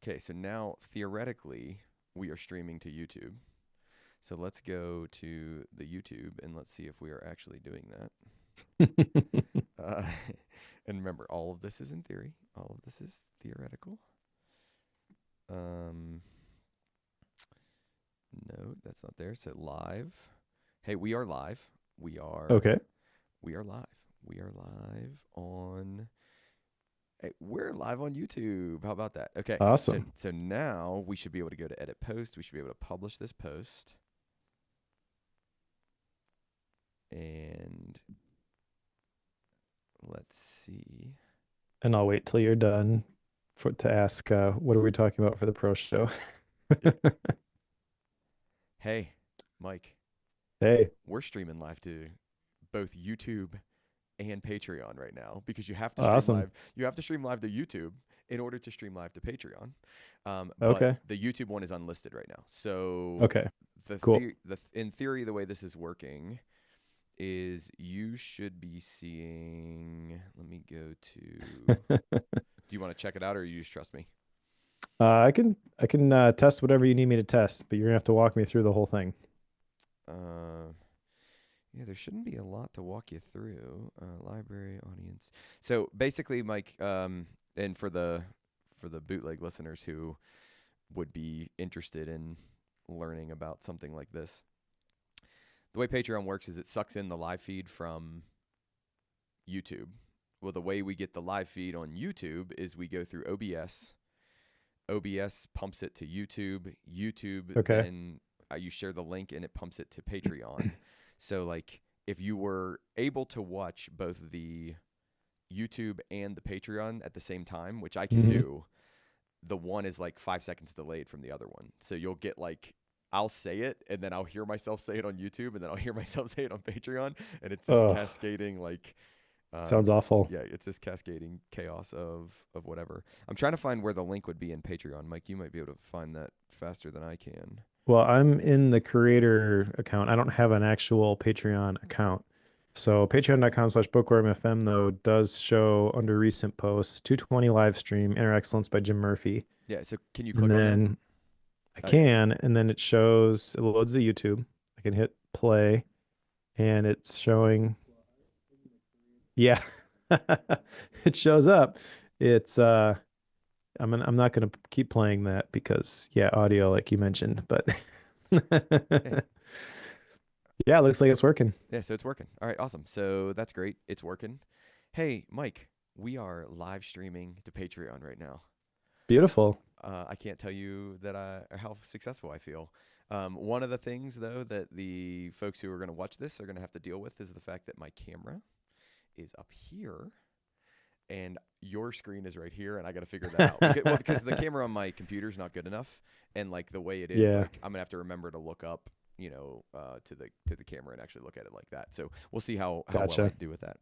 Okay, so now theoretically we are streaming to YouTube. So let's go to the YouTube and let's see if we are actually doing that. Uh, and remember, all of this is in theory. All of this is theoretical. Um, no, that's not there. So live. Hey, we are live. We are Okay, we are live. We are live on. Hey, we're live on YouTube. How about that? Okay. So awesome. so now we should be able to go to edit post. We should be able to publish this post. And let's see. And I'll wait till you're done to ask what are we talking about for the pro show? Yep. Hey, Mike, Hey, we're streaming live to both YouTube and Patreon right now because you have to stream awesome. live. You have to stream live to YouTube in order to stream live to Patreon. But Okay, the YouTube one is unlisted right now. So okay, the cool. in theory, the way this is working is you should be seeing. Let me go to. Do you want to check it out, or you just trust me? I can test whatever you need me to test, but you're gonna have to walk me through the whole thing. Uh, yeah, there shouldn't be a lot to walk you through. Library audience. So basically, Mike, and for the bootleg listeners who would be interested in learning about something like this, the way Patreon works is it sucks in the live feed from YouTube. Well, the way we get the live feed on YouTube is we go through OBS. OBS pumps it to YouTube. YouTube Okay. then you share the link and it pumps it to Patreon. So like if you were able to watch both the YouTube and the Patreon at the same time, which I can hmm do, the one is like 5 seconds delayed from the other one. So you'll get like I'll say it and then I'll hear myself say it on YouTube and then I'll hear myself say it on Patreon and it's this Oh, cascading like uh, sounds awful. yeah, it's this cascading chaos of whatever. I'm trying to find where the link would be in Patreon. Mike, you might be able to find that faster than I can. Well, I'm in the creator account. I don't have an actual Patreon account. So patreon.com/bookwormfm though does show under recent posts 220 live stream Inner Excellence by Jim Murphy. Yeah, so can you And click on that? then I Uh, can, and then it loads the YouTube. I can hit play and it's showing, yeah, it shows up. It's I'm not gonna keep playing that because yeah, audio like you mentioned, but yeah, yeah, it looks like it's working. yeah, so it's working. All right, awesome. So that's great. It's working. Hey, Mike, we are live streaming to Patreon right now. Beautiful. I can't tell you that how successful I feel. One of the things, though, that the folks who are going to watch this are going to have to deal with is the fact that my camera is up here and your screen is right here, and I got to figure that out. Because the camera on my computer is not good enough, and like the way it is, Yeah, like I'm gonna have to remember to look up, to the camera and actually look at it like that. So we'll see how well I gotcha. do with that.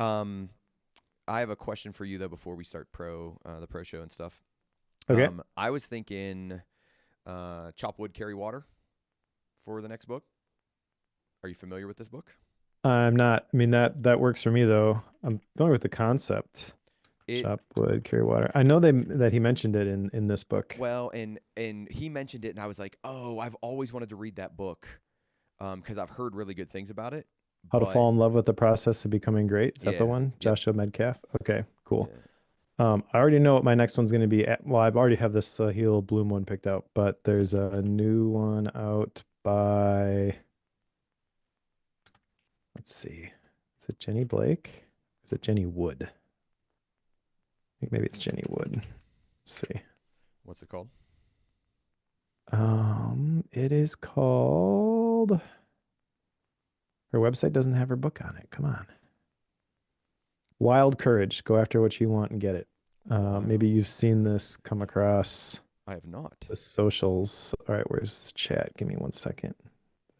Um, I have a question for you though before we start the pro show and stuff. Okay. I was thinking, chop wood, carry water for the next book. Are you familiar with this book? I'm not, I mean that works for me though. I'm familiar with the concept. It Chop wood, carry water. I know that he mentioned it in this book. Well, and he mentioned it, and I was like, oh, I've always wanted to read that book, because I've heard really good things about it. How to But Fall in Love with the Process of Becoming Great. Is that the yeah, one? yep, Joshua Medcalf. Okay, cool. yeah. I already know what my next one's going to be. Well, I've already have this Heel Bloom one picked out, but there's a new one out by, let's see, is it Jenny Blake? Is it Jenny Wood? I think maybe it's Jenny Wood. Let's see. What's it called? It is called. Her website doesn't have her book on it. Come on. Wild Courage. Go after what you want and get it. Maybe Wild. you've seen this come across I have not. the socials. All right, where's chat? Give me 1 second.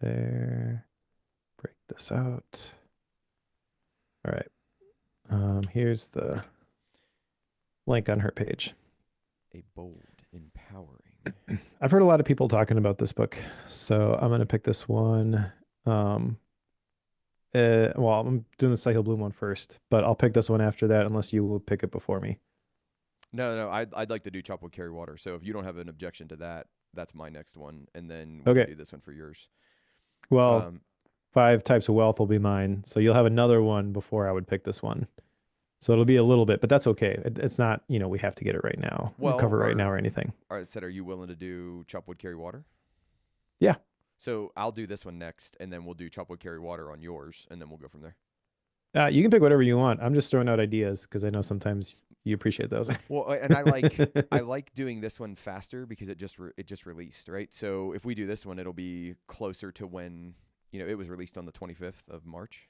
There. Break this out. All right. Here's the link on her page. A bold, empowering. I've heard a lot of people talking about this book, so I'm gonna pick this one. Um, well, I'm doing the Cycle Bloom one first, but I'll pick this one after that unless you will pick it before me. No, no, I'd like to do chop wood carry water. So if you don't have an objection to that, that's my next one, and then we can Okay. do this one for yours. Well, Um, 5 types of wealth will be mine. So you'll have another one before I would pick this one. So it'll be a little bit, but that's okay. It's not, we have to get it right now, well, cover it right now or anything. said, are you willing to do chop wood carry water? Yeah. So I'll do this one next, and then we'll do chop wood carry water on yours, and then we'll go from there. You can pick whatever you want. I'm just throwing out ideas because I know sometimes you appreciate those. Well, and I like doing this one faster because it just released, right? So if we do this one, it'll be closer to when it was released on the 25th of March.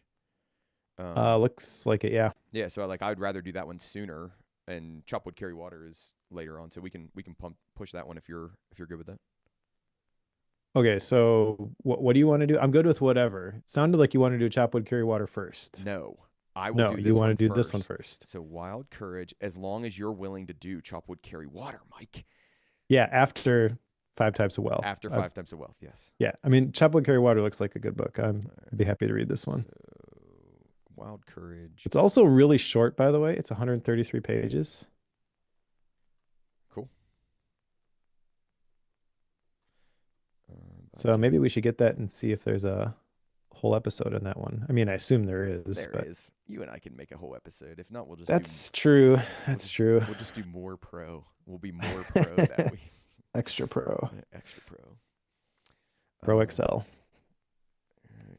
Looks like it, yeah. Yeah, so I'd rather do that one sooner, and chop wood carry water is later on, so we can push that one if you're good with that. Okay, so what do you want to do? I'm good with whatever. It sounded like you want to do chop wood carry water first. No, I will No, do you this want one to do this one first. first. So wild courage, as long as you're willing to do chop wood carry water, Mike. Yeah, after 5 types of wealth. After 5 times of wealth, yes. Yeah, I mean, chop wood carry water looks like a good book. All I'd be right. happy to read this So one. wild courage. It's also really short, by the way. It's 133 pages. Cool. So maybe we should get that and see if there's a whole episode in that one. I mean, I assume there is, there but is. You and I can make a whole episode. If not, that's true. we'll That's just true. we'll just do more pro. We'll be more pro that week. Extra pro. Extra pro. Pro Excel.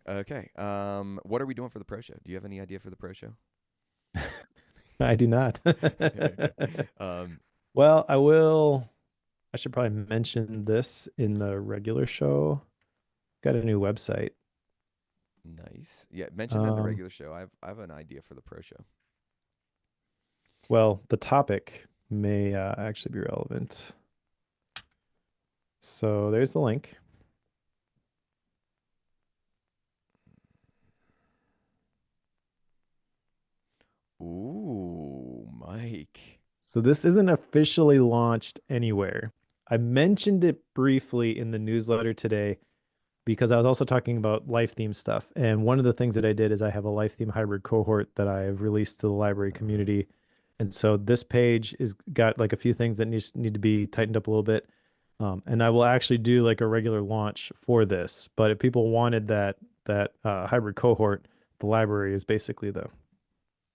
Okay. What are we doing for the pro show? Do you have any idea for the pro show? I do not. um, Well, I will. I should probably mention this in the regular show. Got a new website. nice. Yeah, mention that in the regular show. I have an idea for the pro show. Well, the topic may actually be relevant. So there's the link. Ooh, Mike. So this isn't officially launched anywhere. I mentioned it briefly in the newsletter today because I was also talking about life theme stuff. And one of the things that I did is I have a life theme hybrid cohort that I have released to the library community. And so this page is got like a few things that need to be tightened up a little bit. And I will actually do like a regular launch for this. But if people wanted that hybrid cohort, the library is basically the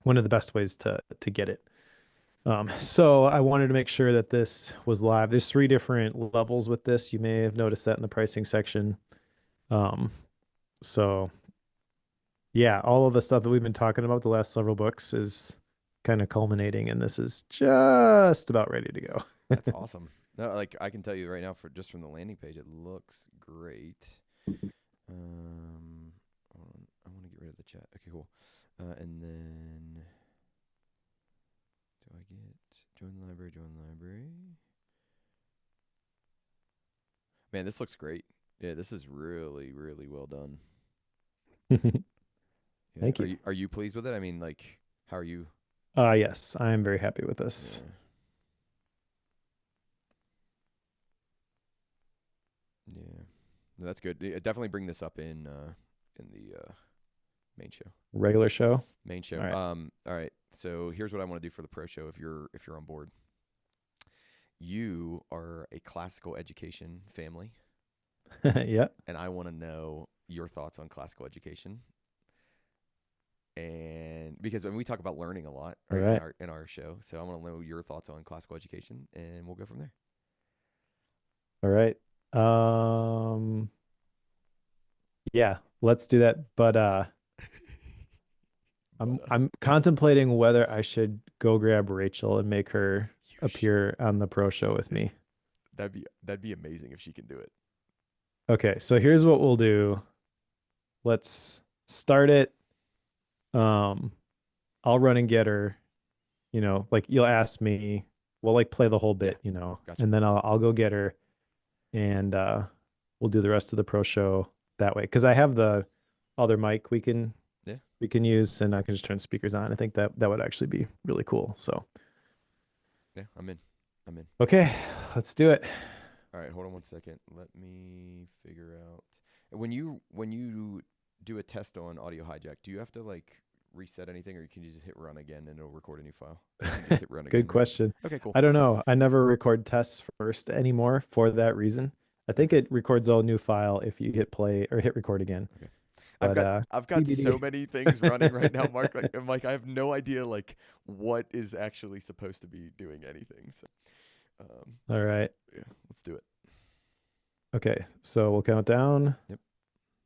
one of the best ways to get it. So I wanted to make sure that this was live. There's 3 different levels with this. You may have noticed that in the pricing section. Um, so yeah, all of the stuff that we've been talking about the last several books is kind of culminating, and this is just about ready to go. That's awesome. No, like I can tell you right now, from the landing page, it looks great. Hold on, I want to get rid of the chat. Okay, cool. And then do I get join the library? Join the library. Man, this looks great. Yeah, this is really, really well done. Yeah. Thank Are you. are you pleased with it? I mean, like, how are you? Yes, I am very happy with this. Yeah. Yeah. No, that's good. Definitely bring this up in the main show. Regular show. Main show. All right. All right. So here's what I want to do for the pro show if you're on board. You are a classical education family, Yeah. and I want to know your thoughts on classical education. And because when we talk about learning a lot, All right, right. in our show, so I want to know your thoughts on classical education, and we'll go from there. All right. Yeah, let's do that. But I'm contemplating whether I should go grab Rachel and make her You appear on the pro show with me. that'd be amazing if she can do it. Okay, so here's what we'll do. Let's start it. I'll run and get her. Like you'll ask me, we'll like play the whole bit, Gotcha. and then I'll go get her, and we'll do the rest of the pro show that way. Because I have the other mic Yeah. we can use, and I can just turn speakers on. I think that would actually be really cool. So Yeah, I'm in. I'm in. okay, let's do it. All right, hold on one second. Let me figure out when you do a test on Audio Hijack. Do you have to like reset anything, or can you just hit run again and it'll record a new file? You can just hit run Good again, right? question. Okay, cool. I don't know. I never record tests first anymore for that reason. I think Okay. it records a new file if you hit play or hit record again. Okay. I've But got I've got so TBD. many things running right now, Mark. Like I'm like I have no idea like what is actually supposed to be doing anything. So um All right. yeah, let's do it. Okay. So we'll count down. Yep.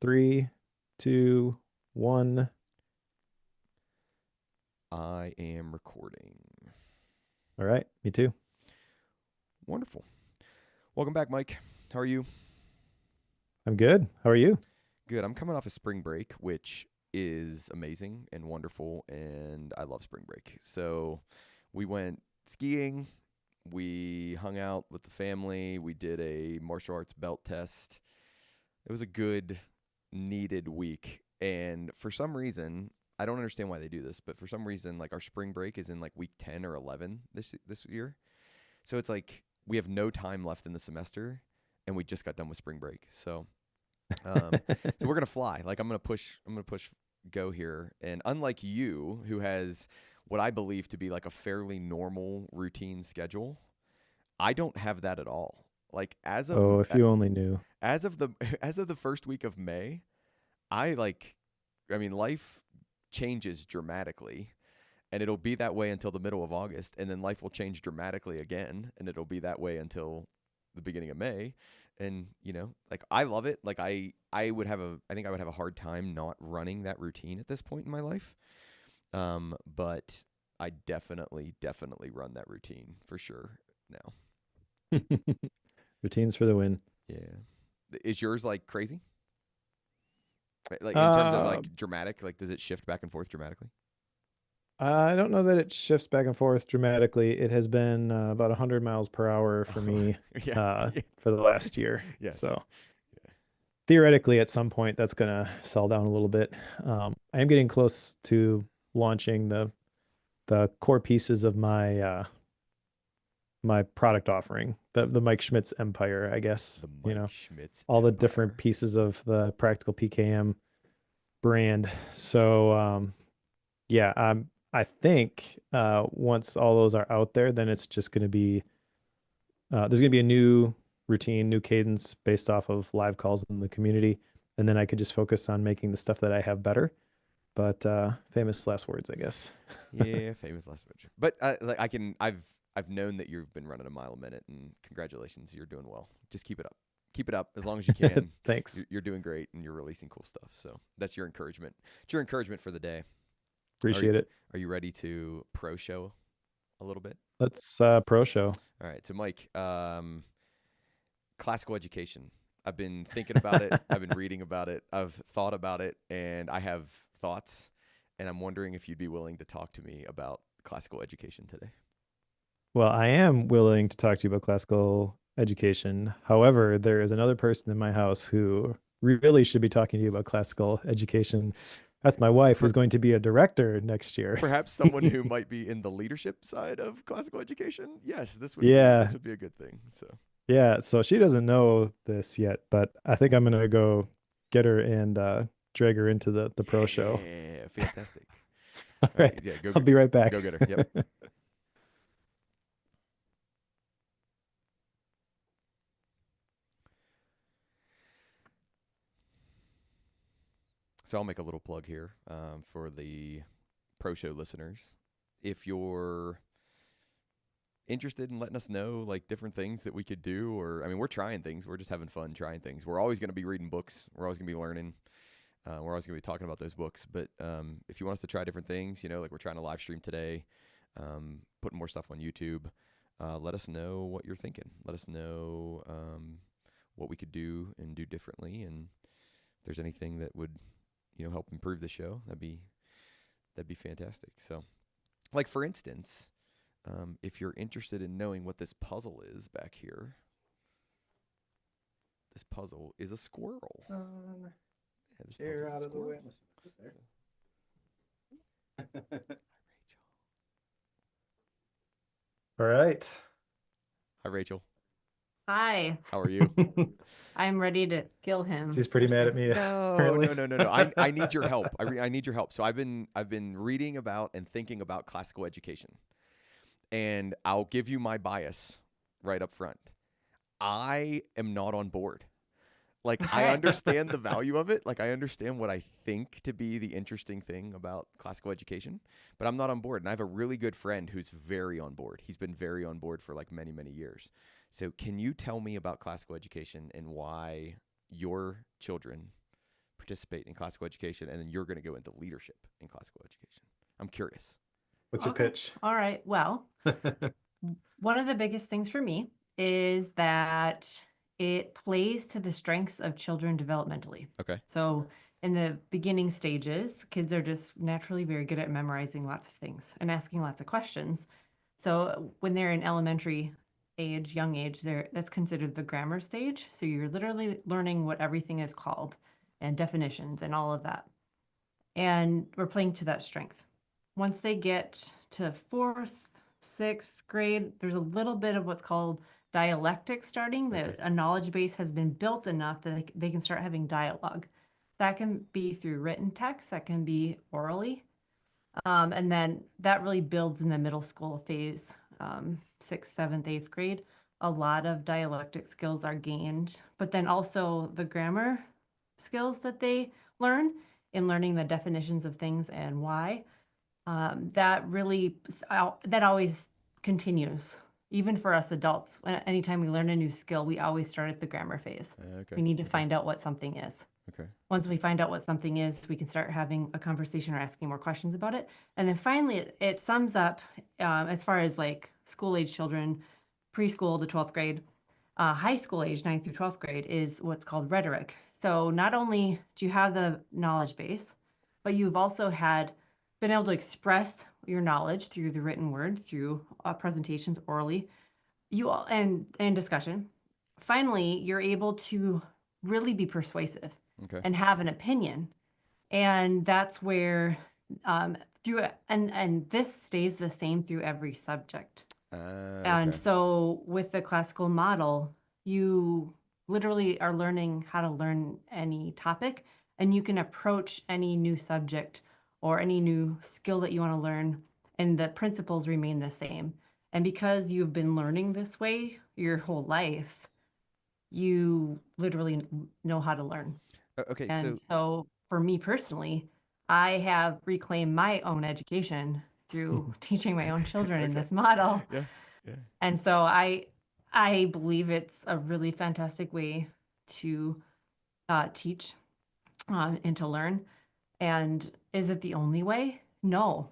3, 2, 1. I am recording. All right. Me too. Wonderful. Welcome back, Mike. How are you? I'm good. How are you? Good. I'm coming off a spring break, which is amazing and wonderful, and I love spring break. So we went skiing, we hung out with the family, we did a martial arts belt test. It was a good, needed week. And for some reason, I don't understand why they do this, but for some reason, like our spring break is in like week 10 or 11 this year. So it's like we have no time left in the semester, and we just got done with spring break. Um, so we're gonna fly. Like I'm gonna push go here. And unlike you, who has what I believe to be like a fairly normal routine schedule, I don't have that at all. Like Oh, if you only knew. as of the as of the first week of May, I like, I mean, life changes dramatically, and it'll be that way until the middle of August, and then life will change dramatically again, and it'll be that way until the beginning of May. And like I love it. Like I think I would have a hard time not running that routine at this point in my life. But I definitely run that routine for sure now. Routines for the win. Yeah. Is yours like crazy? Like in terms of Uh, like dramatic, like does it shift back and forth dramatically? I don't know that it shifts back and forth dramatically. It has been about 100 miles per hour for me Yeah. Yeah. for the last year. Yes. So theoretically, at some point, that's going to settle down a little bit. I am getting close to launching the core pieces of my product offering, the Mike Schmidt's empire, I guess. The Mike Schmidt's All the different Empire. pieces of the Practical PKM brand. So yeah, I think once all those are out there, then it's just going to be there's going to be a new routine, new cadence based off of live calls in the community, and then I could just focus on making the stuff that I have better. But famous last words, I guess. Yeah, famous last words. But like I've known that you've been running a mile a minute, and congratulations, you're doing well. Just keep it up. Keep it up as long as you can. Thanks. You're doing great, and you're releasing cool stuff. So that's your encouragement. It's your encouragement for the day. Are you, Appreciate it. are you ready to pro show a little bit? Let's pro show. All right. So Mike, classical education. I've been thinking about it. I've been reading about it. I've thought about it, and I have thoughts. And I'm wondering if you'd be willing to talk to me about classical education today. Well, I am willing to talk to you about classical education. However, there is another person in my house who really should be talking to you about classical education. That's my wife, Per- who's going to be a director next year. Perhaps someone who might be in the leadership side of classical education. Yes, Yeah, this would be a good thing. So, yeah. So she doesn't know this yet, but I think I'm gonna go get her and drag her into the pro show. yeah, fantastic. All All right, right, yeah, I'll be right back. go get her. Yep. So I'll make a little plug here for the pro show listeners. If you're interested in letting us know like different things that we could do, or I mean, we're trying things. We're just having fun trying things. We're always going to be reading books. We're always going to be learning. We're always going to be talking about those books. But if you want us to try different things, like we're trying to live stream today, putting more stuff on YouTube, let us know what you're thinking. Let us know what we could do and do differently, and if there's anything that would help improve the show, that'd be fantastic. So, like for instance, if you're interested in knowing what this puzzle is back here, this puzzle is a squirrel. Yeah, this Chair puzzle's out a of the way. All right. Hi, Rachel. Hi. How are you? I'm ready to kill him, He's pretty mad at actually. me No, apparently. no, no, no, no. I need your help. I need your help. So I've been reading about and thinking about classical education, and I'll give you my bias right up front. I am not on board. Like I Okay. understand the value of it. Like I understand what I think to be the interesting thing about classical education, but I'm not on board. And I have a really good friend who's very on board. He's been very on board for like many, many years. So can you tell me about classical education and why your children participate in classical education and then you're going to go into leadership in classical education? I'm curious. What's your Okay. pitch? All right. Well, one of the biggest things for me is that it plays to the strengths of children developmentally. Okay. So, in the beginning stages, kids are just naturally very good at memorizing lots of things and asking lots of questions. So, when they're in elementary age, young age, that's considered the grammar stage. So, you're literally learning what everything is called and definitions and all of that. And we're playing to that strength. Once they get to fourth, sixth grade, there's a little bit of what's called dialectic starting, Okay. that a knowledge base has been built enough that they can start having dialogue. That can be through written text, that can be orally. And then that really builds in the middle school phase, sixth, seventh, eighth grade. A lot of dialectic skills are gained, but then also the grammar skills that they learn in learning the definitions of things and why. That really, that always continues, even for us adults. Anytime we learn a new skill, we always start at the grammar phase. Okay. We need to Okay. find out what something is. Okay. Once we find out what something is, we can start having a conversation or asking more questions about it. And then finally, it sums up as far as like school age children, preschool to 12th grade, high school age, 9th through 12th grade, is what's called rhetoric. So not only do you have the knowledge base, but you've also been able to express your knowledge through the written word, through presentations orally, and discussion. Finally, you're able to really be persuasive Okay. and have an opinion. And that's where through and this stays the same through every subject. And Okay. so with the classical model, you literally are learning how to learn any topic, and you can approach any new subject or any new skill that you want to learn, and the principles remain the same. And because you've been learning this way your whole life, you literally know how to learn. Okay. And So so for me personally, I have reclaimed my own education through teaching my own children in okay. this model. Yeah. Yeah. And so I believe it's a really fantastic way to teach and to learn. And is it the only way? No.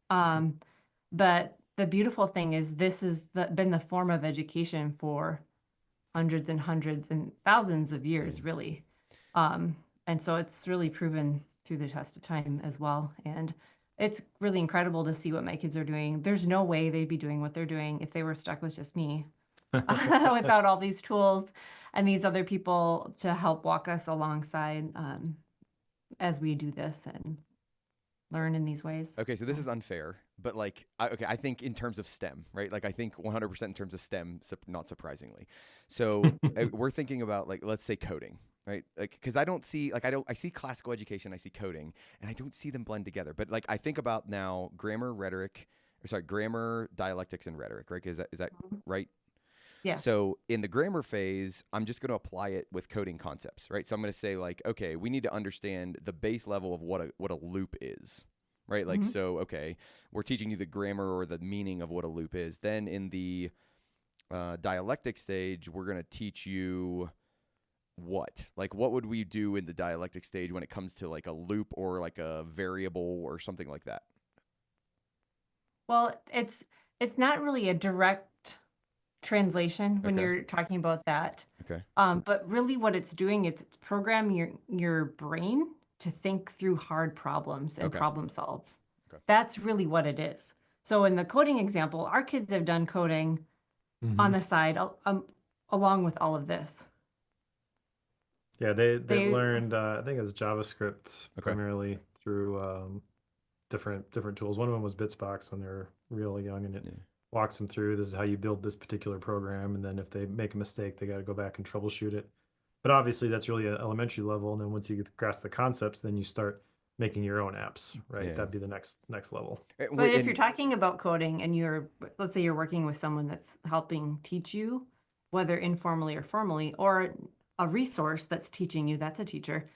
Um, but the beautiful thing is this has been the form of education for hundreds and thousands of years, Dang. really. Um, and so it's really proven through the test of time as well. And it's really incredible to see what my kids are doing. There's no way they'd be doing what they're doing if they were stuck with just me without all these tools and these other people to help walk us alongside as we do this and learn in these ways. Okay, so this So, is unfair, but like, I think in terms of STEM, right? Like, I think 100% in terms of STEM, not surprisingly. So we're thinking about like, let's say coding, right? Like, because I don't see, like, I see classical education, I see coding, and I don't see them blend together. But like, I think about now grammar, rhetoric, or sorry, grammar, dialectics, and rhetoric, right? Is that Mhm. right? Yeah. So in the grammar phase, I'm just going to apply it with coding concepts, right? So I'm going to say like, okay, we need to understand the base level of what a loop is, right? Like, Mhm. so okay, we're teaching you the grammar or the meaning of what a loop is. Then in the dialectic stage, we're going to teach you what, like, what would we do in the dialectic stage when it comes to like a loop or like a variable or something like that? Well, it's not really a direct translation when Okay, you're talking about that. okay, But really what it's doing, it's programming your brain to think through hard problems and okay, problem solve. okay. That's really what it is. So in the coding example, our kids have done coding on Hmm. the side along with all of this. Yeah, they've They learned I think it's JavaScript Okay. primarily through different tools. One of them was Bitsbox when they were real young, and it Yeah. walks them through, this is how you build this particular program, and then if they make a mistake, they got to go back and troubleshoot it. But obviously that's really an elementary level, and then once you grasp the concepts, then you start making your own apps, right? Yeah. That'd be the next level. But if you're talking about coding and let's say you're working with someone that's helping teach you, whether informally or formally, or a resource that's teaching you, that's a teacher,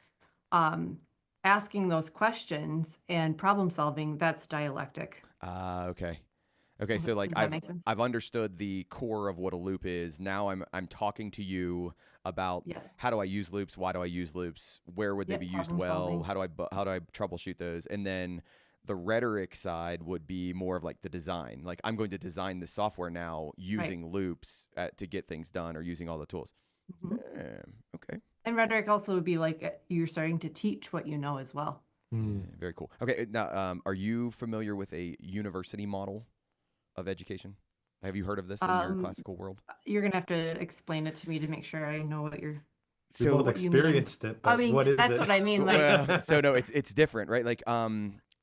asking those questions and problem solving, that's dialectic. Okay. Okay, so like Does that make sense? I've understood the core of what a loop is. Now I'm talking to you about Yes. how do I use loops, why do I use loops, where would they Yep, be used problem well, solving. how do I troubleshoot those, and then the rhetoric side would be more of like the design. Like I'm going to design this software now using loops to get things done or using all the tools. Mhm. Yeah, okay. And rhetoric also would be like you're starting to teach what you know as well. Yeah, very cool. Okay, now are you familiar with a university model of education? Have you heard of this in your classical world? You're gonna have to explain it to me to make sure I know what you're. We both what you mean. experienced it, but I mean, what is that's it? what I mean. Like, Well, so no, it's different, right? Like,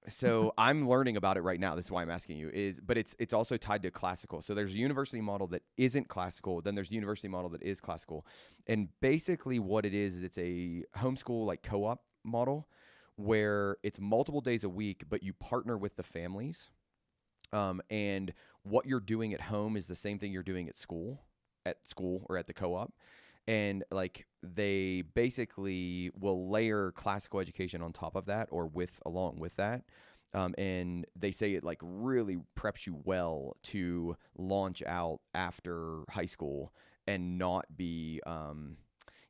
so I'm learning about it right now. This is why I'm asking you. But it's also tied to classical. So there's a university model that isn't classical. Then there's a university model that is classical, and basically what it is it's a homeschool like co-op model where it's multiple days a week, but you partner with the families. And what you're doing at home is the same thing you're doing at school or at the co-op. And like they basically will layer classical education on top of that or along with that. And they say it like really preps you well to launch out after high school and not be,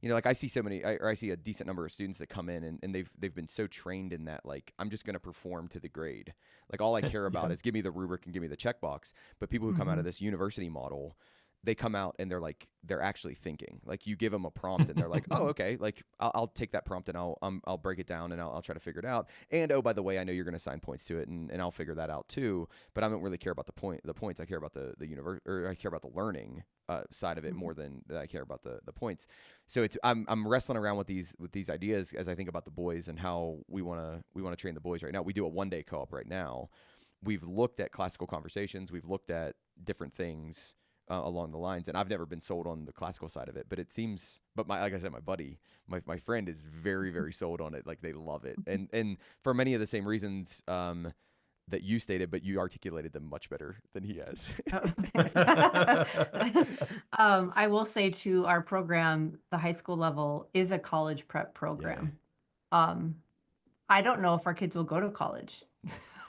like I see I see a decent number of students that come in and they've been so trained in that, like, I'm just going to perform to the grade. Like all I care about is give me the rubric and give me the checkbox. But people who come out of this university model, they come out and they're actually thinking. Like you give them a prompt and they're like, oh, okay, like I'll take that prompt and I'll break it down and I'll try to figure it out. And oh, by the way, I know you're going to assign points to it and I'll figure that out too. But I don't really care about the points. I care about the universe, or I care about the learning side of it more than I care about the points. So I'm wrestling around with these ideas as I think about the boys and how we want to train the boys right now. We do a 1-day co-op right now. We've looked at classical conversations. We've looked at different things along the lines, and I've never been sold on the classical side of it, but it seems, like I said, my buddy, my friend is very, very sold on it. Like they love it. And for many of the same reasons, that you stated, but you articulated them much better than he has. I will say too, our program, the high school level, is a college prep program. I don't know if our kids will go to college,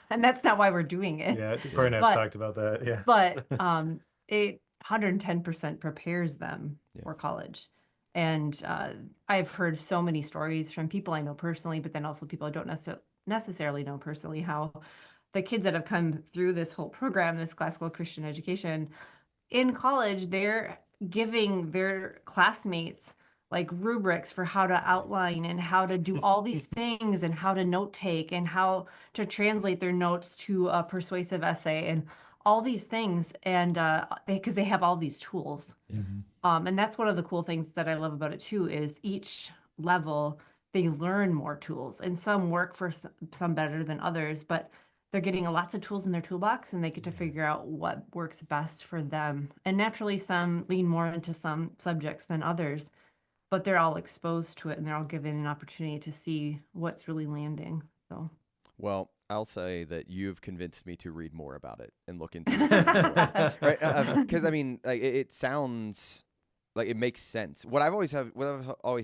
and that's not why we're doing it. Yeah, Cory and I have talked about that. Yeah, but it 110% prepares them for college. And I've heard so many stories from people I know personally, but then also people I don't necessarily know personally, how the kids that have come through this whole program, this classical Christian education, in college, they're giving their classmates like rubrics for how to outline and how to do all these things and how to note take and how to translate their notes to a persuasive essay and all these things. And because they have all these tools. And that's one of the cool things that I love about it too, is each level they learn more tools, and some work for some better than others, but they're getting lots of tools in their toolbox and they get to figure out what works best for them. And naturally, some lean more into some subjects than others, but they're all exposed to it and they're all given an opportunity to see what's really landing. So, well, I'll say that you've convinced me to read more about it and look into it. Right? Because I mean, like it sounds like it makes sense. What I've always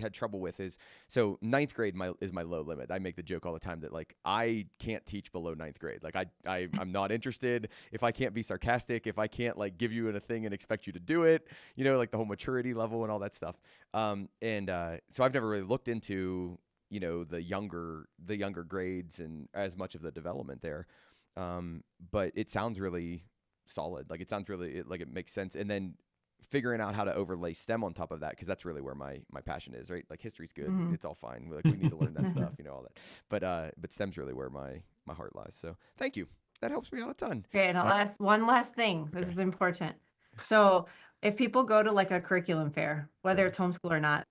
had trouble with is, so ninth grade is my low limit. I make the joke all the time that like I can't teach below ninth grade. Like I'm not interested if I can't be sarcastic, if I can't like give you a thing and expect you to do it, like the whole maturity level and all that stuff. So I've never really looked into the younger grades and as much of the development there. But it sounds really solid. Like it sounds really like it makes sense. And then figuring out how to overlay STEM on top of that, because that's really where my passion is, right? Like history's good, it's all fine. Like we need to learn that stuff, all that. But STEM's really where my heart lies. So thank you. That helps me out a ton. Okay, and one last thing. This is important. So if people go to like a curriculum fair, whether it's homeschool or not,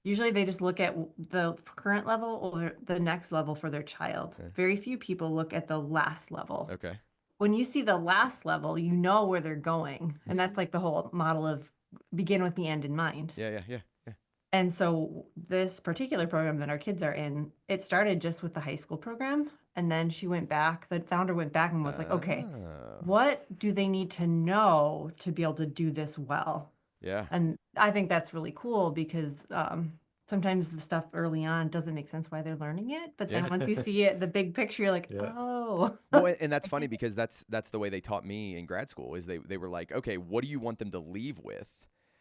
usually they just look at the current level or the next level for their child. Very few people look at the last level. Okay. when you see the last level, you know where they're going. And that's like the whole model of begin with the end in mind. Yeah. And so this particular program that our kids are in, it started just with the high school program. And then she went back, the founder went back and was like, okay, Oh. what do they need to know to be able to do this well? Yeah. And I think that's really cool because sometimes the stuff early on doesn't make sense why they're learning it. But then Yeah. once you see it, the big picture, you're like, Yeah. oh. Well, and that's funny because that's the way they taught me in grad school is they were like, okay, what do you want them to leave with?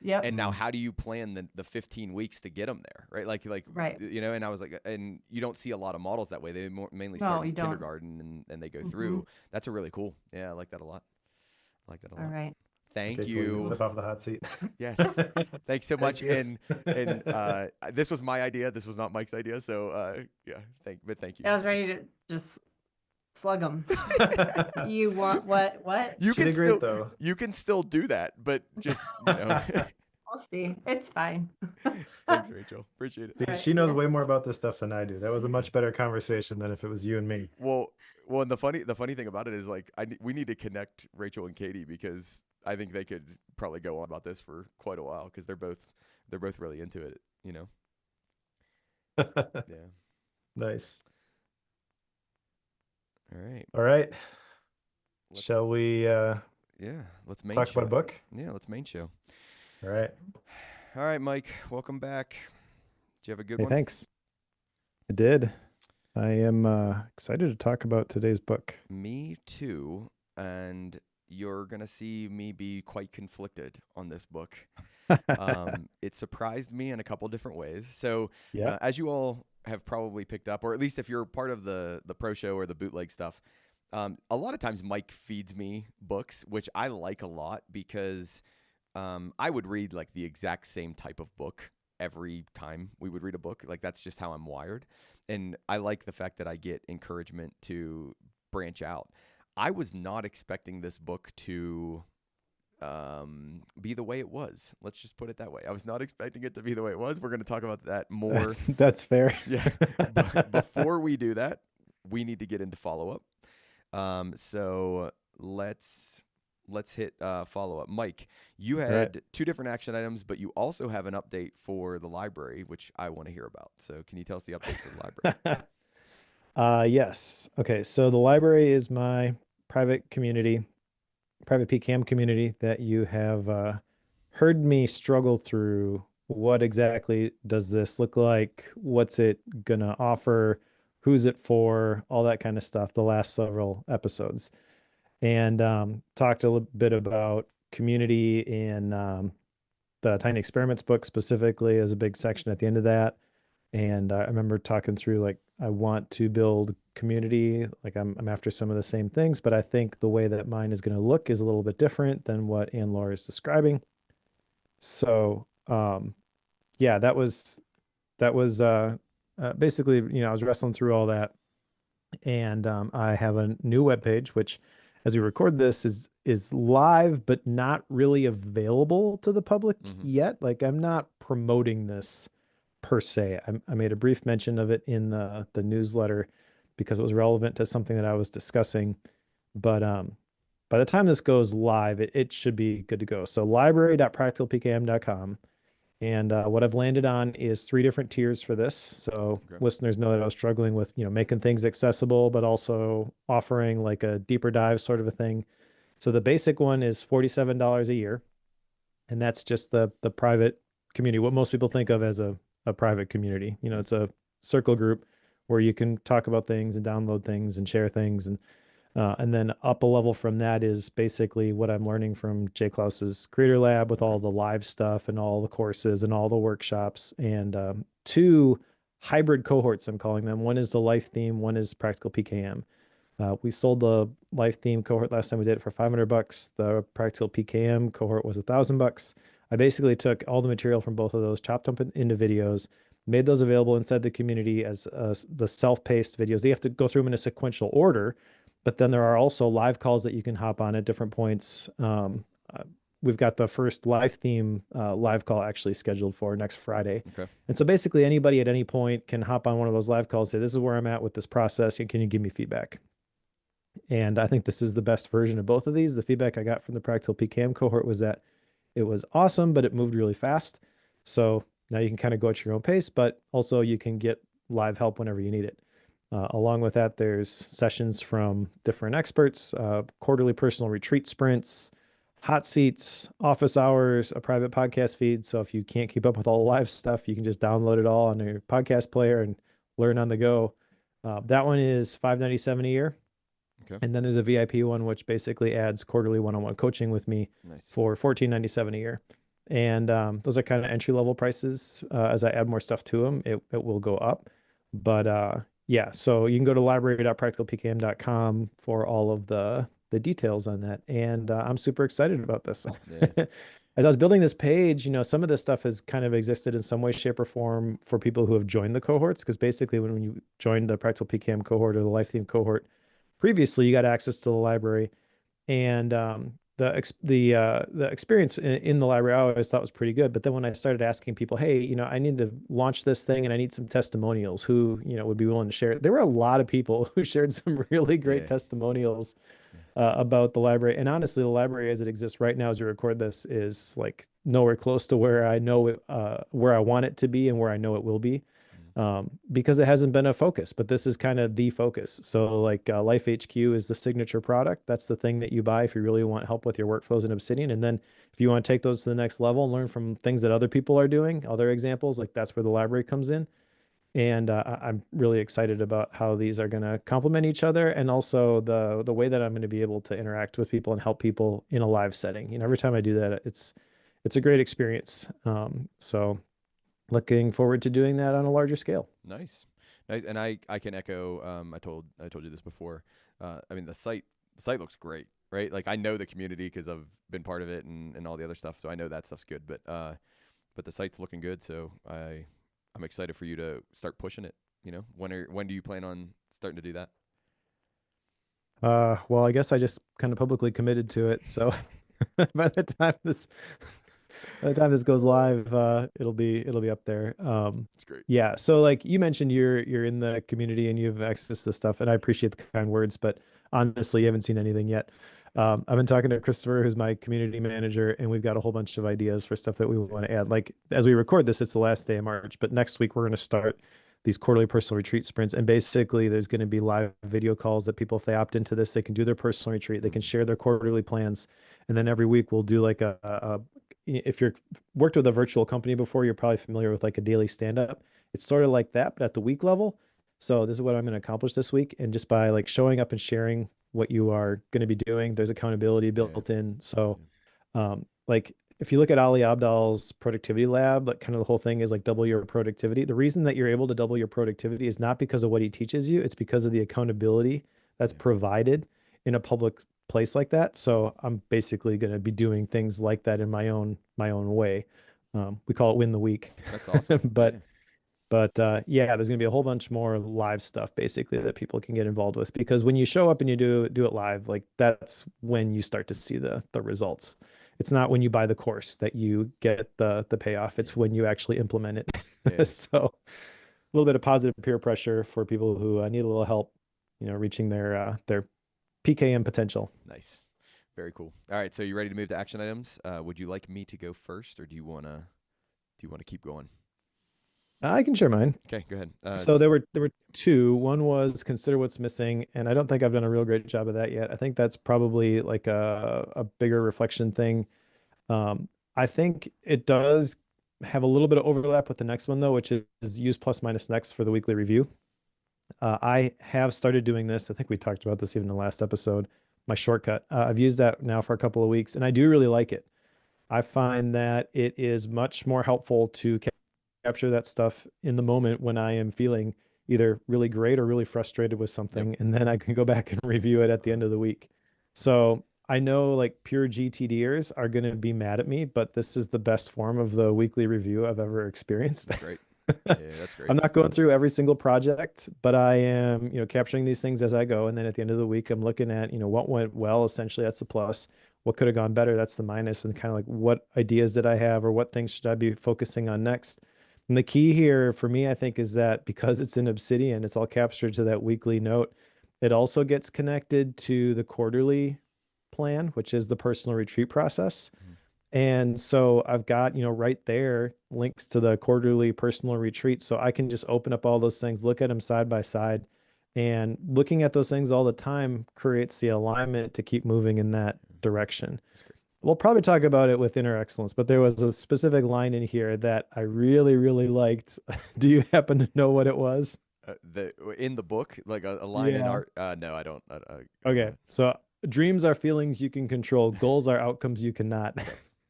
Yep. And now how do you plan the 15 weeks to get them there? Right. Like, Right. you know, and I was like, and you don't see a lot of models that way. They mainly No, start you in don't. kindergarten and they go through. That's a really cool. Yeah. I like that a lot. I like that a lot. All right. Thank Okay, Cory, you. step off the hot seat. Yes. Thanks so much. you. And this was my idea. This was not Mike's idea. So yeah, thank you. I was This ready to just slug them. You want what? You She can did still great though. you can still do that, but just I'll see. It's fine. Thanks, Rachel. Appreciate it. See, All right, she knows yeah. way more about this stuff than I do. That was a much better conversation than if it was you and me. Well, and the funny thing about it is like we need to connect Rachel and Katie because I think they could probably go on about this for quite a while because they're both really into it, you know. Yeah. Nice. All right. All right. Let's- Shall we Yeah. Let's main talk show. about a book? Yeah. Let's main show. All right. All right, Mike. Welcome back. Did you have a good Hey, one? thanks. I did. I am excited to talk about today's book. Me too. And you're gonna see me be quite conflicted on this book. It surprised me in a couple different ways. So, Yeah. as you all have probably picked up, or at least if you're part of the pro show or the bootleg stuff, a lot of times Mike feeds me books, which I like a lot because I would read like the exact same type of book every time we would read a book. Like that's just how I'm wired, and I like the fact that I get encouragement to branch out. I was not expecting this book to be the way it was. Let's just put it that way. I was not expecting it to be the way it was. We're going to talk about that more. That's fair. Yeah. But before we do that, we need to get into follow up. So let's hit follow up. Mike, you had two different action items, but you also have an update for the library, which I want to hear about. So can you tell us the update for the library? Yes. Okay. So the library is my private PCAM community that you have heard me struggle through. What exactly does this look like? What's it gonna offer? Who's it for? All that kind of stuff. The last several episodes, and talked a little bit about community in the Tiny Experiments book specifically as a big section at the end of that. And I remember talking through like I want to build community, like I'm after some of the same things, but I think the way that mine is going to look is a little bit different than what Anne-Laure is describing. So yeah, that was basically, you know, I was wrestling through all that, and I have a new webpage, which as we record this is live, but not really available to the public yet. Like I'm not promoting this per se. I made a brief mention of it in the newsletter because it was relevant to something that I was discussing. But by the time this goes live, it should be good to go. So library.practicalpkm.com. And what I've landed on is 3 different tiers for this. So listeners know that I was struggling with, you know, making things accessible, but also offering like a deeper dive sort of a thing. So the basic one is $47 a year. And that's just the private community, what most people think of as a private community. You know, it's a circle group where you can talk about things and download things and share things. And then up a level from that is basically what I'm learning from Jay Klaus's Creator Lab with all the live stuff and all the courses and all the workshops, and 2 hybrid cohorts, I'm calling them. One is the life theme, one is practical PKM. We sold the life theme cohort last time we did it for $500. The practical PKM cohort was $1,000. I basically took all the material from both of those, chopped them into videos, made those available inside the community as the self-paced videos. They have to go through them in a sequential order, but then there are also live calls that you can hop on at different points. We've got the first live theme live call actually scheduled for next Friday. Okay. And so basically anybody at any point can hop on one of those live calls, say, this is where I'm at with this process, and can you give me feedback? And I think this is the best version of both of these. The feedback I got from the Practical PKM cohort was that it was awesome, but it moved really fast. So now you can kind of go at your own pace, but also you can get live help whenever you need it. Along with that, there's sessions from different experts, quarterly personal retreat sprints, hot seats, office hours, a private podcast feed. So if you can't keep up with all the live stuff, you can just download it all on your podcast player and learn on the go. That one is $597 a year. Okay. And then there's a VIP one, which basically adds quarterly one-on-one coaching with me for $1497 a year. And those are kind of entry-level prices. As I add more stuff to them, it will go up. But yeah, so you can go to library.practicalpkm.com for all of the details on that. And I'm super excited about this. Yeah. As I was building this page, some of this stuff has kind of existed in some way, shape, or form for people who have joined the cohorts. Because basically, when you joined the Practical PKM cohort or the Life Theme cohort, previously you got access to the library, and the experience in the library I always thought was pretty good. But then when I started asking people, hey, I need to launch this thing and I need some testimonials, who would be willing to share it, there were a lot of people who shared some really great testimonials about the library. And honestly, the library as it exists right now as we record this is like nowhere close to where I know it, where I want it to be and where I know it will be. Because it hasn't been a focus, but this is kind of the focus. So like Life HQ is the signature product. That's the thing that you buy if you really want help with your workflows in Obsidian. And then if you want to take those to the next level and learn from things that other people are doing, other examples, like that's where the library comes in. And I'm really excited about how these are going to complement each other, and also the way that I'm going to be able to interact with people and help people in a live setting. Every time I do that, it's a great experience. So looking forward to doing that on a larger scale. Nice. And I can echo. I told you this before. I mean, the site looks great, right? Like I know the community because I've been part of it and all the other stuff, so I know that stuff's good. But the site's looking good, so I'm excited for you to start pushing it. When do you plan on starting to do that? Well, I guess I just kind of publicly committed to it, so by the time this goes live, it'll be up there. It's great. Yeah. So like you mentioned, you're in the community and you have access to stuff, and I appreciate the kind words, but honestly, you haven't seen anything yet. I've been talking to Christopher, who's my community manager, and we've got a whole bunch of ideas for stuff that we want to add. Like as we record this, it's the last day of March, but next week we're going to start these quarterly personal retreat sprints. And basically there's going to be live video calls that people, if they opt into this, they can do their personal retreat, they can share their quarterly plans. And then every week we'll do like if you're worked with a virtual company before, you're probably familiar with like a daily stand-up. It's sort of like that, but at the week level. So this is what I'm going to accomplish this week. And just by like showing up and sharing what you are going to be doing, there's accountability built in. So like if you look at Ali Abdal's productivity lab, like kind of the whole thing is like double your productivity. The reason that you're able to double your productivity is not because of what he teaches you. It's because of the accountability that's provided in a public place like that. So I'm basically going to be doing things like that in my own way. We call it win the week. That's awesome. But yeah, there's going to be a whole bunch more live stuff basically that people can get involved with, because when you show up and you do it live, like that's when you start to see the results. It's not when you buy the course that you get the payoff. It's when you actually implement it. Yeah. So a little bit of positive peer pressure for people who need a little help, reaching their PKM potential. Nice. Very cool. All right. So you ready to move to action items? Would you like me to go first, or do you want to keep going? I can share mine. Okay, go ahead. So there were two. One was consider what's missing, and I don't think I've done a real great job of that yet. I think that's probably like a bigger reflection thing. I think it does have a little bit of overlap with the next one though, which is use plus minus next for the weekly review. I have started doing this. I think we talked about this even in the last episode. My shortcut. I've used that now for a couple of weeks, and I do really like it. I find that it is much more helpful to capture that stuff in the moment when I am feeling either really great or really frustrated with something. And then I can go back and review it at the end of the week. So I know like pure GTDers are going to be mad at me, but this is the best form of the weekly review I've ever experienced. That's great. Yeah, that's great. I'm not going through every single project, but I am, capturing these things as I go. And then at the end of the week, I'm looking at, what went well, essentially that's the plus. What could have gone better? That's the minus. And kind of like what ideas did I have, or what things should I be focusing on next? And the key here for me, I think, is that because it's in Obsidian, it's all captured to that weekly note. It also gets connected to the quarterly plan, which is the personal retreat process. Mhm. And so I've got, right there links to the quarterly personal retreat. So I can just open up all those things, look at them side by side. And looking at those things all the time creates the alignment to keep moving in that direction. That's great. We'll probably talk about it with inner excellence, but there was a specific line in here that I really, really liked. Do you happen to know what it was? In the book, like a line in Yeah. art. No, I don't. Okay. So dreams are feelings you can control. Goals are outcomes you cannot.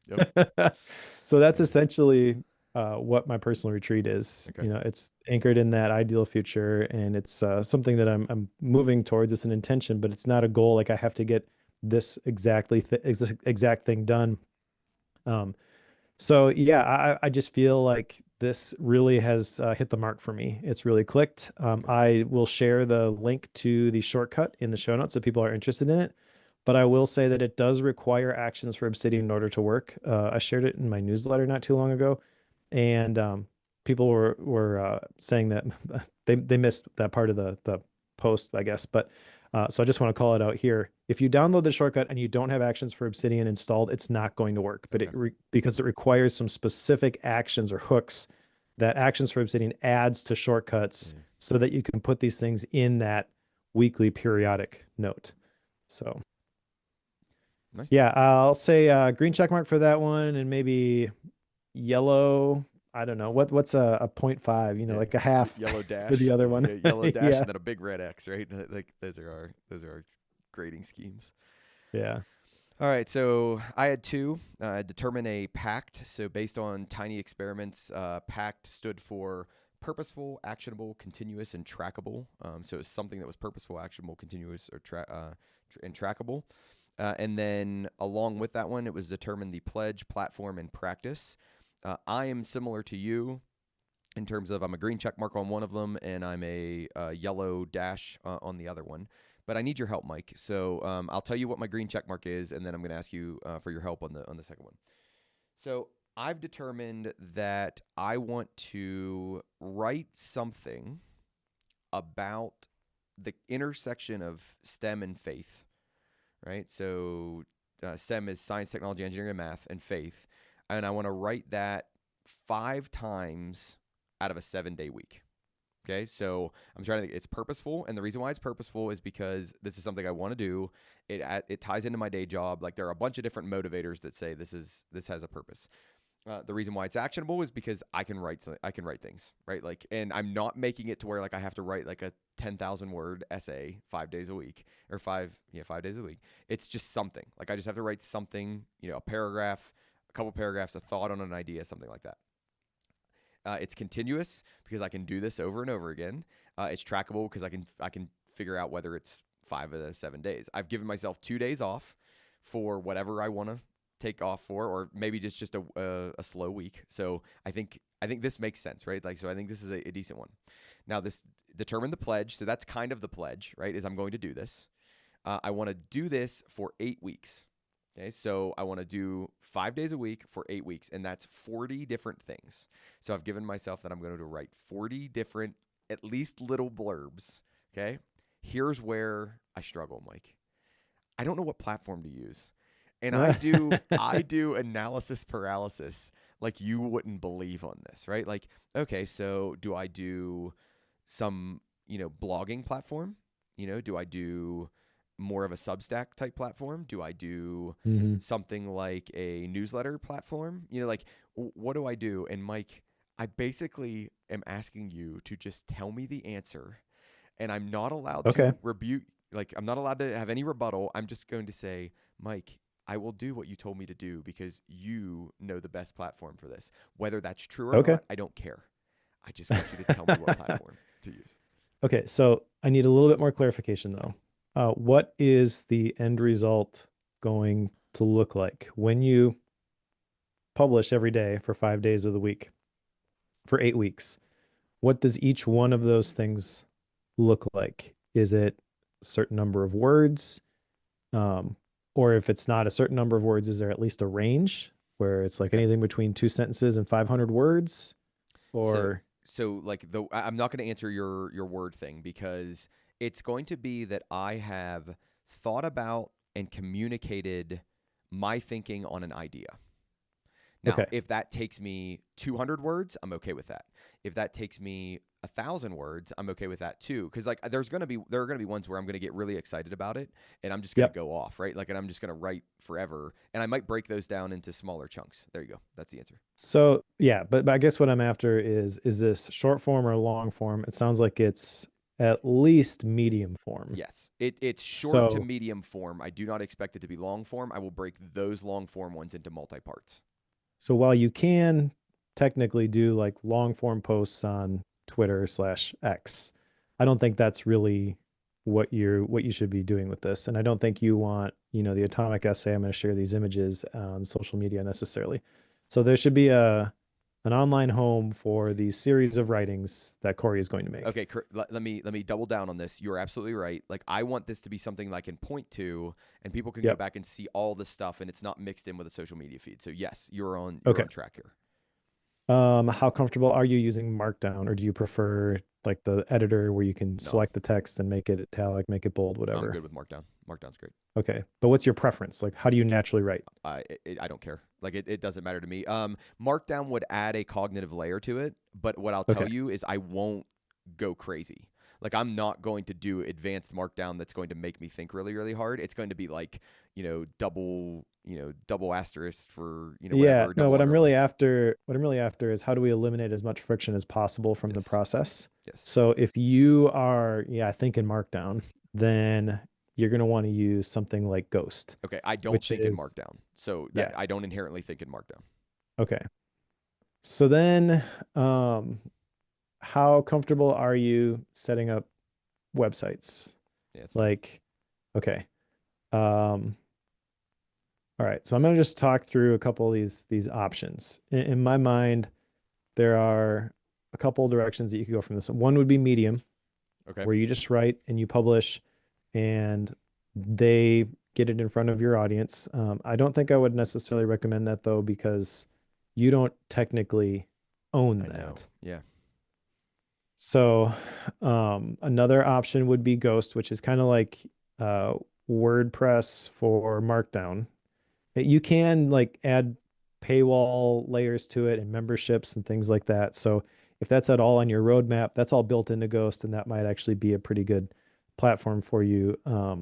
Yep. So that's Yeah. essentially what my personal retreat is. Okay. It's anchored in that ideal future, and it's something that I'm moving towards. It's an intention, but it's not a goal. Like I have to get this exact thing done. So yeah, I just feel like this really has hit the mark for me. It's really clicked. I will share the link to the shortcut in the show notes if people are interested in it. But I will say that it does require actions for Obsidian in order to work. I shared it in my newsletter not too long ago, and people were saying that they missed that part of the post, I guess. But so I just want to call it out here. If you download the shortcut and you don't have actions for Obsidian installed, it's not going to work. But because it requires some specific actions or hooks that actions for Obsidian adds to shortcuts so that you can put these things in that weekly periodic note. So Nice. yeah, I'll say green check mark for that one, and maybe yellow. I don't know what's a 0.5, Yeah. like a half Yellow dash for the other one. Yeah, yellow dash Yeah. and then a big red X, right? Like those are our grading schemes. Yeah. All right, so I had two. Determine a pact. So based on tiny experiments, pact stood for purposeful, actionable, continuous, and trackable. So it's something that was purposeful, actionable, continuous, or and trackable. And then along with that one, it was determine the pledge, platform, and practice. I am similar to you in terms of I'm a green check mark on one of them and I'm a yellow dash on the other one. But I need your help, Mike. So I'll tell you what my green check mark is, and then I'm going to ask you for your help on the second one. So I've determined that I want to write something about the intersection of STEM and faith, right? So STEM is science, technology, engineering, and math, and faith. And I want to write that 5 times out of a 7-day week. Okay, so I'm trying to think. It's purposeful, and the reason why it's purposeful is because this is something I want to do. It ties into my day job. Like there are a bunch of different motivators that say this has a purpose. The reason why it's actionable is because I can write things, right? Like, and I'm not making it to where like I have to write like a 10,000 word essay 5 days a week or 5 days a week. It's just something. Like I just have to write something, a paragraph, a couple paragraphs, a thought on an idea, something like that. It's continuous because I can do this over and over again. It's trackable because I can figure out whether it's 5 of the 7 days. I've given myself 2 days off for whatever I want to take off for, or maybe just a slow week. So I think this makes sense, right? Like, so I think this is a decent one. Now this determine the pledge. So that's kind of the pledge, right? Is I'm going to do this. I want to do this for 8 weeks. Okay, so I want to do 5 days a week for 8 weeks, and that's 40 different things. So I've given myself that I'm going to write 40 different, at least little blurbs. Okay, here's where I struggle, Mike. I don't know what platform to use, and I do analysis paralysis like you wouldn't believe on this, right? Like, okay, so do I do some blogging platform? Do I do more of a Substack type platform? Do I do something like a newsletter platform? Like what do I do? And Mike, I basically am asking you to just tell me the answer, and I'm not allowed to rebuke. Like I'm not allowed to have any rebuttal. I'm just going to say, Mike, I will do what you told me to do because you know the best platform for this. Whether that's true or not, I don't care. I just want you to tell me what platform to use. Okay, so I need a little bit more clarification though. What is the end result going to look like when you publish every day for 5 days of the week for 8 weeks? What does each one of those things look like? Is it a certain number of words? Or if it's not a certain number of words, is there at least a range where it's like anything between 2 sentences and 500 words? Or so like I'm not going to answer your word thing because it's going to be that I have thought about and communicated my thinking on an idea. Now, Okay. if that takes me 200 words, I'm okay with that. If that takes me 1,000 words, I'm okay with that too. Because like there are gonna be ones where I'm gonna get really excited about it, and I'm just gonna Yep. go off, right? Like, and I'm just gonna write forever, and I might break those down into smaller chunks. There you go. That's the answer. So yeah, but I guess what I'm after is this short form or long form? It sounds like it's at least medium form. Yes, it's short to So medium form. I do not expect it to be long form. I will break those long form ones into multi parts. so while you can technically do like long form posts on Twitter/X, I don't think that's really what you should be doing with this. And I don't think you want, the atomic essay, I'm going to share these images on social media necessarily. So there should be an online home for the series of writings that Cory is going to make. Okay, let me double down on this. You're absolutely right. Like, I want this to be something that I can point to, and people can go Yep. back and see all the stuff, and it's not mixed in with a social media feed. So yes, you're on Okay. track here. How comfortable are you using Markdown, or do you prefer like the editor where you can select the text and make it italic, make it bold, I'm whatever? good with Markdown. Markdown's great. Okay, but what's your preference? Like, how do you naturally write? I don't care. Like, it doesn't matter to me. Markdown would add a cognitive layer to it, but what I'll tell Okay. you is I won't go crazy. Like, I'm not going to do advanced Markdown that's going to make me think really, really hard. It's going to be like, double asterisk for, Yeah, whatever. no, Double what I'm really underline. after is how do we eliminate as much friction as possible from the Yes. process? Yes. So if you are, thinking Markdown, then you're going to want to use something like Ghost, Okay, I don't which think in is, Markdown. So yeah, that I don't inherently think in Markdown. okay. So then, how comfortable are you setting up websites? Yeah, it's fine. Like, okay. All right. So I'm going to just talk through a couple of these options. In my mind, there are a couple of directions that you could go from this. One would be Medium, Okay. where you just write and you publish and they get it in front of your audience. I don't think I would necessarily recommend that though, because you don't technically own I know. that. Yeah. So another option would be Ghost, which is kind of like WordPress for Markdown. You can like add paywall layers to it and memberships and things like that. So if that's at all on your roadmap, that's all built into Ghost, and that might actually be a pretty good platform for you. Are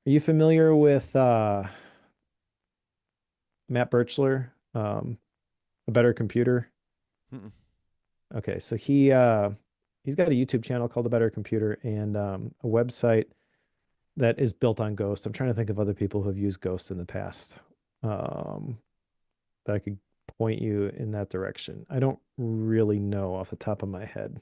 you familiar with Matt Birchler, A Better Computer? Mm-mm. Okay, so he's got a YouTube channel called A Better Computer and a website that is built on Ghost. I'm trying to think of other people who have used Ghost in the past that I could point you in that direction. I don't really know off the top of my head.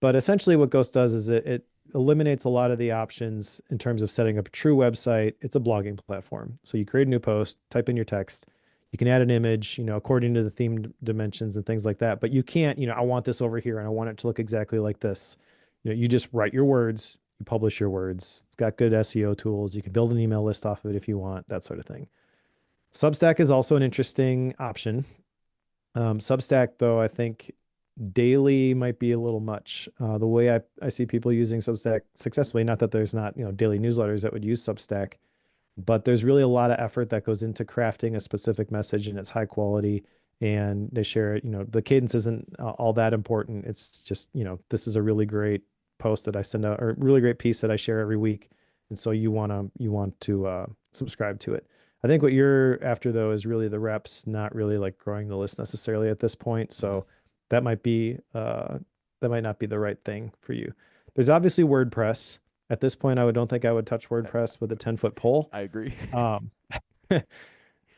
But essentially what Ghost does is it eliminates a lot of the options in terms of setting up a true website. It's a blogging platform. So you create a new post, type in your text, you can add an image, according to the theme dimensions and things like that. But you can't, I want this over here and I want it to look exactly like this. You just write your words, you publish your words. It's got good SEO tools. You can build an email list off of it if you want, that sort of thing. Substack is also an interesting option. Substack, though, I think daily might be a little much. The way I see people using Substack successfully, not that there's not, daily newsletters that would use Substack, but there's really a lot of effort that goes into crafting a specific message and it's high quality and they share it. The cadence isn't all that important. It's just, this is a really great post that I send out or really great piece that I share every week. And so you want to subscribe to it. I think what you're after though is really the reps, not really like growing the list necessarily at this point. So that might not be the right thing for you. There's obviously WordPress. At this point, don't think I would touch WordPress with a 10-foot pole. I agree.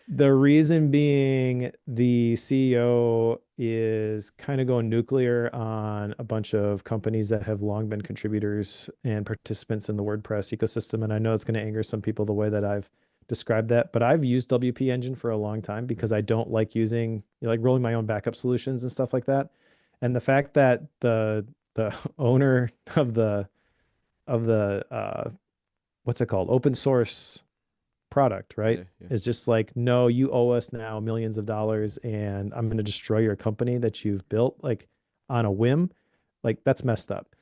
The reason being the CEO is kind of going nuclear on a bunch of companies that have long been contributors and participants in the WordPress ecosystem. And I know it's going to anger some people the way that I've described that, but I've used WP Engine for a long time because I don't like using, like rolling my own backup solutions and stuff like that. And the fact that the owner of the what's it called? Open source product, right? Yeah. Is just like, no, you owe us now millions of dollars and I'm going to destroy your company that you've built like on a whim. Like that's messed up.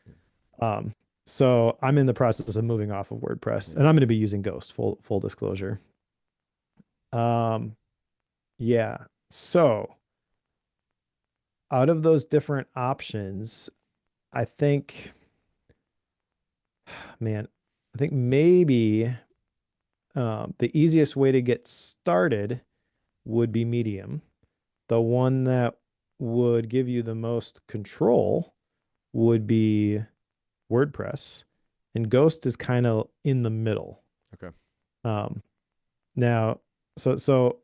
So I'm in the process of moving off of WordPress, and I'm going to be using Ghost. Full disclosure. Yeah. So out of those different options, I think, man, I think maybe the easiest way to get started would be Medium. The one that would give you the most control would be WordPress, and Ghost is kind of in the middle. Okay. Now, so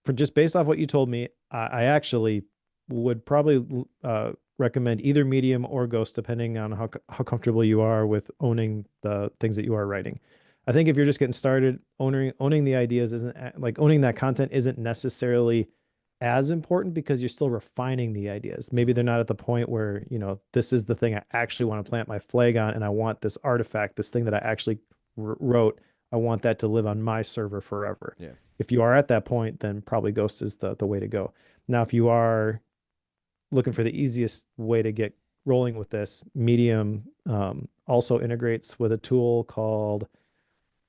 for just based off what you told me, I actually would probably recommend either Medium or Ghost, depending on how comfortable you are with owning the things that you are writing. I think if you're just getting started, owning the ideas isn't like owning that content isn't necessarily as important because you're still refining the ideas. Maybe they're not at the point where, this is the thing I actually want to plant my flag on, and I want this artifact, this thing that I actually wrote, I want that to live on my server forever. Yeah. If you are at that point, then probably Ghost is the way to go. Now, if you are looking for the easiest way to get rolling with this, Medium also integrates with a tool called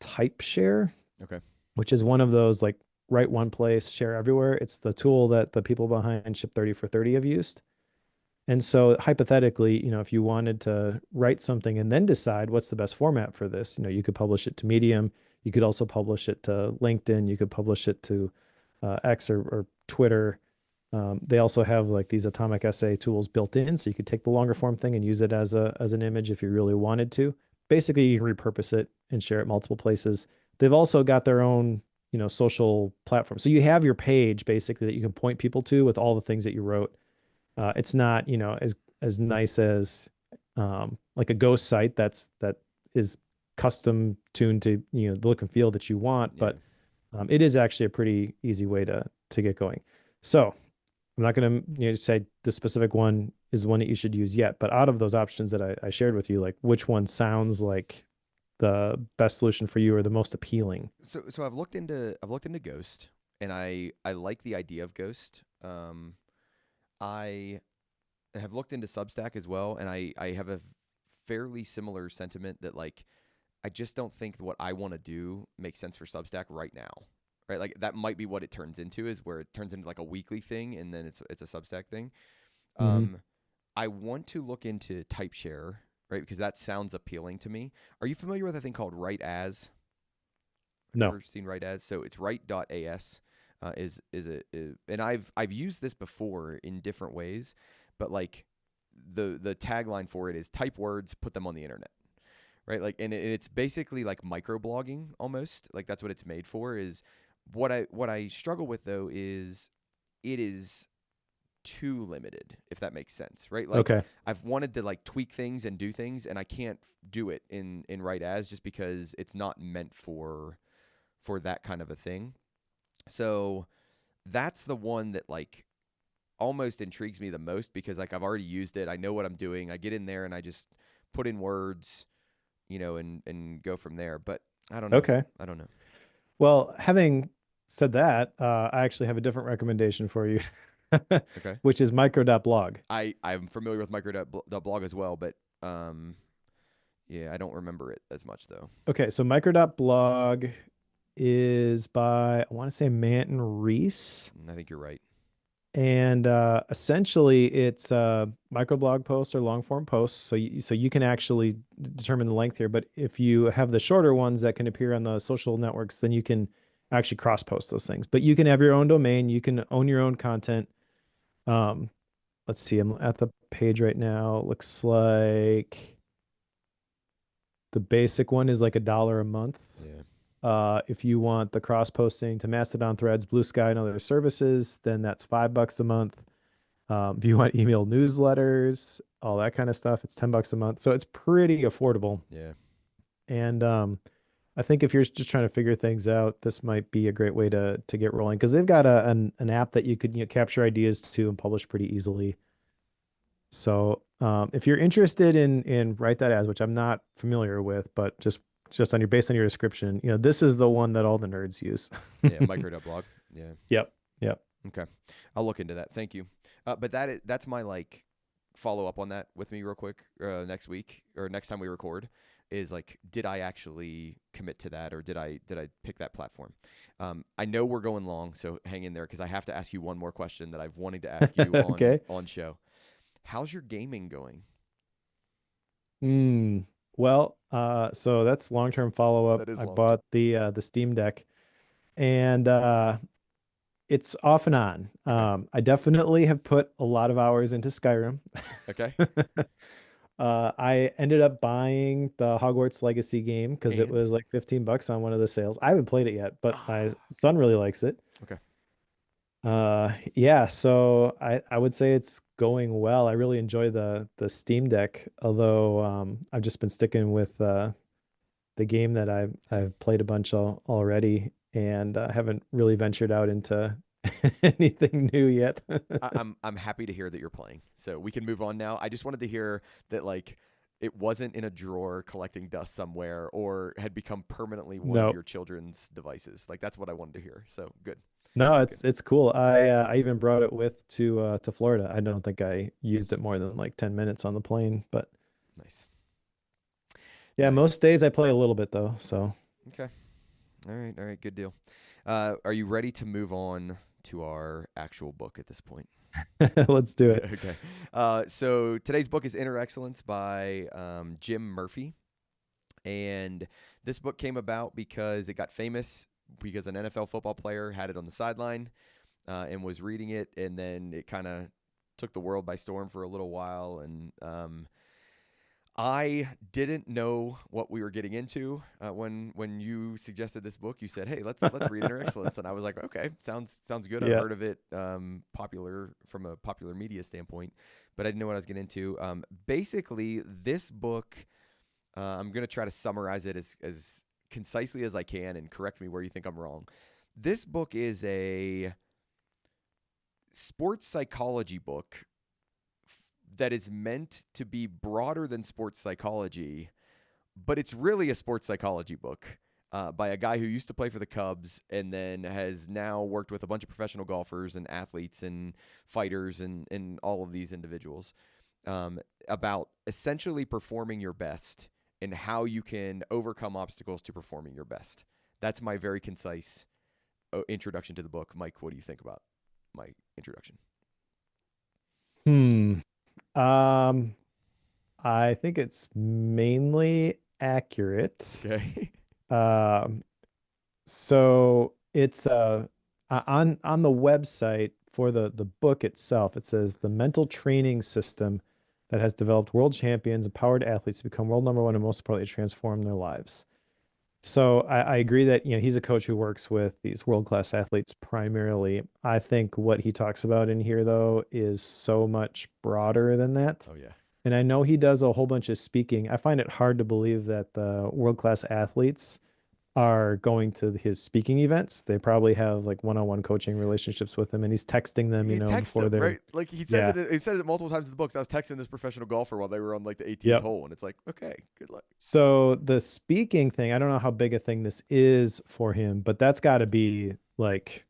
TypeShare, Okay. which is one of those like write one place, share everywhere. It's the tool that the people behind Ship 30 for 30 have used. And so hypothetically, if you wanted to write something and then decide what's the best format for this, you could publish it to Medium. You could also publish it to LinkedIn. You could publish it to X or Twitter. They also have like these atomic essay tools built in, so you could take the longer form thing and use it as an image if you really wanted to. Basically, you can repurpose it and share it multiple places. They've also got their own, social platform. So you have your page basically that you can point people to with all the things that you wrote. It's not, as nice as like a Ghost site that is custom tuned to the look and feel that you want, but it is actually a pretty easy way to get going. So I'm not going to say the specific one is the one that you should use yet, but out of those options that I shared with you, like which one sounds like the best solution for you or the most appealing? So I've looked into Ghost, and I like the idea of Ghost. I have looked into Substack as well, and I have a fairly similar sentiment that like I just don't think what I want to do makes sense for Substack right now. Right? Like that might be what it turns into, is where it turns into like a weekly thing and then it's a Substack thing. I want to look into TypeShare, right? Because that sounds appealing to me. Are you familiar with a thing called Write As? Have you ever seen Write As? So it's write.as. And I've used this before in different ways, but like the tagline for it is type words, put them on the internet, right? Like, and it's basically like microblogging almost. Like that's what it's made for. Is what I struggle with though is it is too limited, if that makes sense, right? Like I've wanted to like tweak things and do things, and I can't do it in Write As just because it's not meant for that kind of a thing. So that's the one that like almost intrigues me the most, because like I've already used it. I know what I'm doing. I get in there and I just put in words, and go from there. But I don't know. Okay. I don't know. Well, having said that, I actually have a different recommendation for you. Okay. Which is micro.blog. I'm familiar with micro.blog as well, but yeah, I don't remember it as much though. Okay, so micro.blog is by, I want to say, Manton Reese. I think you're right. And essentially it's microblog posts or long form posts. So you can actually determine the length here, but if you have the shorter ones that can appear on the social networks, then you can actually cross post those things. But you can have your own domain, you can own your own content. Let's see, I'm at the page right now. Looks like the basic one is like $1 a month. Yeah. If you want the cross posting to Mastodon, Threads, Blue Sky, and other services, then that's $5 a month. If you want email newsletters, all that kind of stuff, it's $10 a month. So it's pretty affordable. Yeah. And I think if you're just trying to figure things out, this might be a great way to get rolling, because they've got an app that you could capture ideas to and publish pretty easily. So if you're interested in Write That As, which I'm not familiar with, but just based on your description, this is the one that all the nerds use. Yeah, micro.blog. Yeah. Yep. Okay. I'll look into that. Thank you. But that's my like follow up on that with me real quick next week or next time we record, is like, did I actually commit to that, or did I pick that platform? I know we're going long, so hang in there because I have to ask you one more question that I've wanted to ask you Okay. on show. How's your gaming going? Mm. Well, so that's long-term follow-up. That is I long term. bought the Steam Deck, and it's off and on. Okay. I definitely have put a lot of hours into Skyrim. Okay. I ended up buying the Hogwarts Legacy game because it And was like $15 on one of the sales. I haven't played it yet, but my ah, son really likes it. okay. Yeah, so I would say it's going well. I really enjoy the Steam Deck, although I've just been sticking with the game that Yeah. I've played a bunch already, and haven't really ventured out into anything new yet. I'm happy to hear that you're playing. So we can move on now. I just wanted to hear that like it wasn't in a drawer collecting dust somewhere or had become permanently one of No, your children's devices. Like that's what I wanted to hear. So good. no, Good. it's cool. I even brought it with to Florida. I don't think I used it more than like 10 minutes on the plane, but Nice. yeah, Nice. most days I play a little bit though, so Okay. All right. All right. Good deal. Are you ready to move on to our actual book at this point? let's do it. Okay. So today's book is Inner Excellence by Jim Murphy. And this book came about because it got famous because an NFL football player had it on the sideline and was reading it. And then it kind of took the world by storm for a little while. And I didn't know what we were getting into when you suggested this book. You said, "Hey, let's read Inner Excellence," and I was like, "Okay, sounds good." I've Yeah. heard of it, popular from a popular media standpoint, but I didn't know what I was getting into. Basically, this book, I'm gonna try to summarize it as concisely as I can, and correct me where you think I'm wrong. This book is a sports psychology book that is meant to be broader than sports psychology, but it's really a sports psychology book by a guy who used to play for the Cubs and then has now worked with a bunch of professional golfers and athletes and fighters and all of these individuals about essentially performing your best and how you can overcome obstacles to performing your best. That's my very concise introduction to the book. Mike, what do you think about my introduction? Hmm. Um, I think it's mainly accurate. Okay. Um, so it's on the website for the book itself, it says the mental training system that has developed world champions, empowered athletes to become world number one, and most importantly, transform their lives. So I agree that, he's a coach who works with these world-class athletes primarily. I think what he talks about in here, though, is so much broader than that. Oh yeah. And I know he does a whole bunch of speaking. I find it hard to believe that the world-class athletes are going to his speaking events. They probably have like one-on-one coaching relationships with him, and he's texting them, He texts before him, they're, right? Like he says yeah, it. He says it multiple times in the books. I was texting this professional golfer while they were on like the 18th yep. hole, and it's like, okay, good luck. So the speaking thing, I don't know how big a thing this is for him, but that's got to be like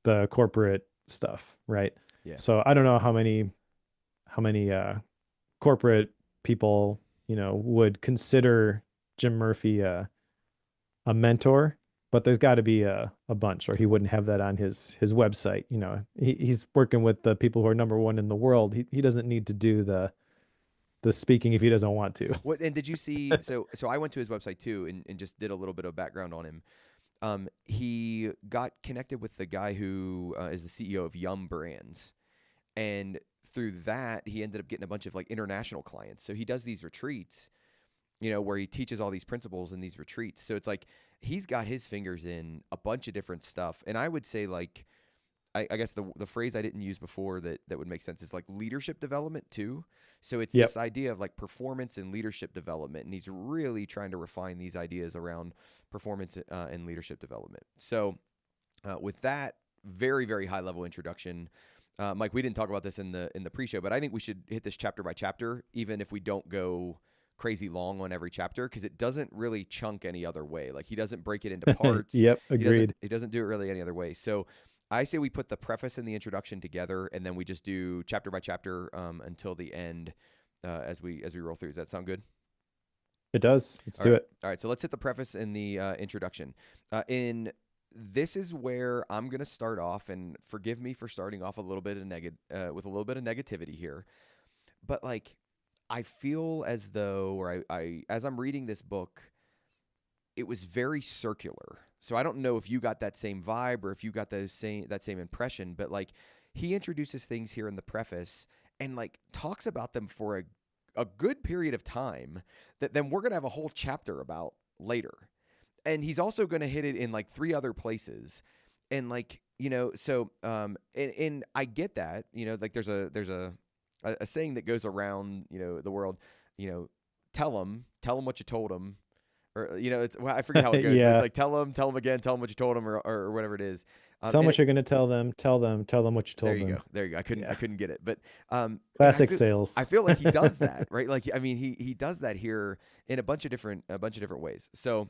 the corporate stuff, right? Yeah. So I don't know how many corporate people, would consider Jim Murphy a mentor, but there's got to be a bunch, or he wouldn't have that on his website. He's working with the people who are number one in the world. He doesn't need to do the speaking if he doesn't want to. What and did you see? So I went to his website too and just did a little bit of background on him. He got connected with the guy who is the CEO of Yum Brands, and through that he ended up getting a bunch of like international clients. So he does these retreats, where he teaches all these principles in these retreats. So it's like he's got his fingers in a bunch of different stuff. And I would say like I guess the phrase I didn't use before that would make sense is like leadership development too. So it's Yep. this idea of like performance and leadership development, and he's really trying to refine these ideas around performance and leadership development. So with that very very high level introduction, Mike, we didn't talk about this in the pre-show, but I think we should hit this chapter by chapter, even if we don't go crazy long on every chapter, because it doesn't really chunk any other way. Like he doesn't break it into parts. Yep. He doesn't Agreed. he doesn't do it really any other way. So I say we put the preface and the introduction together, and then we just do chapter by chapter until the end as we roll through. Does that sound good? It does. Let's All do right. it. All right. So let's hit the preface and the introduction. In this is where I'm gonna start off, and forgive me for starting off a little bit of with a little bit of negativity here, but like I feel as though, or I as I'm reading this book, it was very circular. So I don't know if you got that same vibe or if you got that same impression, but like he introduces things here in the preface and like talks about them for a good period of time that then we're going to have a whole chapter about later. And he's also going to hit it in like three other places. And like, so and I get that, like there's a saying that goes around, the world, tell them what you told them, or it's well, I forget how it goes, but it's Yeah. like tell them again, tell them what you told them, or whatever it is. Tell them And what you're going to tell them. Tell them what you there told you them. go, there you go. I Yeah. couldn't get it, but and Classic sales. I feel like he does that, right? Like I mean, he does that here in a bunch of different ways. So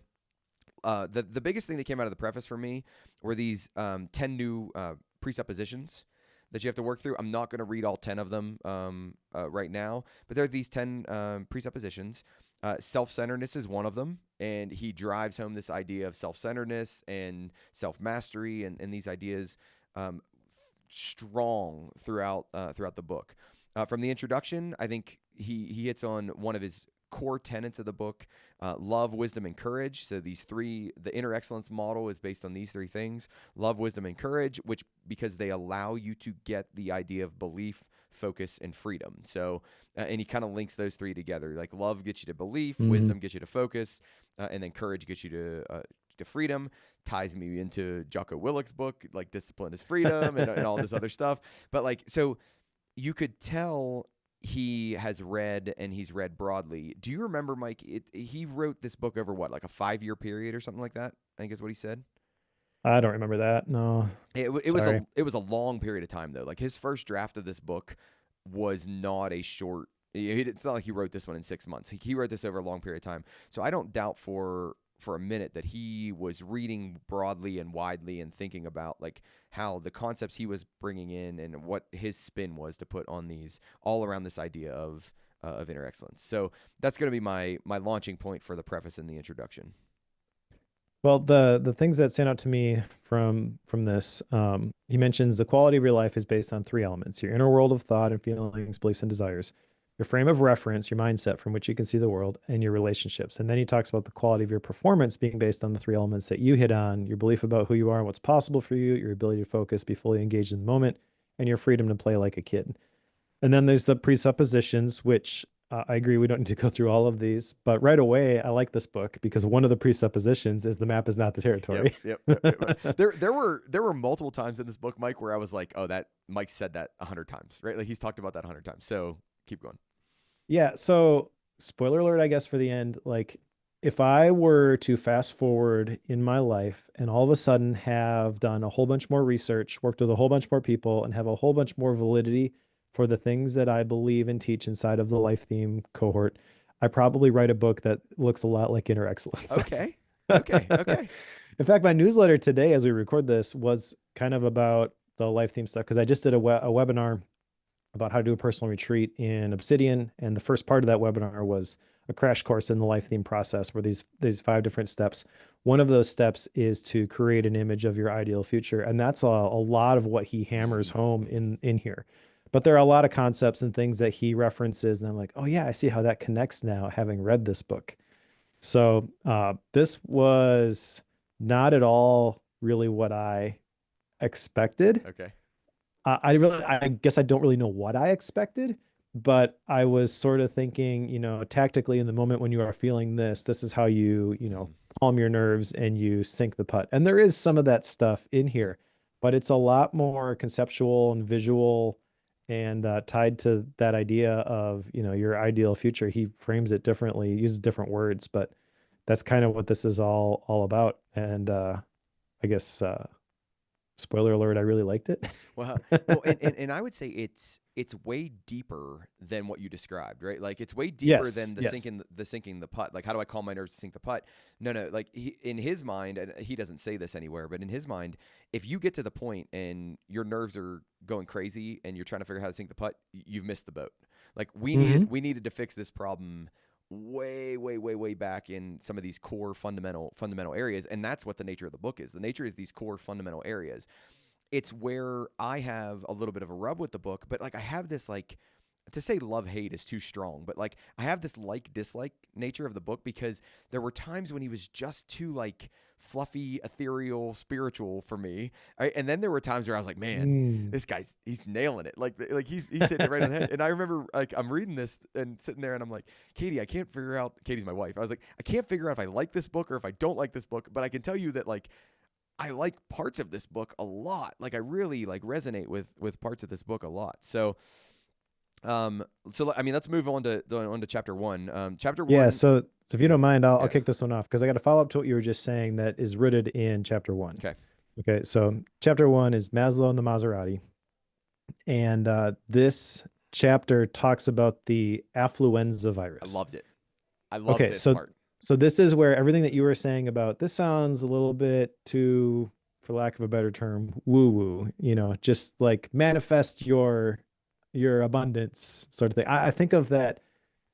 the biggest thing that came out of the preface for me were these 10 new presuppositions that you have to work through. I'm not going to read all 10 of them right now, but there are these 10 presuppositions. Self-centeredness is one of them, and he drives home this idea of self-centeredness and self-mastery and these ideas strong throughout the book. From the introduction, I think he hits on one of his core tenets of the book: love, wisdom, and courage. So the inner excellence model is based on these three things: love, wisdom, and courage, which because they allow you to get the idea of belief, focus, and freedom. So and he kind of links those three together. Like love gets you to belief, wisdom gets you to focus, and then courage gets you to freedom. Ties me into Jocko Willick's book, like discipline is freedom, and all this other stuff. But like, so you could tell he has read, and he's read broadly. Do you remember, Mike? He wrote this book over what, like a 5-year period or something like that, I think is what he said. I don't remember that. No. It was a long period of time though. Like his first draft of this book was not a short. It's not like he wrote this one in 6 months. He wrote this over a long period of time. So I don't doubt for a minute that he was reading broadly and widely and thinking about like how the concepts he was bringing in and what his spin was to put on these all around this idea of inner excellence. So that's going to be my launching point for the preface and the introduction. Well, the things that stand out to me from this, he mentions the quality of your life is based on 3 elements: your inner world of thought and feelings, beliefs, and desires, your frame of reference, your mindset from which you can see the world, and your relationships. And then he talks about the quality of your performance being based on the 3 elements that you hit on: your belief about who you are and what's possible for you, your ability to focus, be fully engaged in the moment, and your freedom to play like a kid. And then there's the presuppositions, which I agree we don't need to go through all of these, but right away I like this book because one of the presuppositions is the map is not the territory. Yep. There were multiple times in this book, Mike, where I was like, oh, that Mike said that 100 times, right? Like he's talked about that 100 times. So keep going. Yeah. So spoiler alert, I guess, for the end, like if I were to fast forward in my life and all of a sudden have done a whole bunch more research, worked with a whole bunch more people, and have a whole bunch more validity for the things that I believe and teach inside of the life theme cohort, I probably write a book that looks a lot like Inner Excellence. Okay. In fact, my newsletter today, as we record this, was kind of about the life theme stuff because I just did a webinar about how to do a personal retreat in Obsidian, and the first part of that webinar was a crash course in the life theme process, where these 5 different steps. One of those steps is to create an image of your ideal future, and that's a lot of what he hammers home in here. But there are a lot of concepts and things that he references, and I'm like, oh yeah, I see how that connects now, having read this book. So this was not at all really what I expected. Okay. I guess I don't really know what I expected, but I was sort of thinking, tactically in the moment when you are feeling this is how you, calm your nerves and you sink the putt. And there is some of that stuff in here, but it's a lot more conceptual and visual and tied to that idea of, your ideal future. He frames it differently, uses different words, but that's kind of what this is all about. And I guess Spoiler alert, I really liked it. Well, and I would say it's way deeper than what you described, right? Like it's way deeper Yes, than yes. the sinking the putt. Like how do I calm my nerves to sink the putt? No. Like in his mind, and he doesn't say this anywhere, but in his mind, if you get to the point and your nerves are going crazy and you're trying to figure out how to sink the putt, you've missed the boat. Like Hmm. we needed to fix this problem way back in some of these core fundamental areas, and that's what the nature of the book is. The nature is these core fundamental areas. It's where I have a little bit of a rub with the book, but like I have this like, to say love hate is too strong, but like I have this like dislike nature of the book because there were times when he was just too like fluffy, ethereal, spiritual for me. Right? And then there were times where I was like, man, Mm. this guy's he's nailing it. Like he's hitting it right on the head. And I remember like I'm reading this and sitting there and I'm like, Katie, I can't figure out. Katie's my wife. I was like, I can't figure out if I like this book or if I don't like this book, but I can tell you that like I like parts of this book a lot. Like I really like resonate with parts of this book a lot. So I mean, let's move on to chapter one. Chapter Yeah, one. so if you don't mind, I'll Yeah. kick this one off because I got to follow up to what you were just saying that is rooted in chapter one. Okay. Okay, so chapter one is Maslow and the Maserati. And this chapter talks about the affluenza I virus. loved it. I love Okay, this so part. so this is where everything that you were saying about this sounds a little bit too, for lack of a better term, woo-woo, just like manifest your abundance sort of thing. I think of that,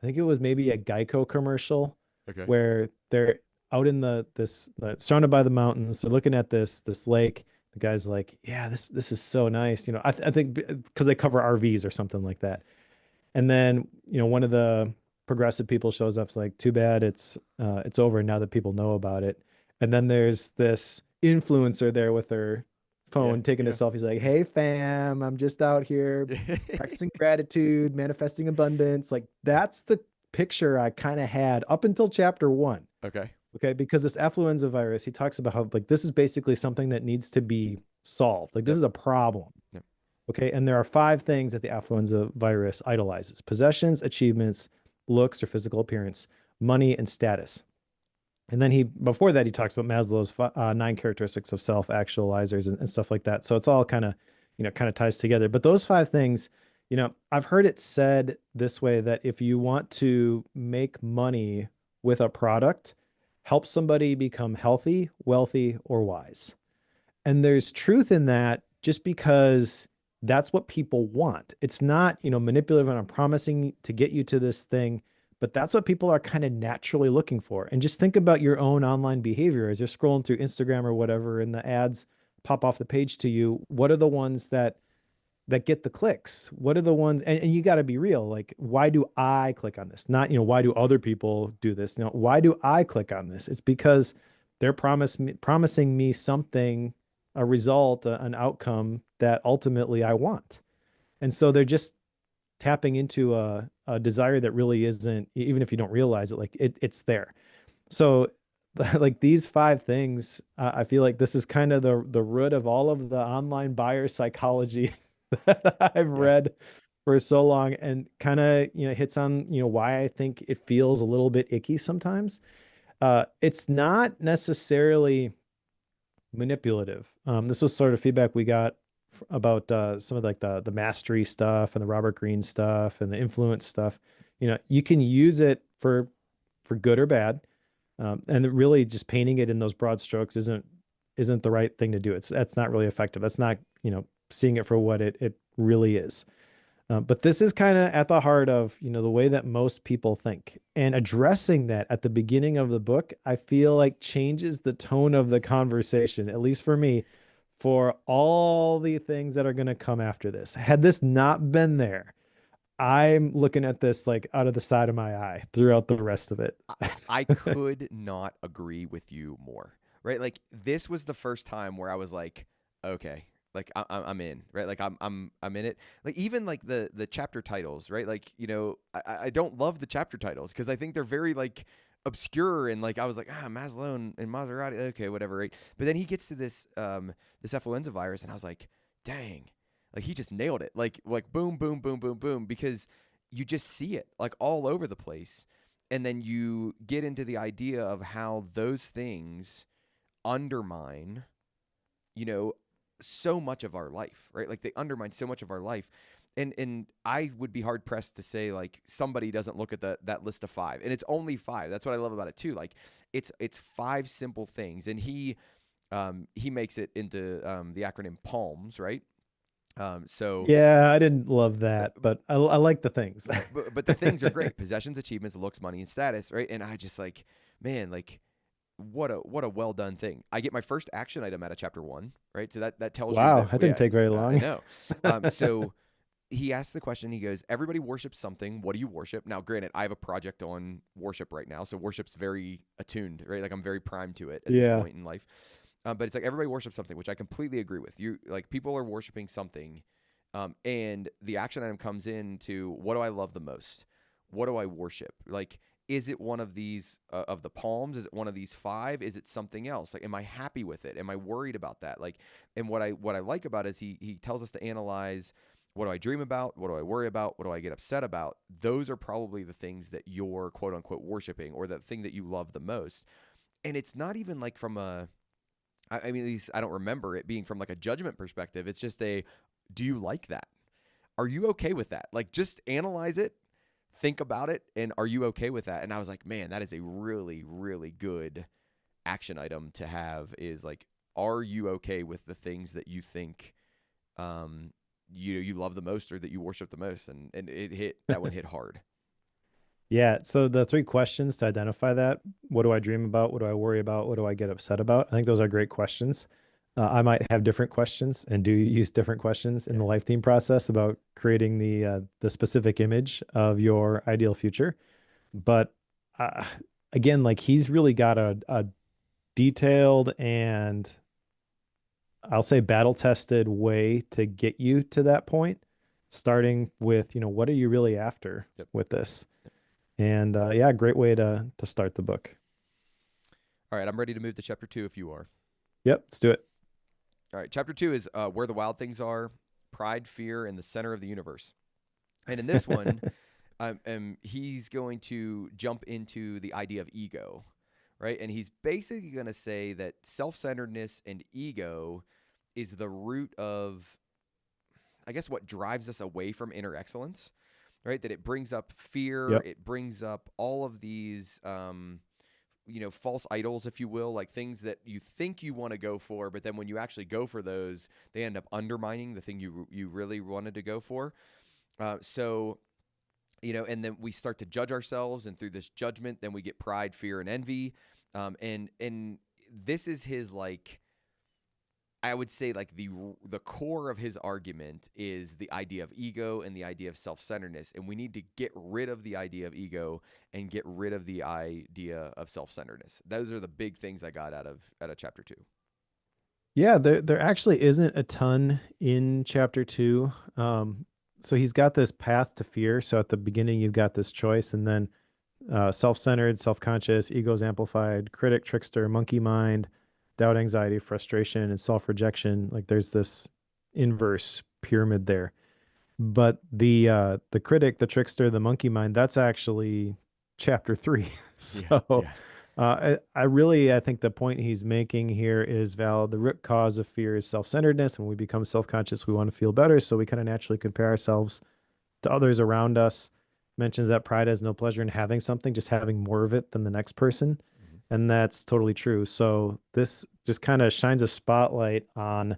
I think it was maybe a Geico commercial Okay. where they're out in surrounded by the mountains. They're looking at this lake. The guy's like, "Yeah, this is so nice." I think because they cover RVs or something like that. And then, one of the progressive people shows up. It's like, too bad it's over now that people know about it. And then there's this influencer there with her Yeah. phone taking a Yeah. selfie. He's like, "Hey fam, I'm just out here practicing gratitude, manifesting abundance." Like that's the picture I kind of had up until chapter one. Okay. Okay, because this affluenza virus, he talks about how like this is basically something that needs to be solved. Like this Yep. is a problem. Yep. Okay. And there are five things that the affluenza virus idolizes: possessions, achievements, looks or physical appearance, money, and status. And then before that, he talks about Maslow's nine characteristics of self-actualizers and stuff like that. So it's all kind of, kind of ties together. But those five things, I've heard it said this way that if you want to make money with a product, help somebody become healthy, wealthy, or wise. And there's truth in that just because that's what people want. It's not, manipulative and I'm promising to get you to this thing, but that's what people are kind of naturally looking for. And just think about your own online behavior as you're scrolling through Instagram or whatever, and the ads pop off the page to you. What are the ones that get the clicks? What are the ones, and you got to be real. Like, why do I click on this? Not, why do other people do this? Why do I click on this? It's because they're promising me something, a result, an outcome that ultimately I want. And so they're just tapping into a desire that really isn't, even if you don't realize it, like it's there. So like these five things, I feel like this is kind of the root of all of the online buyer psychology that I've Yeah. read for so long, and kind of, hits on, why I think it feels a little bit icky sometimes. It's not necessarily manipulative. This was sort of feedback we got about some of like the mastery stuff and the Robert Greene stuff and the influence stuff. You can use it for good or bad. And really just painting it in those broad strokes isn't the right thing to do. That's not really effective. That's not, seeing it for what it really is. But this is kind of at the heart of, the way that most people think, and addressing that at the beginning of the book, I feel like changes the tone of the conversation, at least for me, for all the things that are going to come after this. Had this not been there, I'm looking at this like out of the side of my eye throughout the rest of it. I could not agree with you more. Right? Like this was the first time where I was like, okay, like I'm in. Right? Like I'm in it. Like even like the chapter titles. Right? Like I don't love the chapter titles because I think they're very like obscure and like I was like Maslow and Maserati. Okay, whatever. Right? But then he gets to this affluenza virus and I was like, dang. Like he just nailed it. Like boom, boom, boom, boom, boom. Because you just see it like all over the place. And then you get into the idea of how those things undermine, you know, so much of our life, right? Like they undermine so much of our life. And I would be hard pressed to say like somebody doesn't look at that list of 5, and it's only 5. That's what I love about it too. Like it's 5 simple things, and he makes it into the acronym PALMS, right? So Yeah, I didn't love that, but I like the things. but the things are great: possessions, achievements, looks, money, and status, right? And I just like, man, like what a well done thing. I get my first action item out of chapter 1, right? So that tells you Wow, that that didn't take very I long. know. So he asks the question. He goes, "Everybody worships something. What do you worship?" Now, granted, I have a project on worship right now, so worship's very attuned, right? Like I'm very primed to it at this Yeah. point in life. But it's like everybody worships something, which I completely agree with. You like people are worshiping something, and the action item comes into what do I love the most? What do I worship? Like, is it one of these of the palms? Is it one of these 5? Is it something else? Like, am I happy with it? Am I worried about that? Like, and what I like about it is he tells us to analyze what do I dream about? What do I worry about? What do I get upset about? Those are probably the things that you're quote unquote worshiping, or the thing that you love the most. And it's not even like from a I mean, at least I don't remember it being from like a judgment perspective. It's just do you like that? Are you okay with that? Like, just analyze it, think about it, and are you okay with that? And I was like, man, that is a really, really good action item to have. Is like, are you okay with the things that you think, you love the most or that you worship the most? And that one hit hard. Yeah, so the 3 questions to identify that, what do I dream about? What do I worry about? What do I get upset about? I think those are great questions. I might have different questions and do use different questions in Yeah. the life theme process about creating the specific image of your ideal future. But uh, again, like he's really got a detailed and I'll say battle tested way to get you to that point, starting with, what are you really after Yep. with this? And yeah, great way to start the book. All right, I'm ready to move to chapter 2 if you are. Yep, let's do it. All right, chapter 2 is where the wild things are, pride, fear, and the center of the universe. And in this one, he's going to jump into the idea of ego, right? And he's basically going to say that self-centeredness and ego is the root of, I guess, what drives us away from inner excellence, right? That it brings up fear, Yep. it brings up all of these, false idols, if you will, like things that you think you want to go for, but then when you actually go for those, they end up undermining the thing you really wanted to go for. So and then we start to judge ourselves, and through this judgment, then we get pride, fear, and envy. And this is his, like, I would say, like the core of his argument is the idea of ego and the idea of self-centeredness, and we need to get rid of the idea of ego and get rid of the idea of self-centeredness. Those are the big things I got out of chapter 2. Yeah, there actually isn't a ton in chapter 2. So he's got this path to fear. So at the beginning, you've got this choice, and then self-centered, self-conscious, egos amplified, critic, trickster, monkey mind, doubt, anxiety, frustration, and self-rejection. Like there's this inverse pyramid there. But the critic, the trickster, the monkey mind, that's actually chapter 3. Yeah, So yeah, I think the point he's making here is valid. The root cause of fear is self-centeredness. When we become self-conscious, we want to feel better. So we kind of naturally compare ourselves to others around us. Mentions that pride has no pleasure in having something, just having more of it than the next person. mm-hmm. And that's totally true. So this just kind of shines a spotlight on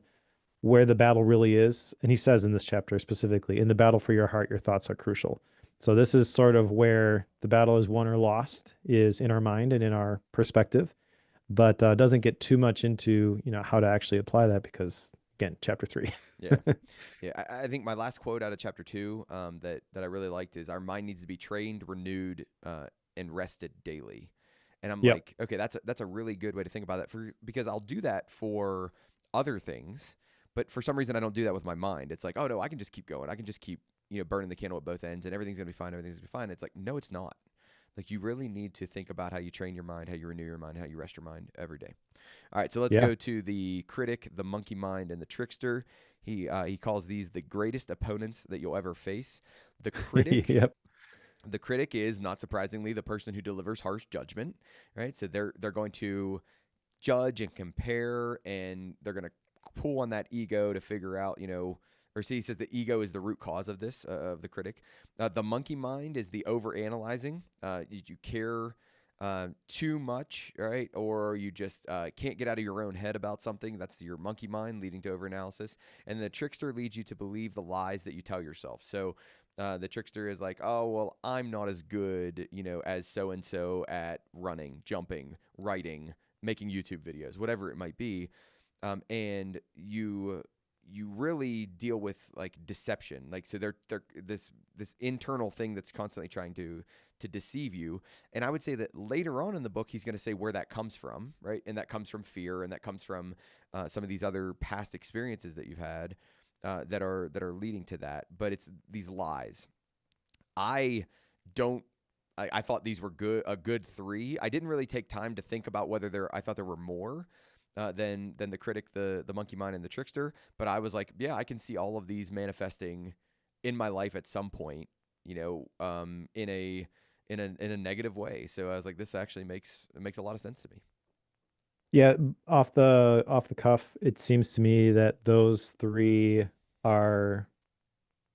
where the battle really is. And he says in this chapter specifically, in the battle for your heart, your thoughts are crucial. So this is sort of where the battle is won or lost, is in our mind and in our perspective, but doesn't get too much into, how to actually apply that because, again, chapter 3. Yeah, yeah. I think my last quote out of chapter 2, that I really liked is, "Our mind needs to be trained, renewed, and rested daily." And I'm Yep. like, okay, that's a really good way to think about that, because I'll do that for other things, but for some reason I don't do that with my mind. It's like, oh no, I can just keep going. I can just keep burning the candle at both ends, and everything's gonna be fine. Everything's gonna be fine. It's like, no, it's not. Like, you really need to think about how you train your mind, how you renew your mind, how you rest your mind every day. All right, so let's Yeah. go to the critic, the monkey mind, and the trickster. He calls these the greatest opponents that you'll ever face. The critic. Yep. The critic is, not surprisingly, the person who delivers harsh judgment, right? So they're going to judge and compare, and they're going to pull on that ego to figure out, or see, he says the ego is the root cause of this, of the critic. The monkey mind is the over analyzing. You care too much, right? Or you just can't get out of your own head about something. That's your monkey mind leading to overanalysis. And the trickster leads you to believe the lies that you tell yourself. So the trickster is like, oh, well, I'm not as good, as so-and-so at running, jumping, writing, making YouTube videos, whatever it might be. And you really deal with like deception. Like, so they're this internal thing that's constantly trying to deceive you. And I would say that later on in the book, he's going to say where that comes from, right? And that comes from fear, and that comes from some of these other past experiences that you've had that are leading to that. But it's these lies. I thought these were a good 3. I didn't really take time to think about whether I thought there were more than the critic, the monkey mind, and the trickster. But I was like, yeah, I can see all of these manifesting in my life at some point, in a negative way. So I was like, this actually makes a lot of sense to me. Yeah, off the cuff, it seems to me that those 3 are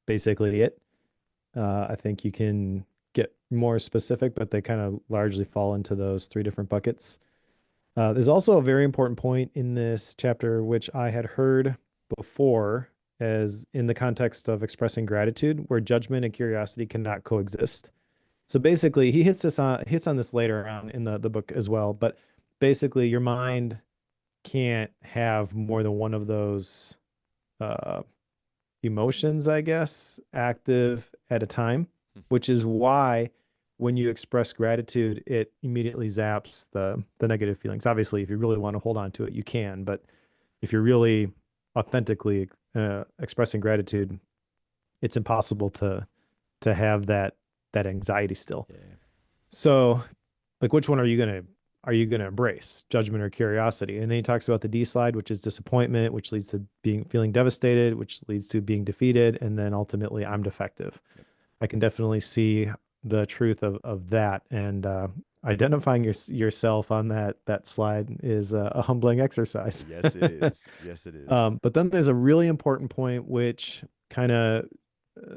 basically it. I think you can get more specific, but they kind of largely fall into those 3 different buckets. There's also a very important point in this chapter, which I had heard before, as in the context of expressing gratitude, where judgment and curiosity cannot coexist. So basically, he hits on this later on in the book as well. But basically, your mind can't have more than one of those emotions, I guess, active at a time, which is why when you express gratitude, it immediately zaps the negative feelings. Obviously, if you really want to hold on to it, you can. But if you're really authentically expressing gratitude, it's impossible to have that anxiety still. Yeah. So, like, which one are you gonna embrace, judgment or curiosity? And then he talks about the D slide, which is disappointment, which leads to feeling devastated, which leads to being defeated, and then ultimately I'm defective. Yep. I can definitely see the truth of that, and identifying yourself on that slide is a humbling exercise. Yes, it is. Yes, it is. But then there's a really important point, which kind of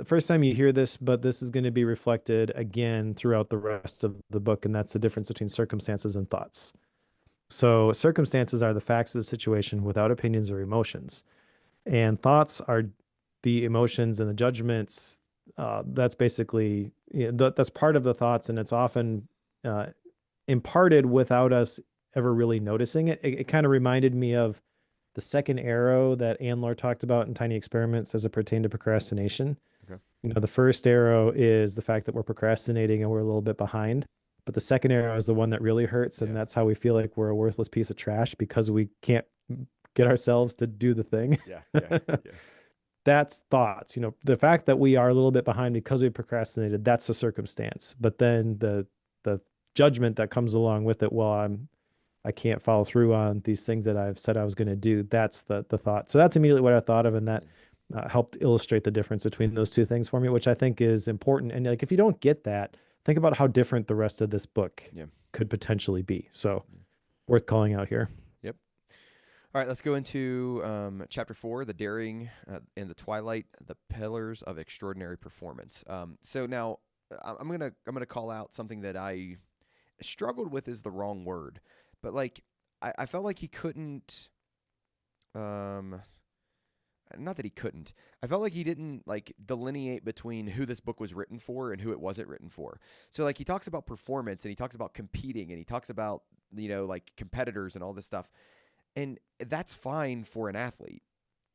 first time you hear this, but this is going to be reflected again throughout the rest of the book, and that's the difference between circumstances and thoughts. So circumstances are the facts of the situation without opinions or emotions, and thoughts are the emotions and the judgments. That's basically, that's part of the thoughts, and it's often imparted without us ever really noticing it. It kind of reminded me of the second arrow that Andlor talked about in Tiny Experiments as it pertained to procrastination. Okay. The first arrow is the fact that we're procrastinating and we're a little bit behind. But the second arrow is the one that really hurts. And that's how we feel like we're a worthless piece of trash because we can't get ourselves to do the thing. Yeah. That's thoughts. The fact that we are a little bit behind because we procrastinated, that's the circumstance. But then the judgment that comes along with it, well, I can't follow through on these things that I've said I was going to do. That's the thought. So that's immediately what I thought of, and that helped illustrate the difference between those 2 things for me, which I think is important. And like, if you don't get that, think about how different the rest of this book could potentially be. So worth calling out here. Yep. All right, let's go into chapter 4, the daring in the twilight, the pillars of extraordinary performance. So now I'm gonna call out something that I struggled with is the wrong word. But like, I felt like he couldn't, not that he couldn't. I felt like he didn't like delineate between who this book was written for and who it wasn't written for. So like, he talks about performance and he talks about competing and he talks about, like competitors and all this stuff. And that's fine for an athlete.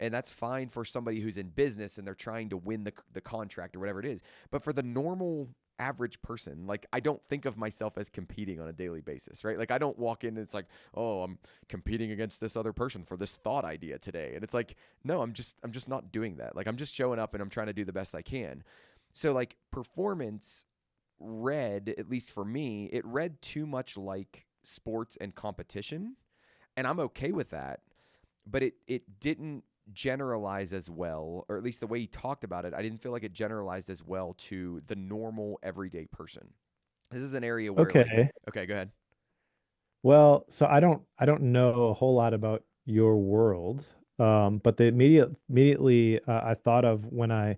And that's fine for somebody who's in business and they're trying to win the contract or whatever it is. But for the normal average person, like, I don't think of myself as competing on a daily basis, right? Like, I don't walk in and it's like, oh, I'm competing against this other person for this thought idea today. And it's like, no, I'm just not doing that. Like, I'm just showing up and I'm trying to do the best I can. So like, performance read, at least for me, it read too much like sports and competition. And I'm okay with that. But it didn't generalize as well, or at least the way he talked about it, I didn't feel like it generalized as well to the normal everyday person. This is an area where okay, go ahead. Well, so I don't know a whole lot about your world, But the immediately I thought of when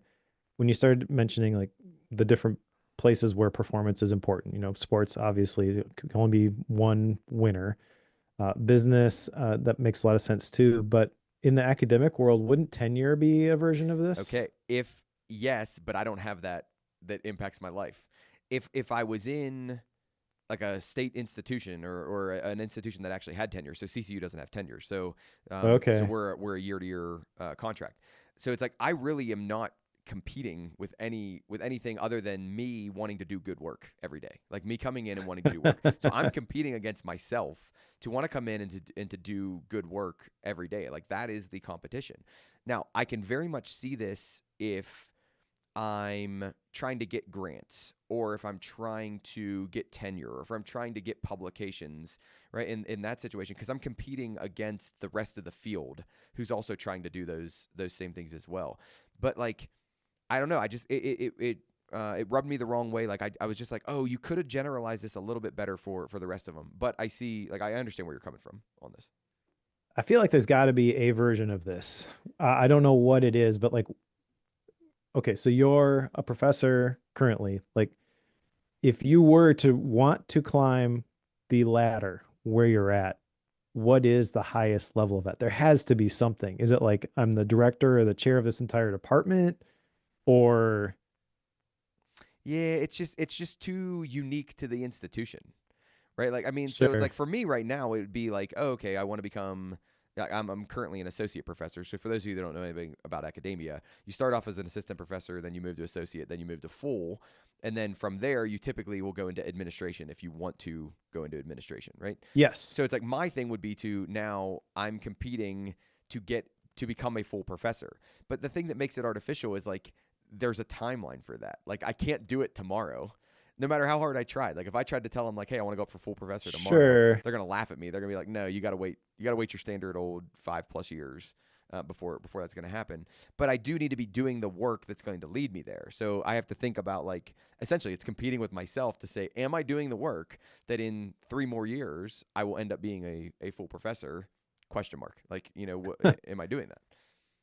you started mentioning like the different places where performance is important. You know, sports obviously can only be one winner. Business, that makes a lot of sense too. But in the academic world, wouldn't tenure be a version of this? Okay. Yes, but I don't have that impacts my life. If I was in like a state institution or an institution that actually had tenure. So CCU doesn't have tenure. So Okay. we're a year to year contract. So it's like I really am not competing with anything other than me wanting to do good work every day. Like me coming in and wanting to do work. So I'm competing against myself to want to come in and to do good work every day. Like that is the competition. Now, I can very much see this if I'm trying to get grants or if I'm trying to get tenure or if I'm trying to get publications, right? In that situation, because I'm competing against the rest of the field who's also trying to do those same things as well. But like, I don't know. I just it rubbed me the wrong way. Like I was just like, oh, you could have generalized this a little bit better for the rest of them. But I see, like, I understand where you're coming from on this. I feel like there's got to be a version of this. I don't know what it is, but like, okay, so you're a professor currently. Like, if you were to want to climb the ladder where you're at, what is the highest level of that? There has to be something. Is it like I'm the director or the chair of this entire department? Or Yeah, it's just too unique to the institution, right? Like, I mean, so it's sure. like for me right now, it would be like, oh, okay, I want to become. I'm currently an associate professor. So for those of you that don't know anything about academia, you start off as an assistant professor, then you move to associate, then you move to full, and then from there, you typically will go into administration if you want to go into administration, right? Yes. So it's like my thing would be to now I'm competing to become a full professor. But the thing that makes it artificial is like there's a timeline for that. Like I can't do it tomorrow. No matter how hard I tried. Like if I tried to tell them like, "Hey, I want to go up for full professor tomorrow." Sure. They're going to laugh at me. They're going to be like, "No, you got to wait. You got to wait your standard old 5+ years before that's going to happen." But I do need to be doing the work that's going to lead me there. So I have to think about like essentially it's competing with myself to say, "Am I doing the work that in 3 more years I will end up being a full professor?" Question mark. Like, am I doing that?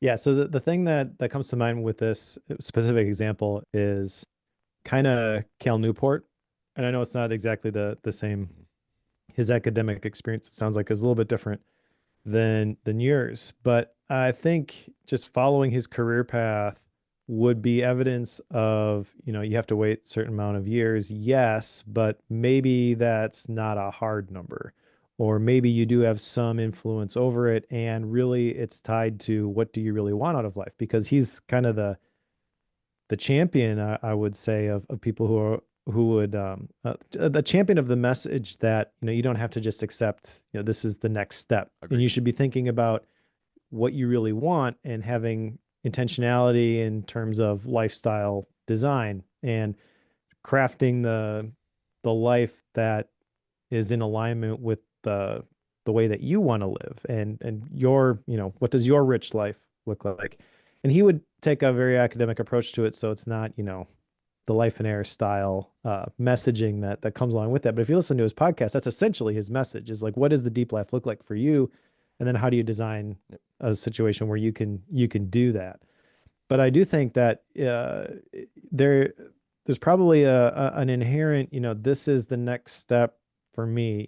Yeah. So the thing that comes to mind with this specific example is kind of Cal Newport. And I know it's not exactly the same. Mhm. His academic experience, it sounds like, is a little bit different than yours. But I think just following his career path would be evidence of, you have to wait a certain amount of years. Yes, but maybe that's not a hard number. Or maybe you do have some influence over it. And really it's tied to what do you really want out of life? Because he's kind of the champion, I would say, of people who would the champion of the message that you don't have to just accept this is the next step, and you Agreed. should be thinking about what you really want and having intentionality in terms of lifestyle design and crafting the life that is in alignment with the way that you want to live, and your what does your rich life look like. And he would take a very academic approach to it, so it's not the life and air style messaging that comes along with that. But if you listen to his podcast, that's essentially his message, is like, what does the deep life look like for you, and then how do you design Yep. a situation where you can do that. But I do think that there's probably an inherent, this is the next step for me.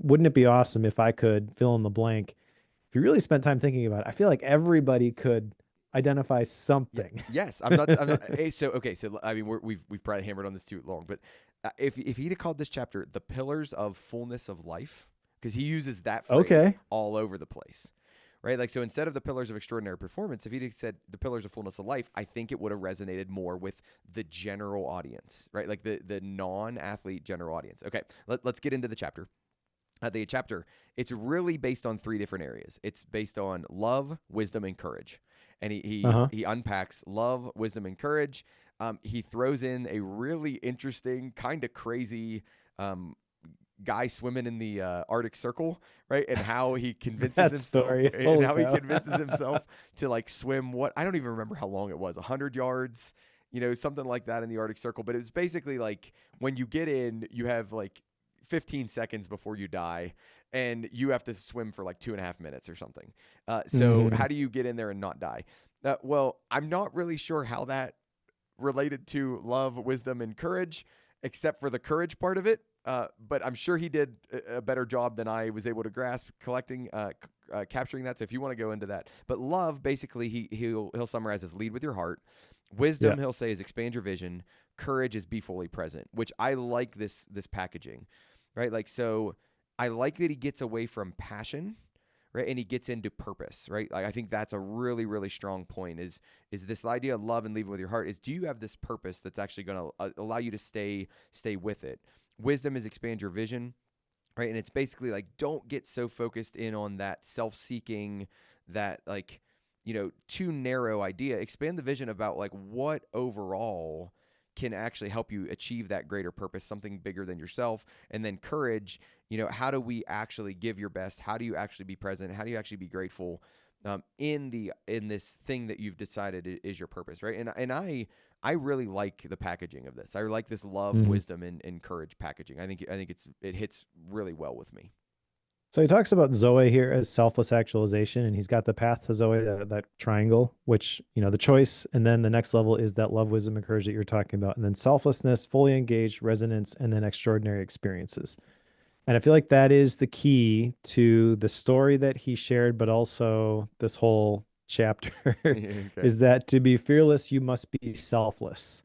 Wouldn't it be awesome if I could fill in the blank? If you really spent time thinking about it, I feel like everybody could identify Yeah. something. Yes. I'm not. I'm not. So okay. So I mean, we've probably hammered on this too long, but if he'd have called this chapter "The Pillars of Fullness of Life," because he uses that phrase Okay. all over the place, right? Like so, instead of the pillars of extraordinary performance, if he'd have said the pillars of fullness of life, I think it would have resonated more with the general audience, right? Like the non-athlete general audience. Okay. Let's get into the chapter. The chapter, it's really based on 3 different areas. It's based on love, wisdom, and courage. And Uh-huh. he unpacks love, wisdom, and courage. He throws in a really interesting, kind of crazy um, guy swimming in the Arctic Circle, right? And how he convinces That himself, story. and Holy how he cow. convinces himself to like swim what I don't even remember how long it was, 100 yards, something like that in the Arctic Circle. But it was basically like when you get in, you have like 15 seconds before you die, and you have to swim for like 2.5 minutes or something. So Mhm. how do you get in there and not die? Well, I'm not really sure how that related to love, wisdom, and courage, except for the courage part of it. But I'm sure he did a better job than I was able to grasp capturing that. So if you want to go into that, but love, basically, he'll summarize as lead with your heart. Yeah. Wisdom, he'll say, is expand your vision. Courage is be fully present, which I like this packaging, right? Like, so I like that he gets away from passion, right, and he gets into purpose, right? Like, I think that's a really, really strong point. Is this idea of love and leave it with your heart? Is, do you have this purpose that's actually going to allow you to stay with it? Wisdom is expand your vision, right? And it's basically like, don't get so focused in on that self-seeking, that, like, too narrow idea. Expand the vision about like what overall can actually help you achieve that greater purpose, something bigger than yourself. And then courage, how do we actually give your best? How do you actually be present? How do you actually be grateful in this thing that you've decided is your purpose, right? And I really like the packaging of this. I like this love, Mhm. wisdom, and courage packaging. I think it hits really well with me. So he talks about Zoe here as selfless actualization, and he's got the path to Zoe, that triangle, which, the choice, and then the next level is that love, wisdom, and courage that you're talking about, and then selflessness, fully engaged, resonance, and then extraordinary experiences. And I feel like that is the key to the story that he shared, but also this whole chapter Okay. is that to be fearless, you must be selfless.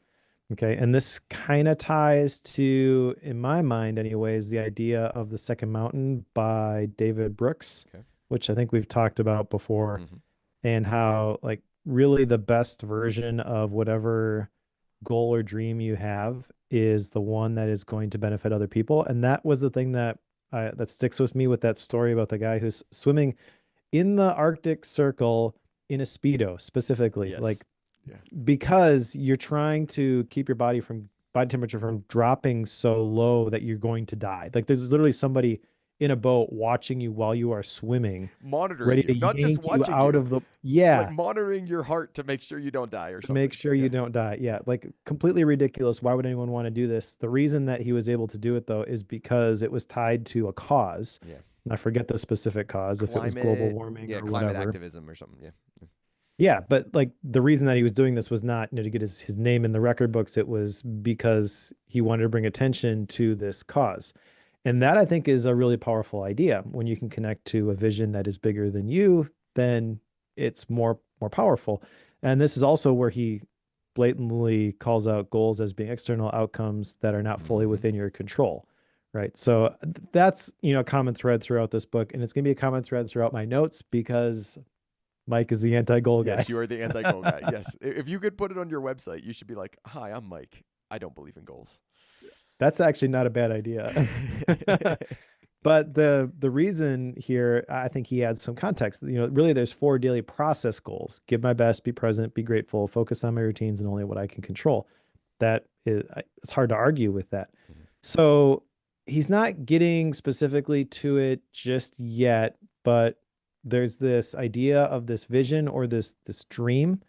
Okay. And this kind of ties to, in my mind, anyways, the idea of The Second Mountain by David Brooks, Okay. which I think we've talked about before, Mm-hmm. and how, like, really the best version of whatever goal or dream you have is the one that is going to benefit other people. And that was the thing that sticks with me with that story about the guy who's swimming in the Arctic Circle in a Speedo specifically. Yes. Like, Yeah. because you're trying to keep your body temperature from dropping so low that you're going to die. Like, there's literally somebody in a boat watching you while you are swimming, Monitoring ready to you, not just yank you watching out you, of the like yeah, monitoring your heart to make sure you don't die or to make something. sure Yeah. you don't die. Yeah, like, completely ridiculous. Why would anyone want to do this? The reason that he was able to do it, though, is because it was tied to a cause. Yeah. And I forget the specific cause, if it was global Climate, warming yeah, or climate whatever. activism or something. Yeah. Yeah, but like, the reason that he was doing this was not, to get his name in the record books. It was because he wanted to bring attention to this cause. And that, I think, is a really powerful idea. When you can connect to a vision that is bigger than you, then it's more powerful. And this is also where he blatantly calls out goals as being external outcomes that are not fully Mm-hmm. within your control. Right. So that's, a common thread throughout this book. And it's going to be a common thread throughout my notes, because Mike is the anti-goal guy. Yes, you are the anti-goal guy. Yes. If you could put it on your website, you should be like, "Hi, I'm Mike. I don't believe in goals." That's actually not a bad idea. But the reason here, I think he adds some context. Really, there's 4 daily process goals: give my best, be present, be grateful, focus on my routines and only what I can control. That is, it's hard to argue with that. Mhm. So he's not getting specifically to it just yet, but there's this idea of this vision, or this dream,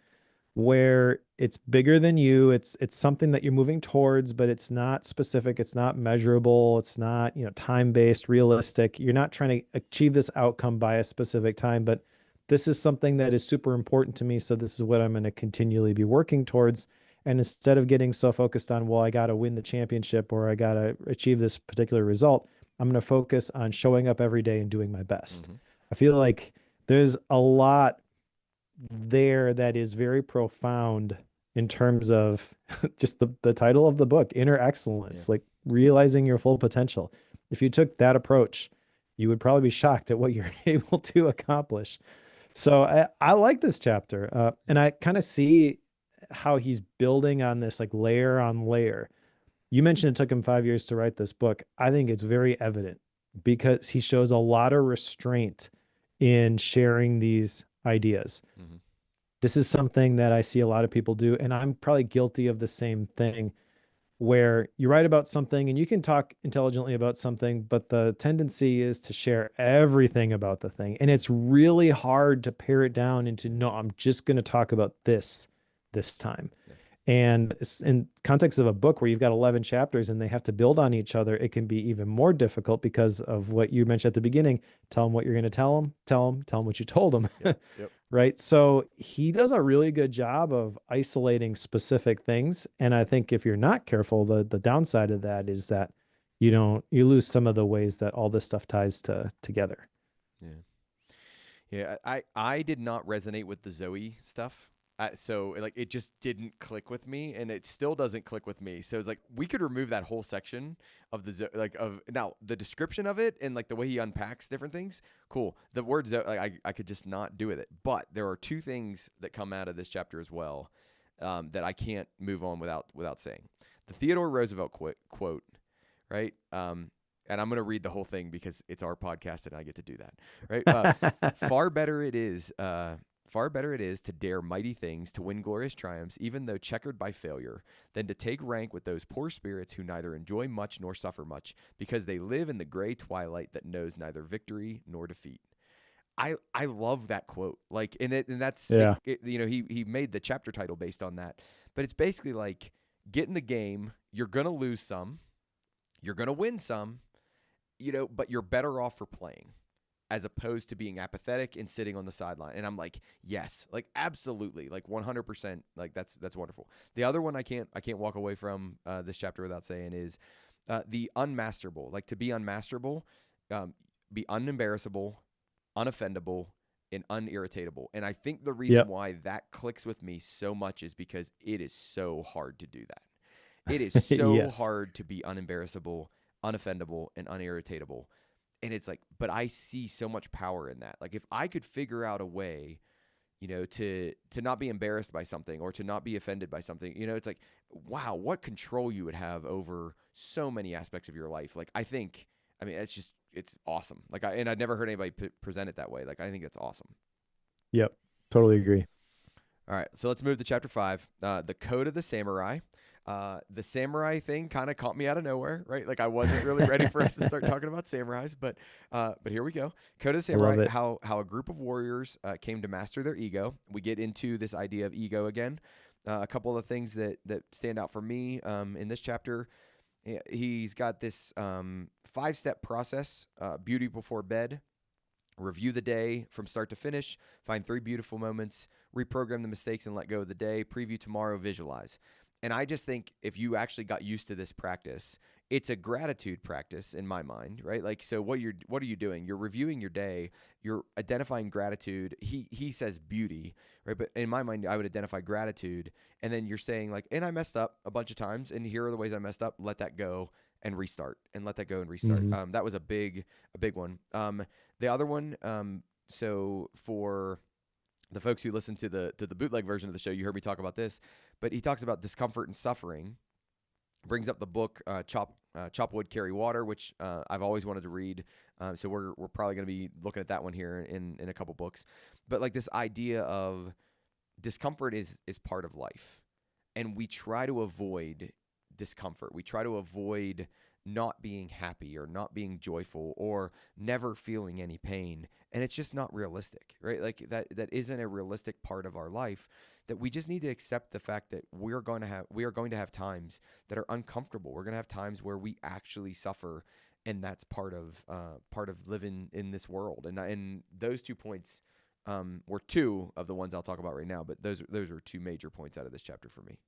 where it's bigger than you. It's something that you're moving towards, but it's not specific, it's not measurable, it's not, time-based, realistic. You're not trying to achieve this outcome by a specific time, but this is something that is super important to me, so this is what I'm going to continually be working towards. And instead of getting so focused on, well, I got to win the championship, or I got to achieve this particular result, I'm going to focus on showing up every day and doing my best. Mhm. I feel like there's a lot there that is very profound in terms of just the title of the book, Inner Yeah. Excellence, like realizing your full potential. If you took that approach, you would probably be shocked at what you're able to accomplish. So I like this chapter, and I kind of see how he's building on this, like, layer on layer. You mentioned it took him 5 years to write this book. I think it's very evident, because he shows a lot of restraint in sharing these ideas. Mhm. This is something that I see a lot of people do, and I'm probably guilty of the same thing, where you write about something and you can talk intelligently about something, but the tendency is to share everything about the thing. And it's really hard to pare it down into, no, I'm just going to talk about this time. Yeah. And in context of a book where you've got 11 chapters and they have to build on each other, it can be even more difficult because of what you mentioned at the beginning. Tell them what you're going to tell them, tell them what you told them. Yep. Right. So he does a really good job of isolating specific things. And I think if you're not careful, the downside of that is that you lose some of the ways that all this stuff ties together. Yeah. Yeah. I did not resonate with the Zoe stuff. So like it just didn't click with me, and it still doesn't click with me. So it's like we could remove that whole section of of now the description of it and like the way he unpacks different things. Cool. The word like I could just not do with it. But there are two things that come out of this chapter as well that I can't move on without saying. The Theodore Roosevelt quote, right? And I'm going to read the whole thing because it's our podcast and I get to do that, right? Far better it is to dare mighty things, to win glorious triumphs, even though checkered by failure, than to take rank with those poor spirits who neither enjoy much nor suffer much, because they live in the gray twilight that knows neither victory nor defeat. I love that quote. Like, and that's, Yeah. he made the chapter title based on that, but it's basically like, get in the game. You're going to lose some, you're going to win some, but you're better off for playing, as opposed to being apathetic and sitting on the sideline. And I'm like, yes, like absolutely, like 100%, like that's wonderful. The other one I can't walk away from this chapter without saying is the unmasterable. Like, to be unmasterable, be unembarrassable, unoffendable, and unirritatable. And I think the reason why that clicks with me so much is because it is so hard to do that. It is so Yes. hard to be unembarrassable, unoffendable, and unirritatable. And it's like, but I see so much power in that. Like, if I could figure out a way, to not be embarrassed by something or to not be offended by something, it's like, wow, what control you would have over so many aspects of your life. Like, it's awesome. Like, I'd never heard anybody present it that way. Like, I think that's awesome. Yep. Totally agree. All right. So let's move to chapter 5, the Code of the Samurai. The samurai thing kind of caught me out of nowhere, right? Like, I wasn't really ready for us to start talking about samurais, but here we go. Code of the Samurai, how a group of warriors came to master their ego. We get into this idea of ego again. A couple of things that stand out for me in this chapter. He's got this 5-step process: beauty before bed, review the day from start to finish, find 3 beautiful moments, reprogram the mistakes and let go of the day, preview tomorrow, visualize. And I just think if you actually got used to this practice, it's a gratitude practice in my mind, right? Like, so what are you doing? You're reviewing your day. You're identifying gratitude. He says beauty, right? But in my mind, I would identify gratitude. And then you're saying like, and I messed up a bunch of times, and here are the ways I messed up. Let that go and restart, and let that go and restart. Mm-hmm. That was a big one. The other one, so for the folks who listen to the bootleg version of the show, you heard me talk about this, but he talks about discomfort and suffering. Brings up the book Chop Wood, Carry Water, which I've always wanted to read. So we're probably going to be looking at that one here in a couple books. But like, this idea of discomfort is part of life, and we try to avoid discomfort. We try to avoid not being happy or not being joyful or never feeling any pain. And it's just not realistic, right? Like, that isn't a realistic part of our life, that we just need to accept the fact that we are going to have times that are uncomfortable. We're going to have times where we actually suffer. And that's part of living in this world. And those 2 points were 2 of the ones I'll talk about right now, but those are 2 major points out of this chapter for me.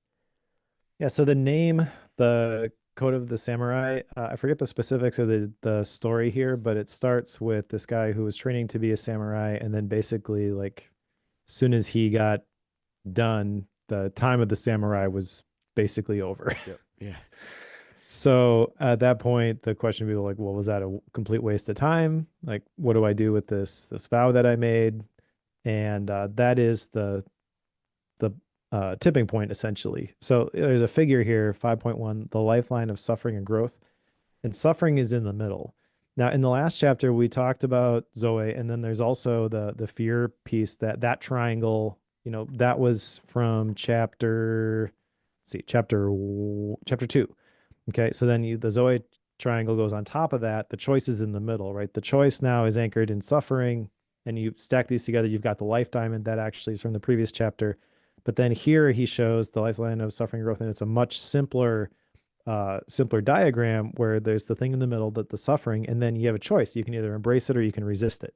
Yeah. So the name, the Code of the Samurai, I forget the specifics of the story here, but it starts with this guy who was training to be a samurai, and then basically, like, as soon as he got done, the time of the samurai was basically over. Yep. Yeah. So at that point, the question would be like, well, was that a complete waste of time? Like, what do I do with this vow that I made? And that is the tipping point, essentially. So there's a figure here, 5.1, the lifeline of suffering and growth. And suffering is in the middle. Now, in the last chapter, we talked about Zoe, and then there's also the fear piece, that triangle, that was from chapter 2. Okay, so then the Zoe triangle goes on top of that. The choice is in the middle, right? The choice now is anchored in suffering, and you stack these together. You've got the life diamond that actually is from the previous chapter. But then here he shows the lifeline of suffering and growth, and it's a much simpler diagram where there's the thing in the middle, that the suffering, and then you have a choice. You can either embrace it or you can resist it,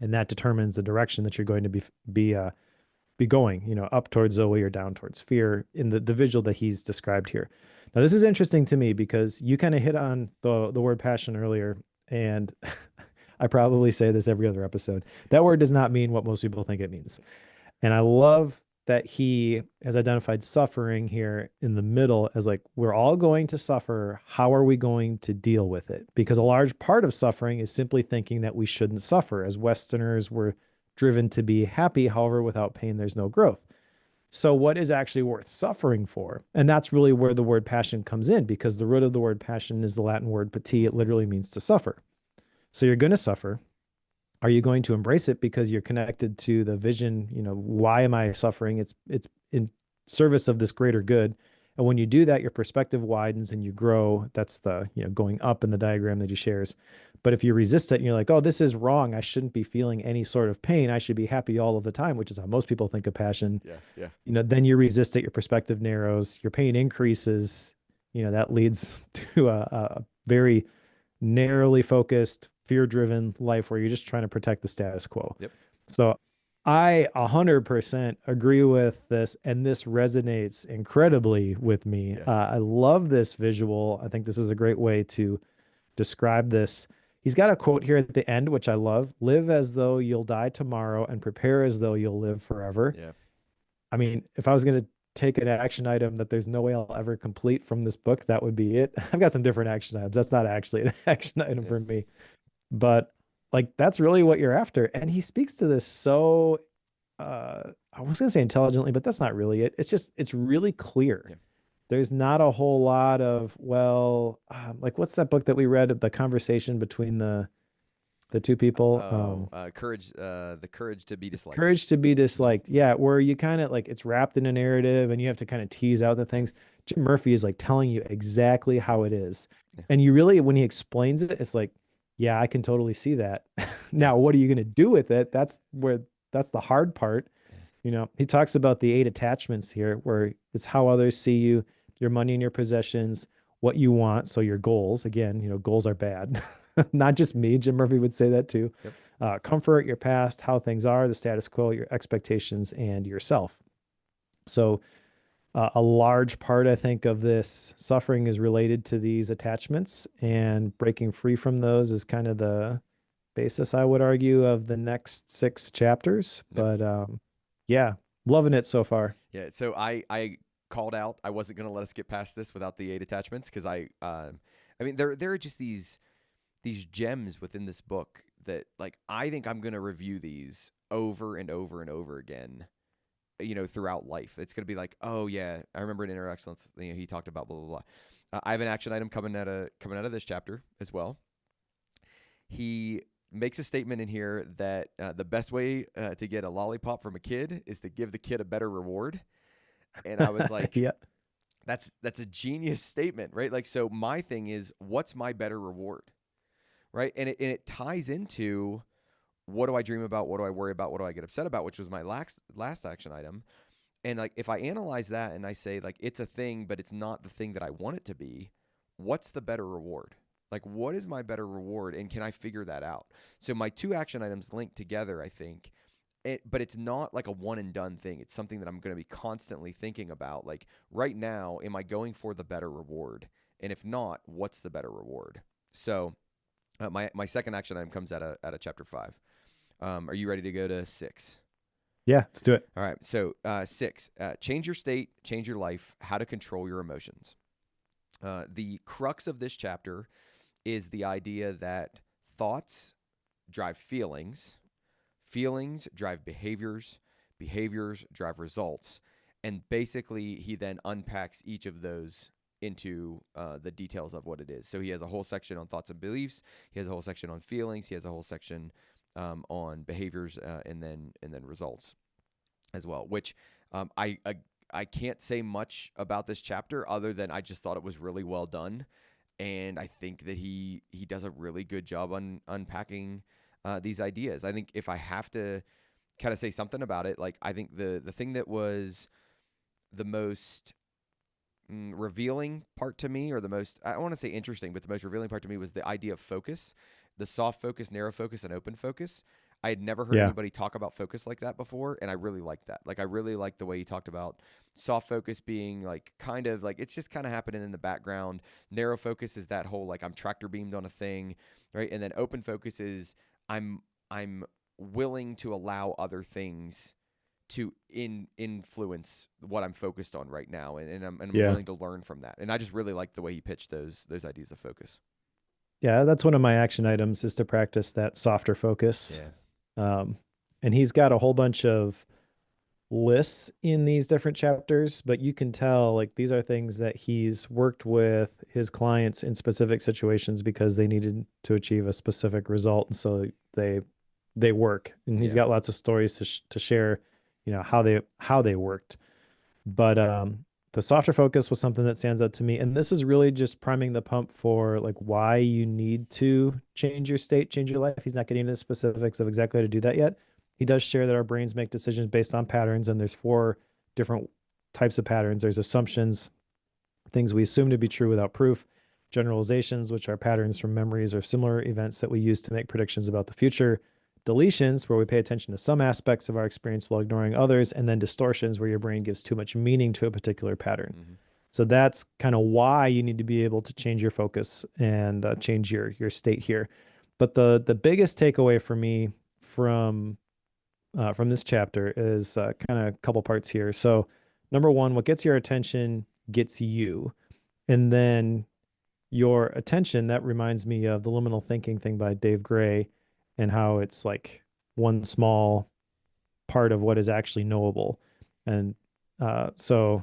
and that determines the direction that you're going to be going, up towards Zoe or down towards fear in the visual that he's described here. Now, this is interesting to me because you kind of hit on the word passion earlier, and I probably say this every other episode. That word does not mean what most people think it means. And I love that he has identified suffering here in the middle as like, we're all going to suffer. How are we going to deal with it? Because a large part of suffering is simply thinking that we shouldn't suffer. As Westerners, we're driven to be happy. However, without pain, there's no growth. So what is actually worth suffering for? And that's really where the word passion comes in, because the root of the word passion is the Latin word pati. It literally means to suffer. So you're going to suffer. Are you going to embrace it because you're connected to the vision? Why am I suffering? It's in service of this greater good. And when you do that, your perspective widens and you grow. That's the, going up in the diagram that he shares. But if you resist it and you're like, oh, this is wrong, I shouldn't be feeling any sort of pain, I should be happy all of the time, which is how most people think of passion. Yeah. Then you resist it, your perspective narrows, your pain increases. That leads to a very narrowly focused, fear-driven life where you're just trying to protect the status quo. Yep. So I 100% agree with this, and this resonates incredibly with me. Yeah. I love this visual. I think this is a great way to describe this. He's got a quote here at the end, which I love. Live as though you'll die tomorrow and prepare as though you'll live forever. Yeah. I mean, if I was going to take an action item that there's no way I'll ever complete from this book, that would be it. I've got some different action items. That's not actually an action item for me, but like, that's really what you're after. And he speaks to this so, I was going to say intelligently, but that's not really it. It's really clear. Yeah. There's not a whole lot of, like, what's that book that we read, the conversation between the two people? Courage, the courage to be disliked. Courage to be disliked. Yeah, where you kind of like, it's wrapped in a narrative and you have to kind of tease out the things. Jim Murphy is like telling you exactly how it is. Yeah. And you really, when he explains it, it's like, yeah, I can totally see that. Now, what are you going to do with it? That's the hard part. He talks about the 8 attachments here, where it's how others see you, your money and your possessions, what you want. So your goals, again, goals are bad. Not just me. Jim Murphy would say that too. Yep. Comfort, your past, how things are, the status quo, your expectations, and yourself. So a large part, I think, of this suffering is related to these attachments, and breaking free from those is kind of the basis, I would argue, of the next 6 chapters. Yep. But yeah, loving it so far. Yeah. So I called out, I wasn't going to let us get past this without the 8 attachments, because I mean, there are just these gems within this book that, like, I think I'm going to review these over and over and over again, throughout life. It's going to be like, oh yeah, I remember in Inner Excellence, he talked about blah, blah, blah. I have an action item coming out of this chapter as well. He makes a statement in here that the best way to get a lollipop from a kid is to give the kid a better reward. And I was like, Yeah. That's a genius statement, right? Like, so my thing is, what's my better reward? Right? And it ties into, what do I dream about? What do I worry about? What do I get upset about? Which was my last action item. And like, if I analyze that and I say, like, it's a thing, but it's not the thing that I want it to be, what's the better reward? Like, what is my better reward? And can I figure that out? So my 2 action items link together, I think. But it's not like a one and done thing. It's something that I'm going to be constantly thinking about. Like, right now, am I going for the better reward? And if not, what's the better reward? So my second action item comes out of chapter 5. Are you ready to go to 6? Yeah, let's do it. All right. So 6, change your state, change your life, how to control your emotions. The crux of this chapter is the idea that thoughts drive feelings, feelings drive behaviors, behaviors drive results. And basically, he then unpacks each of those into the details of what it is. So he has a whole section on thoughts and beliefs. He has a whole section on feelings. He has a whole section on behaviors and then results as well, which I can't say much about this chapter other than I just thought it was really well done. And I think that he does a really good job on unpacking these ideas. I think if I have to kind of say something about it. Like, I think the thing that was the most revealing part to me, or the most, I don't want to say interesting, but the most revealing part to me was the idea of focus, the soft focus, narrow focus, and open focus. I had never heard Yeah. anybody talk about focus like that before, and I really liked that. Like, I really liked the way he talked about soft focus being like kind of like it's just kind of happening in the background. Narrow focus is that whole like I'm tractor beamed on a thing, right? And then open focus is I'm willing to allow other things to influence what I'm focused on right now, and I'm Yeah. willing to learn from that. And I just really like the way he pitched those ideas of focus. Yeah, that's one of my action items, is to practice that softer focus. Yeah. And he's got a whole bunch of lists in these different chapters, but you can tell like these are things that he's worked with his clients in specific situations because they needed to achieve a specific result, and so they work. And he's Yeah. got lots of stories to share, you know, how they worked. But the softer focus was something that stands out to me, and this is really just priming the pump for like why you need to change your state, change your life. He's not getting into the specifics of exactly how to do that yet. He does share that our brains make decisions based on patterns, and there's 4 different types of patterns. There's assumptions, things we assume to be true without proof; generalizations, which are patterns from memories or similar events that we use to make predictions about the future; deletions, where we pay attention to some aspects of our experience while ignoring others; and then distortions, where your brain gives too much meaning to a particular pattern. Mm-hmm. So that's kind of why you need to be able to change your focus and change your state here. But the biggest takeaway for me from this chapter is kind of a couple parts here. So number one, what gets your attention gets you. And then your attention, that reminds me of the liminal thinking thing by Dave Gray, and how it's like one small part of what is actually knowable. And so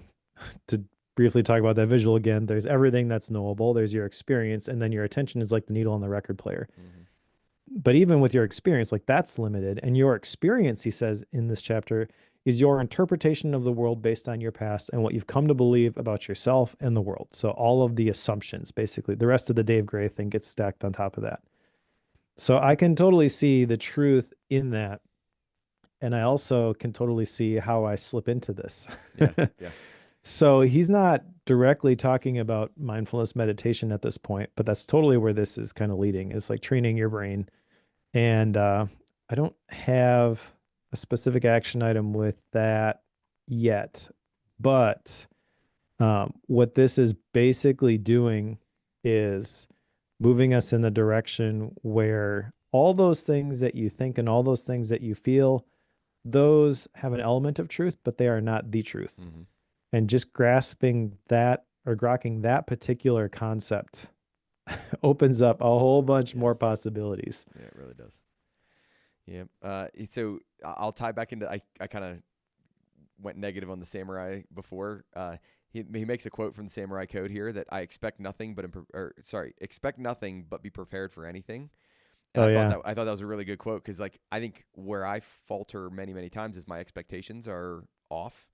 to briefly talk about that visual again, there's everything that's knowable, there's your experience, and then your attention is like the needle on the record player. Mm-hmm. But even with your experience, like that's limited. And your experience, he says in this chapter, is your interpretation of the world based on your past and what you've come to believe about yourself and the world. So all of the assumptions, basically, the rest of the Dave Gray thing gets stacked on top of that. So I can totally see the truth in that. And I also can totally see how I slip into this. Yeah. Yeah. So he's not directly talking about mindfulness meditation at this point, but that's totally where this is kind of leading, is like training your brain. And I don't have a specific action item with that yet, but what this is basically doing is moving us in the direction where all those things that you think and all those things that you feel, those have an element of truth, but they are not the truth. Mm-hmm. And just grasping that, or grokking that particular concept, opens up a whole bunch more possibilities. Yeah, it really does. Yeah. So I'll tie back into, I kind of went negative on the samurai before. He makes a quote from the Samurai Code here that I expect nothing but expect nothing but be prepared for anything. And I thought that was a really good quote, because like I think where I falter many times is my expectations are off,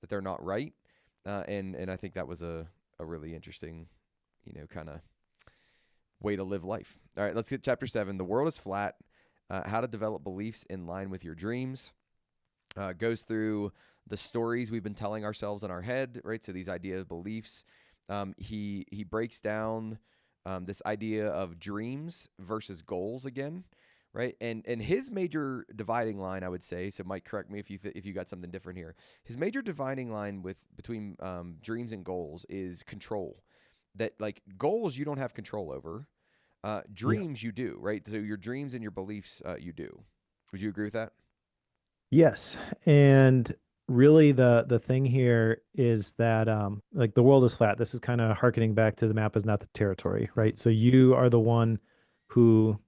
that they're not right, and I think that was a really interesting, kind of way to live life. All right, let's get chapter 7. The world is flat. How to develop beliefs in line with your dreams. Goes through the stories we've been telling ourselves in our head, right? So these ideas, beliefs. He breaks down this idea of dreams versus goals again, right? And his major dividing line, I would say, so Mike, correct me if you got something different here. His major dividing line between dreams and goals is control. That like goals you don't have control over. Dreams you do, right? So your dreams and your beliefs you do. Would you agree with that? Yes. And really the thing here is that like the world is flat. This is kind of harkening back to the map is not the territory, right? So you are the one who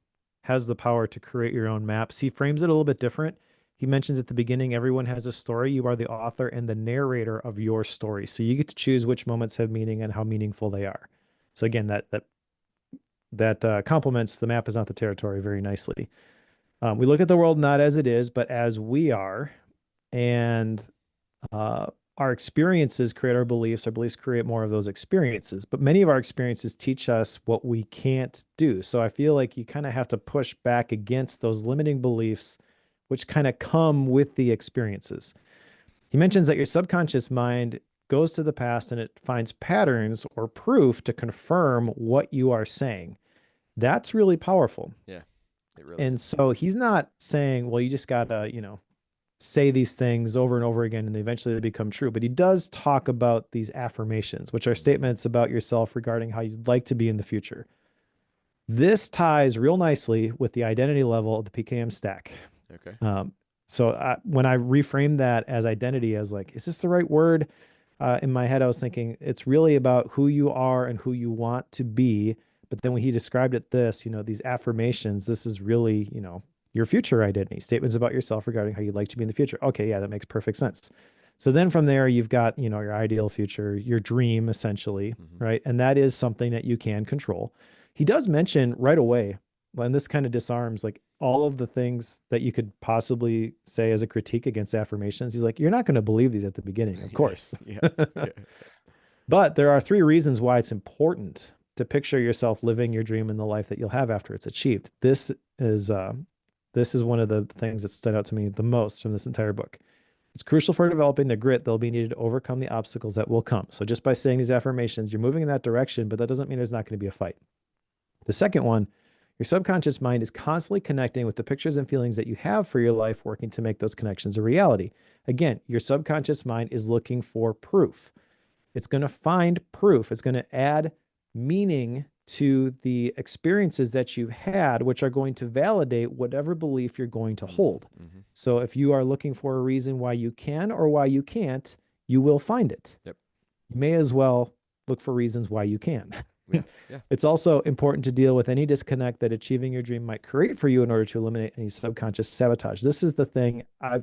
has the power to create your own maps. He frames it a little bit different. He mentions at the beginning, everyone has a story. You are the author and the narrator of your story. So you get to choose which moments have meaning and how meaningful they are. So again, that complements the map is not the territory very nicely. We look at the world not as it is, but as we are. And our experiences create our beliefs. Our beliefs create more of those experiences. But many of our experiences teach us what we can't do. So I feel like you kind of have to push back against those limiting beliefs which kind of come with the experiences. He mentions that your subconscious mind goes to the past and it finds patterns or proof to confirm what you are saying. That's really powerful. Yeah, it really And is. so he's not saying, well, you just gotta, say these things over and over again and eventually they become true. But he does talk about these affirmations, which are statements about yourself regarding how you'd like to be in the future. This ties real nicely with the identity level of the PKM stack. Okay. So when I reframed that as identity, as like, is this the right word? In my head, I was thinking it's really about who you are and who you want to be. But then when he described it, these affirmations, this is really, your future identity, statements about yourself regarding how you'd like to be in the future. Okay, yeah, that makes perfect sense. So then from there, you've got, your ideal future, your dream, essentially, right? And that is something that you can control. He does mention right away, and this kind of disarms like all of the things that you could possibly say as a critique against affirmations. He's like, you're not going to believe these at the beginning, of course. Yeah. Yeah. But there are 3 reasons why it's important to picture yourself living your dream in the life that you'll have after it's achieved. This is one of the things that stood out to me the most from this entire book. It's crucial for developing the grit that'll be needed to overcome the obstacles that will come. So just by saying these affirmations, you're moving in that direction, but that doesn't mean there's not going to be a fight. The second one, your subconscious mind is constantly connecting with the pictures and feelings that you have for your life, working to make those connections a reality. Again, your subconscious mind is looking for proof. It's going to find proof. It's going to add meaning to the experiences that you've had, which are going to validate whatever belief you're going to hold. So if you are looking for a reason why you can or why you can't, you will find it. Yep. You may as well look for reasons why you can. Yeah. Yeah. It's also important to deal with any disconnect that achieving your dream might create for you in order to eliminate any subconscious sabotage. This is the thing I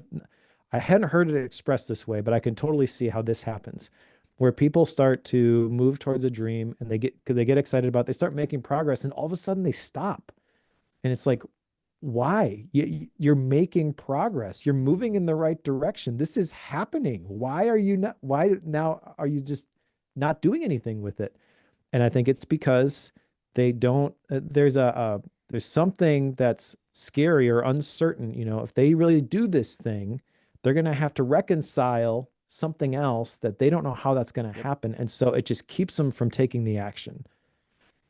hadn't heard it expressed this way, but I can totally see how this happens, where people start to move towards a dream and they get excited about it, they start making progress, and all of a sudden they stop. And it's like, why? You're making progress. You're moving in the right direction. This is happening. Why now are you just not doing anything with it? And I think it's because they don't, there's something that's scary or uncertain. If they really do this thing, they're going to have to reconcile something else that they don't know how that's going to happen. And so it just keeps them from taking the action.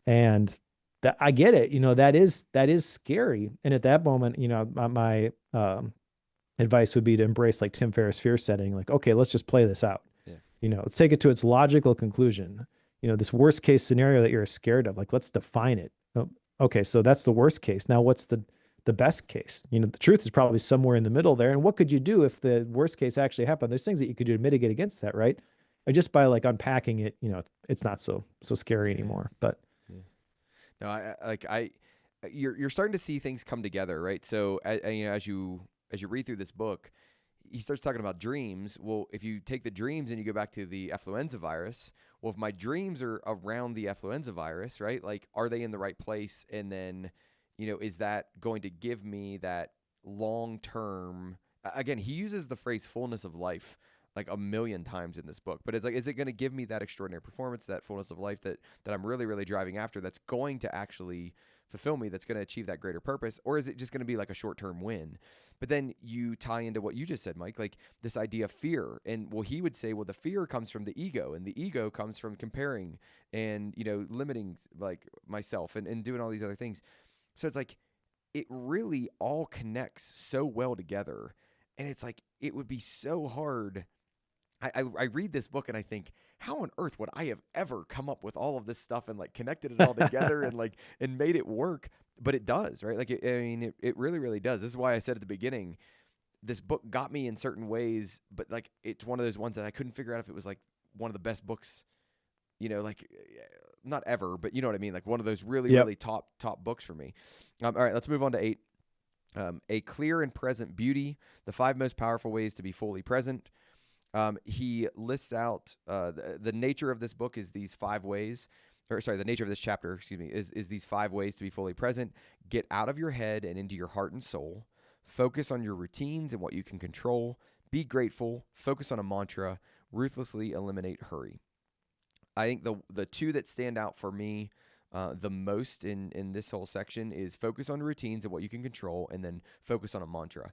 And that, I get it. That is scary. And at that moment, my advice would be to embrace like Tim Ferriss' fear setting. Like, okay, let's just play this out. Yeah. Let's take it to its logical conclusion. This worst case scenario that you're scared of, like, let's define it. Okay, so that's the worst case. Now what's the best case? The truth is probably somewhere in the middle there. And what could you do if the worst case actually happened? There's things that you could do to mitigate against that, right? And just by like unpacking it, it's not so scary anymore. But no, you're starting to see things come together, right? So as you read through this book, he starts talking about dreams. Well, if you take the dreams and you go back to the influenza virus, well, if my dreams are around the influenza virus, right? Like, are they in the right place? And then, is that going to give me that long-term, again, he uses the phrase fullness of life like a million times in this book, but it's like, is it going to give me that extraordinary performance, that fullness of life that I'm really, really driving after, that's going to actually fulfill me, that's going to achieve that greater purpose? Or is it just going to be like a short-term win? But then you tie into what you just said, Mike, like this idea of fear. And well, he would say, well, the fear comes from the ego, and the ego comes from comparing and, limiting like myself and doing all these other things. So it's like, it really all connects so well together. And it's like, it would be so hard. I read this book and I think, how on earth would I have ever come up with all of this stuff and like connected it all together and made it work? But it does, right? Like, it really, really does. This is why I said at the beginning, this book got me in certain ways, but like, it's one of those ones that I couldn't figure out if it was like one of the best books, like not ever, but you know what I mean? Like one of those really, really top books for me. All right, let's move on to 8. A clear and present beauty, the 5 most powerful ways to be fully present. He lists out the nature of this book is these 5 ways, the nature of this chapter, is these 5 ways to be fully present. Get out of your head and into your heart and soul. Focus on your routines and what you can control. Be grateful. Focus on a mantra. Ruthlessly eliminate hurry. I think the 2 that stand out for me the most in this whole section is focus on routines and what you can control, and then focus on a mantra.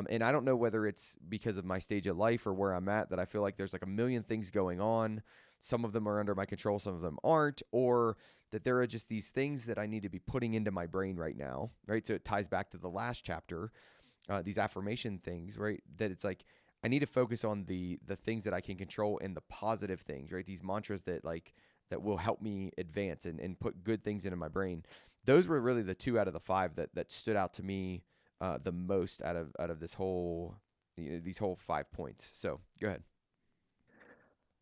And I don't know whether it's because of my stage of life or where I'm at that I feel like there's like a million things going on. Some of them are under my control, some of them aren't, or that there are just these things that I need to be putting into my brain right now, right? So it ties back to the last chapter, these affirmation things, right? That it's like I need to focus on the things that I can control and the positive things, right? These mantras that like that will help me advance and put good things into my brain. Those were really the 2 out of the 5 that stood out to me the most out of this whole these whole 5 points. So go ahead.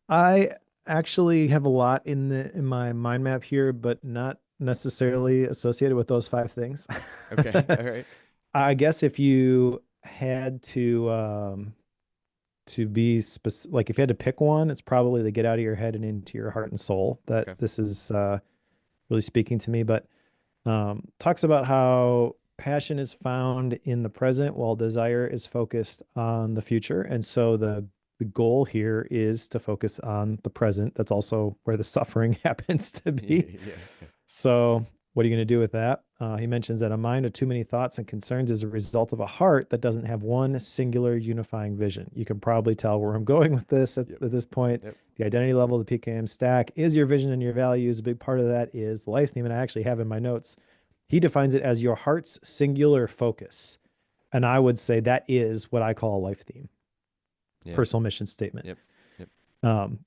I actually have a lot in my mind map here, but not necessarily associated with those 5 things. Okay. All right. I guess if you had to be specific, like if you had to pick one, it's probably to get out of your head and into your heart and soul. That Okay. this is really speaking to me. But talks about how passion is found in the present while desire is focused on the future. And so the goal here is to focus on the present. That's also where the suffering happens to be. Yeah. So what are you going to do with that? He mentions that a mind with too many thoughts and concerns is a result of a heart that doesn't have one singular unifying vision. You can probably tell where I'm going with this at this point. Yep. The identity level of the PKM stack is your vision and your values. A big part of that is the life theme, and I actually have in my notes, he defines it as your heart's singular focus. And I would say that is what I call a life theme, personal mission statement. Yep.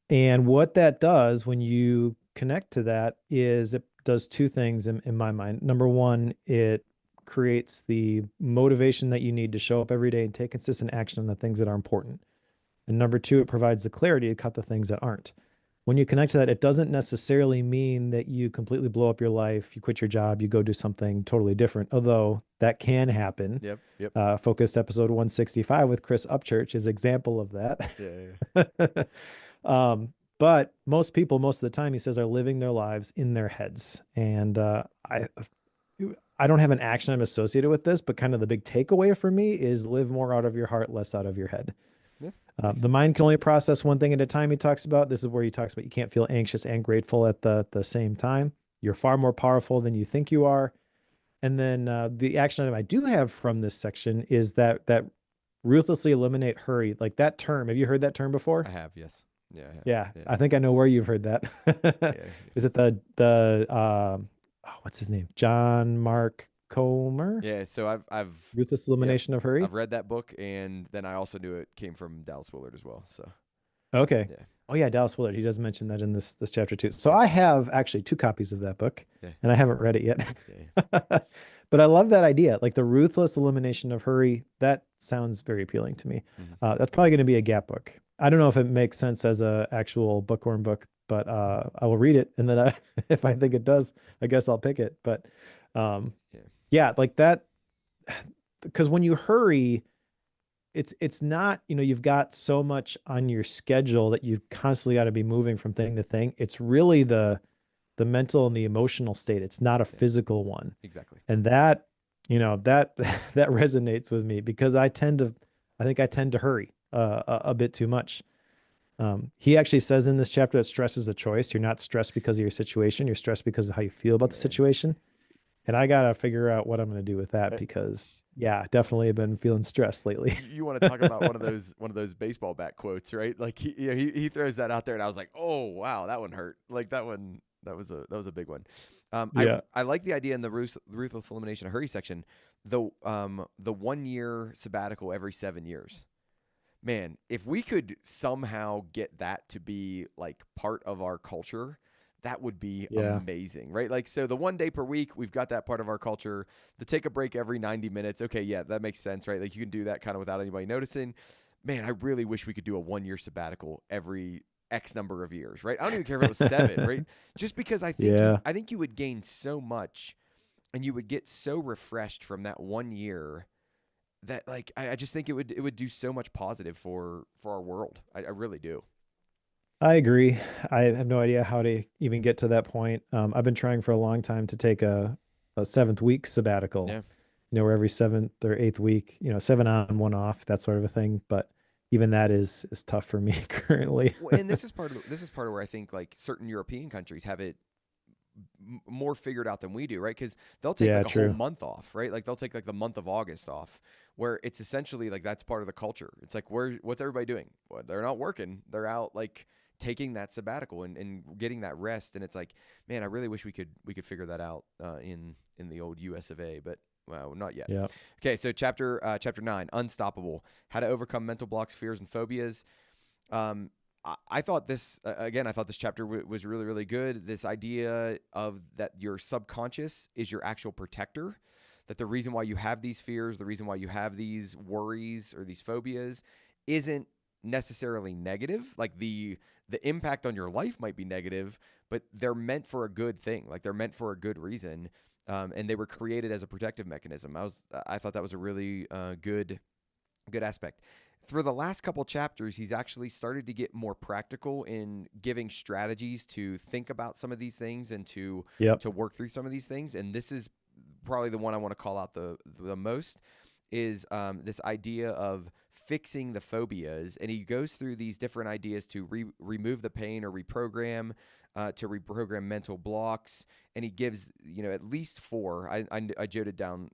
And what that does when you connect to that is it does 2 things in my mind. Number one, it creates the motivation that you need to show up every day and take consistent action on the things that are important. And number 2, it provides the clarity to cut the things that aren't. When you connect to that, it doesn't necessarily mean that you completely blow up your life, you quit your job, you go do something totally different, although that can happen. Yep. Focused episode 165 with Chris Upchurch is example of that. Yeah. But most people, most of the time, he says, are living their lives in their heads. And I don't have an action I'm associated with this, but kind of the big takeaway for me is live more out of your heart, less out of your head. Yeah. The mind can only process one thing at a time, he talks about. This is where he talks about you can't feel anxious and grateful at the same time. You're far more powerful than you think you are. And then the action item I do have from this section is that ruthlessly eliminate hurry. Like that term. Have you heard that term before? I have, yes. Yeah. Yeah. I think I know where you've heard that. Is it the what's his name? John Mark Comer? Yeah. So I've Ruthless Elimination of Hurry. I've read that book, and then I also knew it came from Dallas Willard as well. So. Okay. Yeah. Oh yeah, Dallas Willard. He does mention that in this chapter too. So I have actually 2 copies of that book, and I haven't read it yet. But I love that idea, like the ruthless elimination of hurry. That sounds very appealing to me. Mm-hmm. That's probably going to be a Gap book. I don't know if it makes sense as a actual bookworm book, but I will read it, and then if I think it does, I guess I'll pick it. But yeah, like that, because when you hurry, it's not, you've got so much on your schedule that you've constantly got to be moving from thing to thing. It's really the mental and the emotional state. It's not a physical one. Exactly. And that, that resonates with me because I think I tend to hurry a bit too much. He actually says in this chapter that stress is a choice. You're not stressed because of your situation. You're stressed because of how you feel about the situation. And I got to figure out what I'm going to do with that because, definitely have been feeling stressed lately. You want to talk about one of those baseball bat quotes, right? Like he throws that out there, and I was like, oh wow, that one hurt. Like that was a big one. I like the idea in the ruthless elimination of hurry section, the 1 year sabbatical every 7 years. Man, if we could somehow get that to be like part of our culture, that would be amazing, right? Like, so the 1 day per week, we've got that part of our culture. The take a break every 90 minutes. Okay, yeah, that makes sense, right? Like you can do that kind of without anybody noticing. Man, I really wish we could do a 1 year sabbatical every X number of years, right? I don't even care if it was 7, right? Just because I think you would gain so much and you would get so refreshed from that 1 year that like I just think it would do so much positive for our world. I really do. I agree. I have no idea how to even get to that point. I've been trying for a long time to take a 7th week sabbatical, where every 7th or 8th week, 7 on, 1 off, that sort of a thing. But even that is tough for me currently. Well, and this is part of where I think like certain European countries have it more figured out than we do, right? Because they'll take Yeah, like a whole true. month off, right? Like they'll take like the month of August off, where it's essentially like that's part of the culture. It's like what's everybody doing? Well, they're not working. They're out like taking that sabbatical and getting that rest. And it's like, man, I really wish we could figure that out in the old US of A, but well, not yet. Yeah. Okay, so chapter 9, Unstoppable: How to Overcome Mental Blocks, Fears, and Phobias. I thought this again. I thought this chapter was really, really good. This idea of that your subconscious is your actual protector. That the reason why you have these fears, the reason why you have these worries or these phobias, isn't necessarily negative. Like the impact on your life might be negative, but they're meant for a good thing. Like they're meant for a good reason, and they were created as a protective mechanism. I thought that was a really good aspect. For the last couple chapters, he's actually started to get more practical in giving strategies to think about some of these things and to Yep. work through some of these things. And this is probably the one I want to call out the most is this idea of fixing the phobias. And he goes through these different ideas to remove the pain or reprogram, to reprogram mental blocks. And he gives, at least four. I jotted down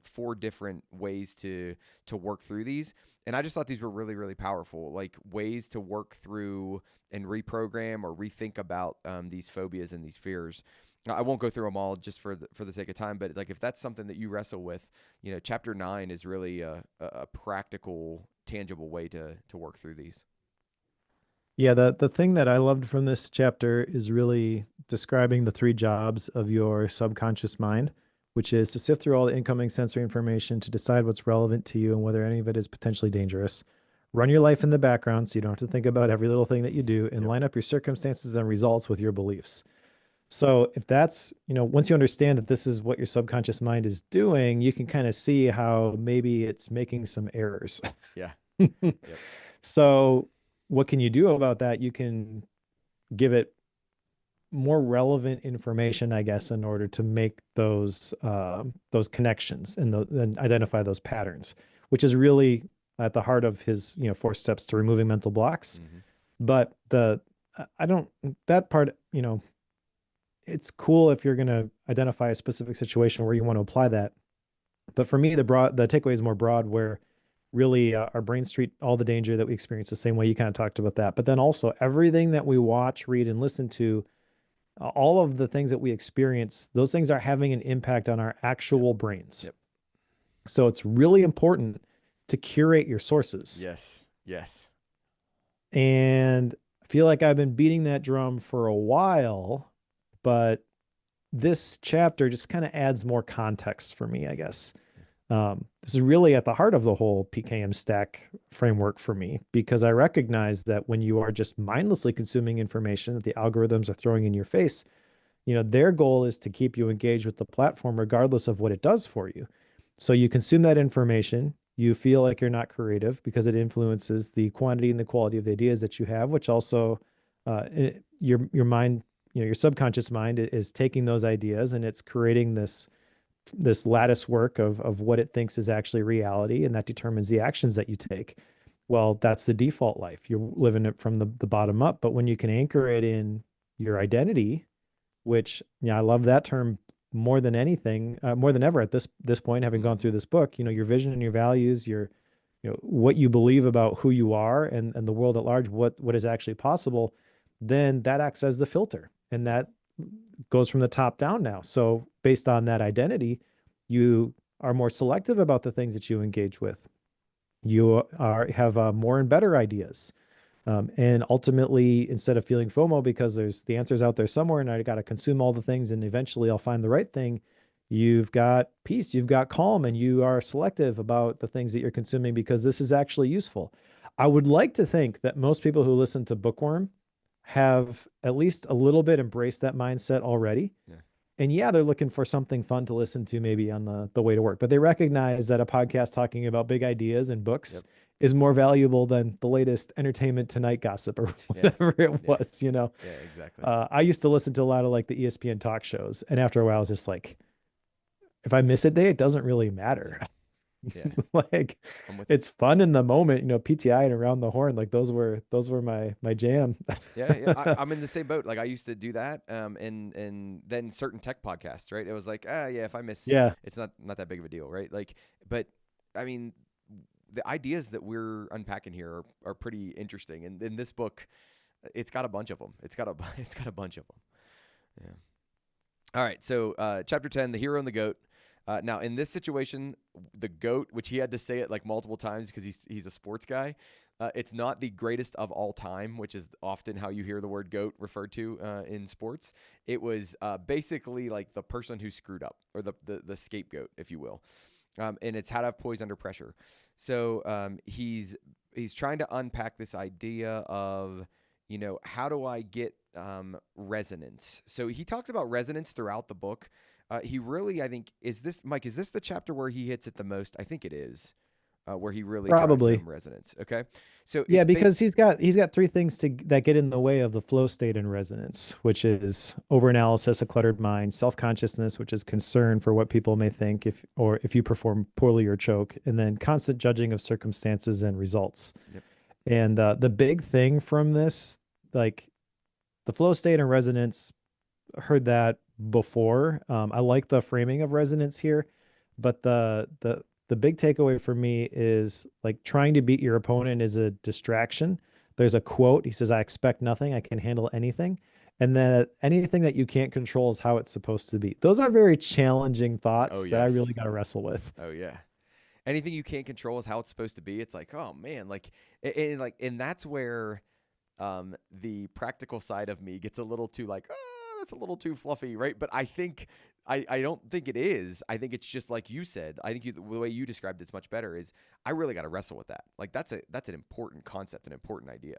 4 different ways to work through these. And I just thought these were really, really powerful, like ways to work through and reprogram or rethink about these phobias and these fears. I won't go through them all just for the sake of time, but like if that's something that you wrestle with, chapter 9 is really a practical, tangible way to work through these. Yeah, the thing that I loved from this chapter is really describing the 3 jobs of your subconscious mind, which is to sift through all the incoming sensory information to decide what's relevant to you and whether any of it is potentially dangerous. Run your life in the background so you don't have to think about every little thing that you do, and Yep. line up your circumstances and results with your beliefs. So if that's, once you understand that this is what your subconscious mind is doing, you can kind of see how maybe it's making some errors. Yeah. Yep. So what can you do about that? You can give it more relevant information, I guess, in order to make those connections and identify those patterns, which is really at the heart of his 4 steps to removing mental blocks. Mm-hmm. But that part, it's cool if you're going to identify a specific situation where you want to apply that. But for me, the takeaway is more broad, where really our brains treat all the danger that we experience the same way. You kind of talked about that. But then also everything that we watch, read, and listen to, all of the things that we experience, those things are having an impact on our actual brains. Yep. So it's really important to curate your sources. Yes. And I feel like I've been beating that drum for a while, but this chapter just kind of adds more context for me, I guess. This is really at the heart of the whole PKM stack framework for me, because I recognize that when you are just mindlessly consuming information that the algorithms are throwing in your face, their goal is to keep you engaged with the platform regardless of what it does for you. So you consume that information, you feel like you're not creative because it influences the quantity and the quality of the ideas that you have, which also your mind, your subconscious mind is taking those ideas and it's creating this lattice work of what it thinks is actually reality, and that determines the actions that you take. Well, that's the default life. You're living it from the bottom up. But when you can anchor it in your identity, which I love that term more than anything, more than ever at this point, having gone through this book, your vision and your values, your what you believe about who you are and the world at large, what is actually possible, then that acts as the filter, and that goes from the top down now. So based on that identity, you are more selective about the things that you engage with. You have more and better ideas. And ultimately, instead of feeling FOMO because there's the answers out there somewhere and I got to consume all the things and eventually I'll find the right thing, you've got peace, you've got calm, and you are selective about the things that you're consuming because this is actually useful. I would like to think that most people who listen to Bookworm have at least a little bit embraced that mindset already. Yeah. And they're looking for something fun to listen to maybe on the way to work, but they recognize that a podcast talking about big ideas and books is more valuable than the latest Entertainment Tonight gossip or whatever it was, Yeah, exactly. I used to listen to a lot of like the ESPN talk shows, and after a while, it's just like, if I miss a day, it doesn't really matter. Yeah. Like I'm with you. it's fun in the moment, PTI and Around the Horn, like those were my jam. Yeah, yeah. I'm in the same boat. Like I used to do that, and then certain tech podcasts, right? It was like, yeah, if I miss, Yeah. it's not that big of a deal, right? Like, but I mean, the ideas that we're unpacking here are pretty interesting, and in this book, it's got a bunch of them. It's got a bunch of them. Yeah. All right. So, chapter 10, the hero and the goat. Now, in this situation, the goat, which he had to say it like multiple times because he's a sports guy, it's not the greatest of all time, which is often how you hear the word goat referred to in sports. It was basically like the person who screwed up, or the scapegoat, if you will. And it's how to have poise under pressure. So he's trying to unpack this idea of, how do I get resonance? So he talks about resonance throughout the book. He really, I think, is this the chapter where he hits it the most? I think it is, where he really drives Probably. home resonance. Okay, so Yeah, because he's got three things that get in the way of the flow state and resonance, which is overanalysis, a cluttered mind, self-consciousness, which is concern for what people may think if you perform poorly or choke, and then constant judging of circumstances and results. Yep. And the big thing from this, like the flow state and resonance, heard that before. I like the framing of resonance here, but the big takeaway for me is like trying to beat your opponent is a distraction. There's a quote. He says, "I expect nothing. I can handle anything." And then anything that you can't control is how it's supposed to be. Those are very challenging Oh thoughts that I yes. really got to wrestle with. Oh yeah. Anything you can't control is how it's supposed to be. It's like, oh man, and that's where the practical side of me gets a little too like, oh, that's a little too fluffy, right? But I think I don't think it is. I think it's just like you said. I think the way you described it's much better. Is I really got to wrestle with that. Like that's an important concept, an important idea.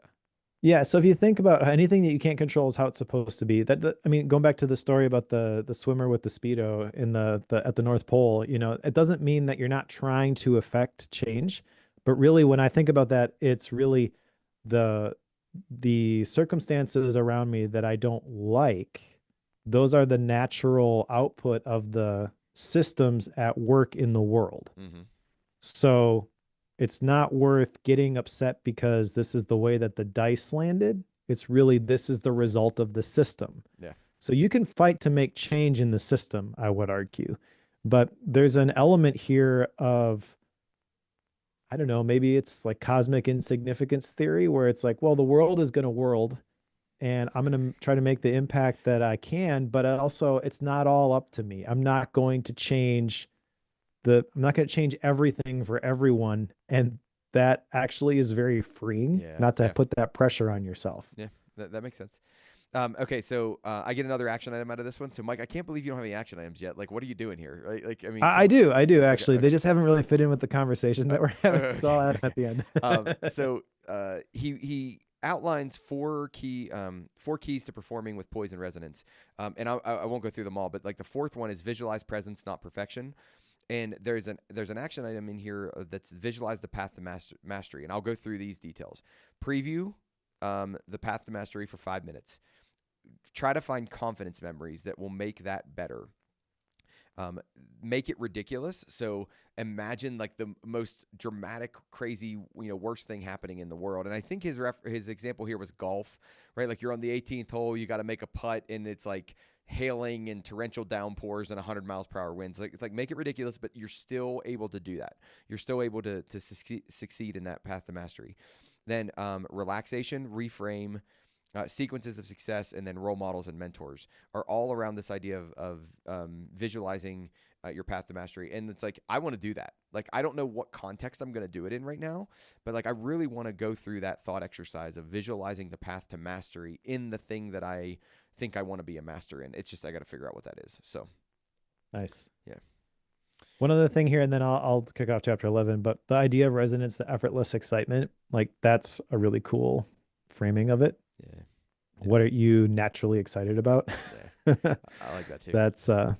Yeah, so if you think about anything that you can't control is how it's supposed to be. I mean, going back to the story about the swimmer with the Speedo in the at the North Pole, it doesn't mean that you're not trying to affect change, but really when I think about that, it's really the the circumstances around me that I don't like. Those are the natural output of the systems at work in the world. Mm-hmm. So it's not worth getting upset because this is the way that the dice landed. It's really, this is the result of the system. Yeah. So you can fight to make change in the system, I would argue. But there's an element here of, I don't know, maybe it's like cosmic insignificance theory where it's like, well, the world is going to world and I'm going to try to make the impact that I can, but also it's not all up to me. I'm not going to change I'm not going to change everything for everyone. And that actually is very freeing, Yeah. not to Yeah. put that pressure on yourself. Yeah. That makes sense. Okay, so I get another action item out of this one. So, Mike, I can't believe you don't have any action items yet. Like, what are you doing here? Right? Like, I mean, I do okay, actually. okay. They just haven't really fit in with the conversation that we're having. So I'll add them Okay. at the end. So he outlines four keys to performing with poise and resonance. And I won't go through them all, but like the fourth one is visualize presence, not perfection. And there's an action item in here that's visualize the path to mastery. And I'll go through these details. Preview the path to mastery for 5 minutes. Try to find confidence memories that will make that better. Make it ridiculous. So imagine like the most dramatic, crazy, worst thing happening in the world. And I think his example here was golf, right? Like you're on the 18th hole, you got to make a putt, and it's like hailing and torrential downpours and 100 miles per hour winds. It's like make it ridiculous, but you're still able to do that. You're still able to succeed in that path to mastery. Then relaxation, reframe. Sequences of success, and then role models and mentors are all around this idea of visualizing your path to mastery. And it's like, I want to do that. Like, I don't know what context I'm going to do it in right now, but like, I really want to go through that thought exercise of visualizing the path to mastery in the thing that I think I want to be a master in. It's just, I got to figure out what that is. So Nice. yeah. One other thing here, and then I'll kick off chapter 11, but the idea of resonance, the effortless excitement, like that's a really cool framing of it. Yeah. What are you naturally excited about? Yeah. I like that too. That's a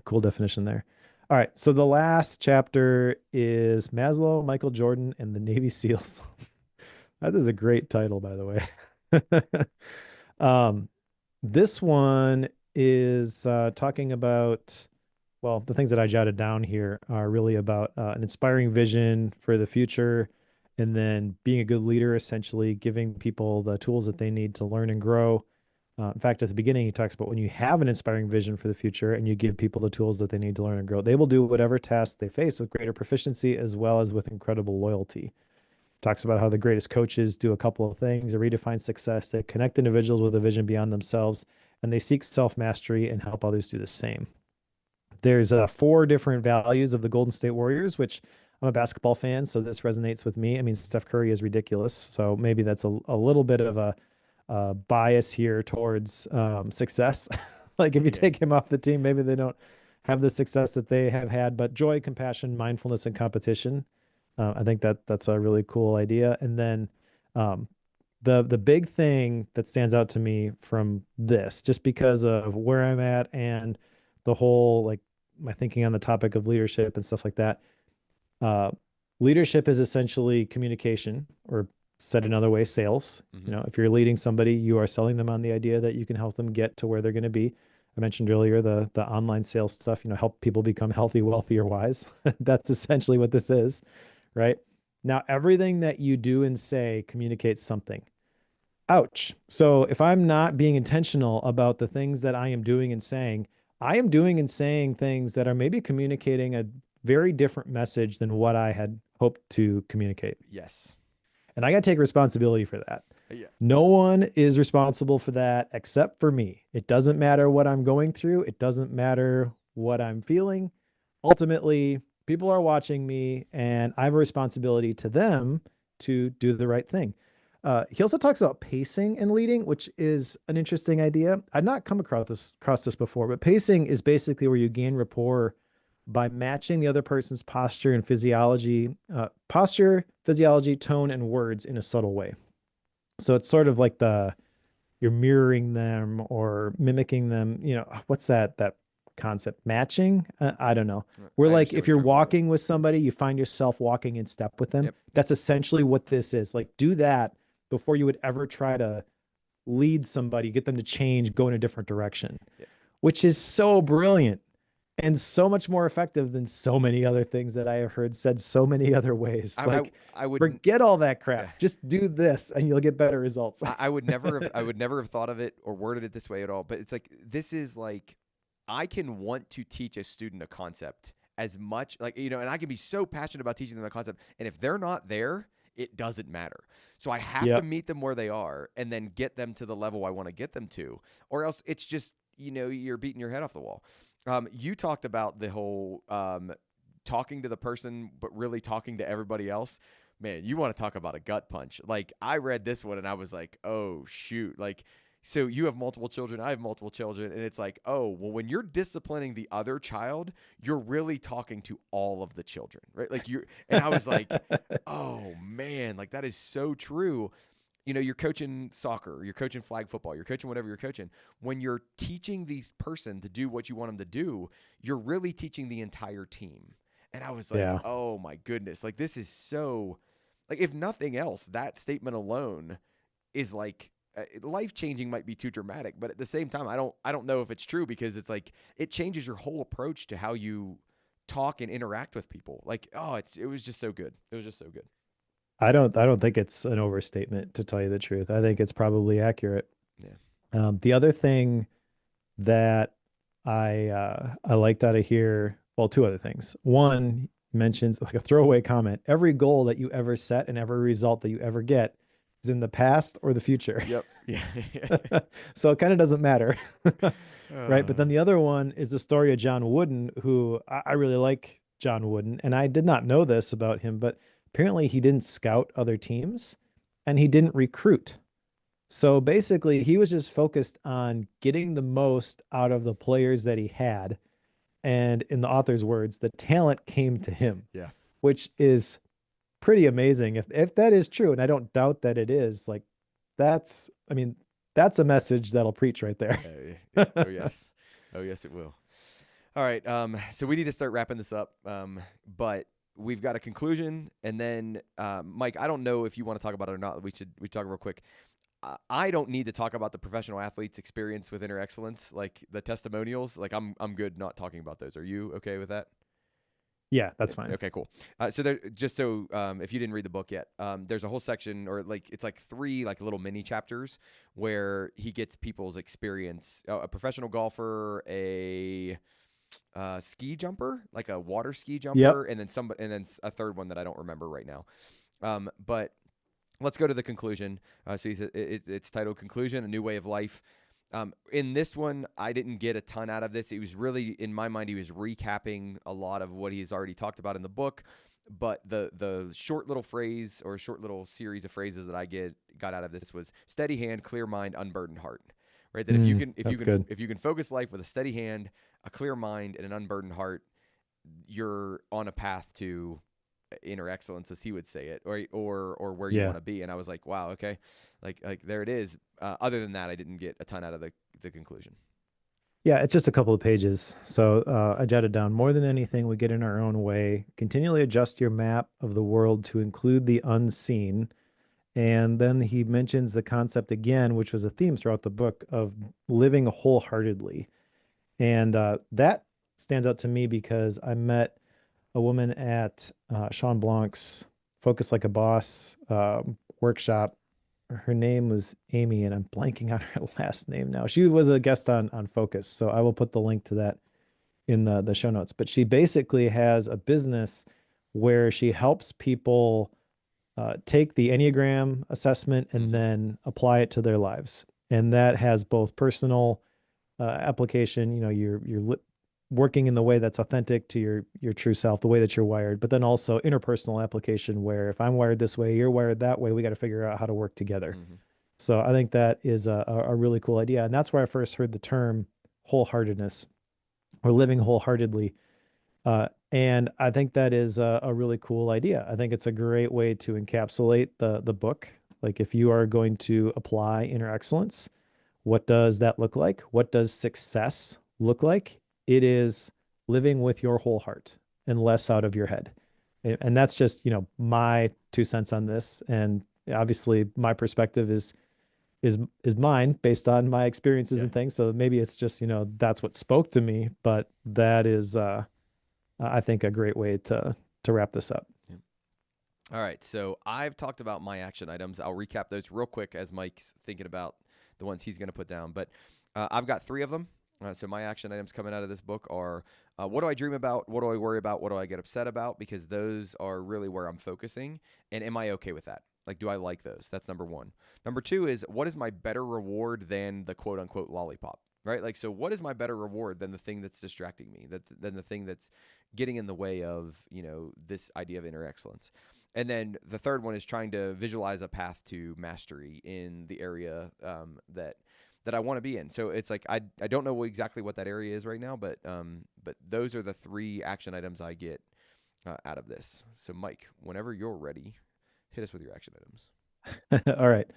cool definition there. All right, so the last chapter is Maslow, Michael Jordan, and the Navy SEALs. That is a great title, by the way. This one is talking about well, the things that I jotted down here are really about an inspiring vision for the future, and then being a good leader, essentially giving people the tools that they need to learn and grow. In fact, at the beginning, he talks about when you have an inspiring vision for the future and you give people the tools that they need to learn and grow, they will do whatever task they face with greater proficiency as well as with incredible loyalty. Talks about how the greatest coaches do a couple of things. They redefine success, they connect individuals with a vision beyond themselves, and they seek self mastery and help others do the same. There's 4 different values of the Golden State Warriors, which I'm a basketball fan, so this resonates with me. I mean, Steph Curry is ridiculous, so maybe that's a little bit of a bias here towards success. Like if you take him off the team, maybe they don't have the success that they have had. But joy, compassion, mindfulness, and competition. I think that's a really cool idea. And then um, the big thing that stands out to me from this, just because of where I'm at and the whole like my thinking on the topic of leadership and stuff like that. Uh, Leadership is essentially communication, or said another way, sales. Mhm. You know, if you're leading somebody, you are selling them on the idea that you can help them get to where they're going to be. I mentioned earlier the online sales stuff, you know, help people become healthy, wealthy, or wise. That's essentially what this is, right? Now, everything that you do and say communicates something. Ouch. So if I'm not being intentional about the things that I am doing and saying, I am doing and saying things that are maybe communicating a very different message than what I had hoped to communicate. Yes. And I got to take responsibility for that. Yeah. No one is responsible for that except for me. It doesn't matter what I'm going through. It doesn't matter what I'm feeling. Ultimately, people are watching me and I have a responsibility to them to do the right thing. He also talks about pacing and leading, which is an interesting idea. I'd not come across this before, but pacing is basically where you gain rapport by matching the other person's posture and posture, physiology, tone, and words in a subtle way. So it's sort of like you're mirroring them or mimicking them. You know, what's that concept? Matching? I don't know. Where I like understand if what you're you're talking about. walking with somebody, you find yourself walking in step with them. Yep. That's essentially what this is. Like do that before you would ever try to lead somebody, get them to change, go in a different direction, Yeah. which is so brilliant and so much more effective than so many other things that I have heard said so many other ways. Like I would forget all that crap. yeah. Just do this and you'll get better results. I would never have thought of it or worded it this way at all. But it's like this is like I can want to teach a student a concept as much like you know, and I can be so passionate about teaching them a concept, and if they're not there, it doesn't matter. So I have to Yep. meet them where they are and then get them to the level I want to get them to, or else it's just you know you're beating your head off the wall. You talked about the whole talking to the person, but really talking to everybody else. Man, you want to talk about a gut punch. Like I read this one and I was like, oh shoot. Like, so you have multiple children, I have multiple children. And it's like, oh, well, when you're disciplining the other child, you're really talking to all of the children, right? Like and I was like, oh man, like that is so true. You know, you're coaching soccer, or you're coaching flag football, you're coaching whatever you're coaching. When you're teaching the person to do what you want them to do, you're really teaching the entire team. And I was like, Yeah. oh my goodness, like this is so like if nothing else, that statement alone is like life changing might be too dramatic, but at the same time, I don't know if it's true because it's like it changes your whole approach to how you talk and interact with people. Like, oh, it was just so good. It was just so good. I don't think it's an overstatement, to tell you the truth. I think it's probably accurate. Yeah. The other thing that I liked out of here, well, 2 other things. One mentions like a throwaway comment. Every goal that you ever set and every result that you ever get is in the past or the future. Yep. Yeah. So it kind of doesn't matter. Right. But then Uh, the other one is the story of John Wooden, who I really like John Wooden. And I did not know this about him, but apparently he didn't scout other teams and he didn't recruit. So basically, he was just focused on getting the most out of the players that he had. And in the author's words, the talent came to him, yeah. which is pretty amazing. If that is true, and I don't doubt that it is, like I mean, that's a message that'll preach right there. Oh yes. Oh yes, it will. All right. So we need to start wrapping this up. But we've got a conclusion, and then Mike, I don't know if you want to talk about it or not. We talk real quick. I don't need to talk about the professional athlete's experience with inner excellence, like the testimonials. Like I'm good not talking about those. Are you okay with that? Yeah, that's fine. Okay, cool. So there, just so if you didn't read the book yet, there's a whole section, or like it's like 3 like little mini chapters where he gets people's experience. A professional golfer, a ski jumper, like a water ski Yep. jumper, and then a third one that I don't remember right now. But let's go to the conclusion. So it's titled "Conclusion: A New Way of Life." In this one, I didn't get a ton out of this. It was really, in my mind, he was recapping a lot of what he's already talked about in the book. But the short little phrase, or short little series of phrases that I got out of this was steady hand, clear mind, unburdened heart. Right? That if you can focus life with a steady hand, a clear mind, and an unburdened heart, you're on a path to inner excellence, as he would say it, or where you want to be. And I was like, wow, okay, like there it is. Other than that, I didn't get a ton out of the conclusion. Yeah, it's just a couple of pages. So I jotted down, more than anything, we get in our own way. Continually adjust your map of the world to include the unseen. And then he mentions the concept again, which was a theme throughout the book, of living wholeheartedly. And that stands out to me because I met a woman at Sean Blanc's Focus Like a Boss workshop. Her name was Amy, and I'm blanking on her last name now. She was a guest on Focus, so I will put the link to that in the show notes. But she basically has a business where she helps people take the Enneagram assessment and then apply it to their lives. And that has both personal application, you're working in the way that's authentic to your true self, the way that you're wired, but then also interpersonal application, where if I'm wired this way, you're wired that way, we got to figure out how to work together. So I think that is a really cool idea. And that's where I first heard the term wholeheartedness, or living wholeheartedly. And I think that is a really cool idea. I think it's a great way to encapsulate the book. Like, if you are going to apply inner excellence, what does that look like? What does success look like? It is living with your whole heart and less out of your head. And that's just, my 2 cents on this. And obviously my perspective is mine based on my experiences and things. So maybe it's just, that's what spoke to me, but that is, I think, a great way to wrap this up. Yeah. All right. So I've talked about my action items. I'll recap those real quick as Mike's thinking about the ones he's going to put down. But I've got 3 of them. So my action items coming out of this book are, what do I dream about? What do I worry about? What do I get upset about? Because those are really where I'm focusing. And am I okay with that? Like, do I like those? That's number 1. Number 2 is, what is my better reward than the quote unquote lollipop? Right? Like, so what is my better reward than the thing that's distracting me, than the thing that's getting in the way of, this idea of inner excellence? And then the third one is trying to visualize a path to mastery in the area that I want to be in. So it's like, I don't know exactly what that area is right now, but those are the 3 action items I get out of this. So Mike, whenever you're ready, hit us with your action items. All right.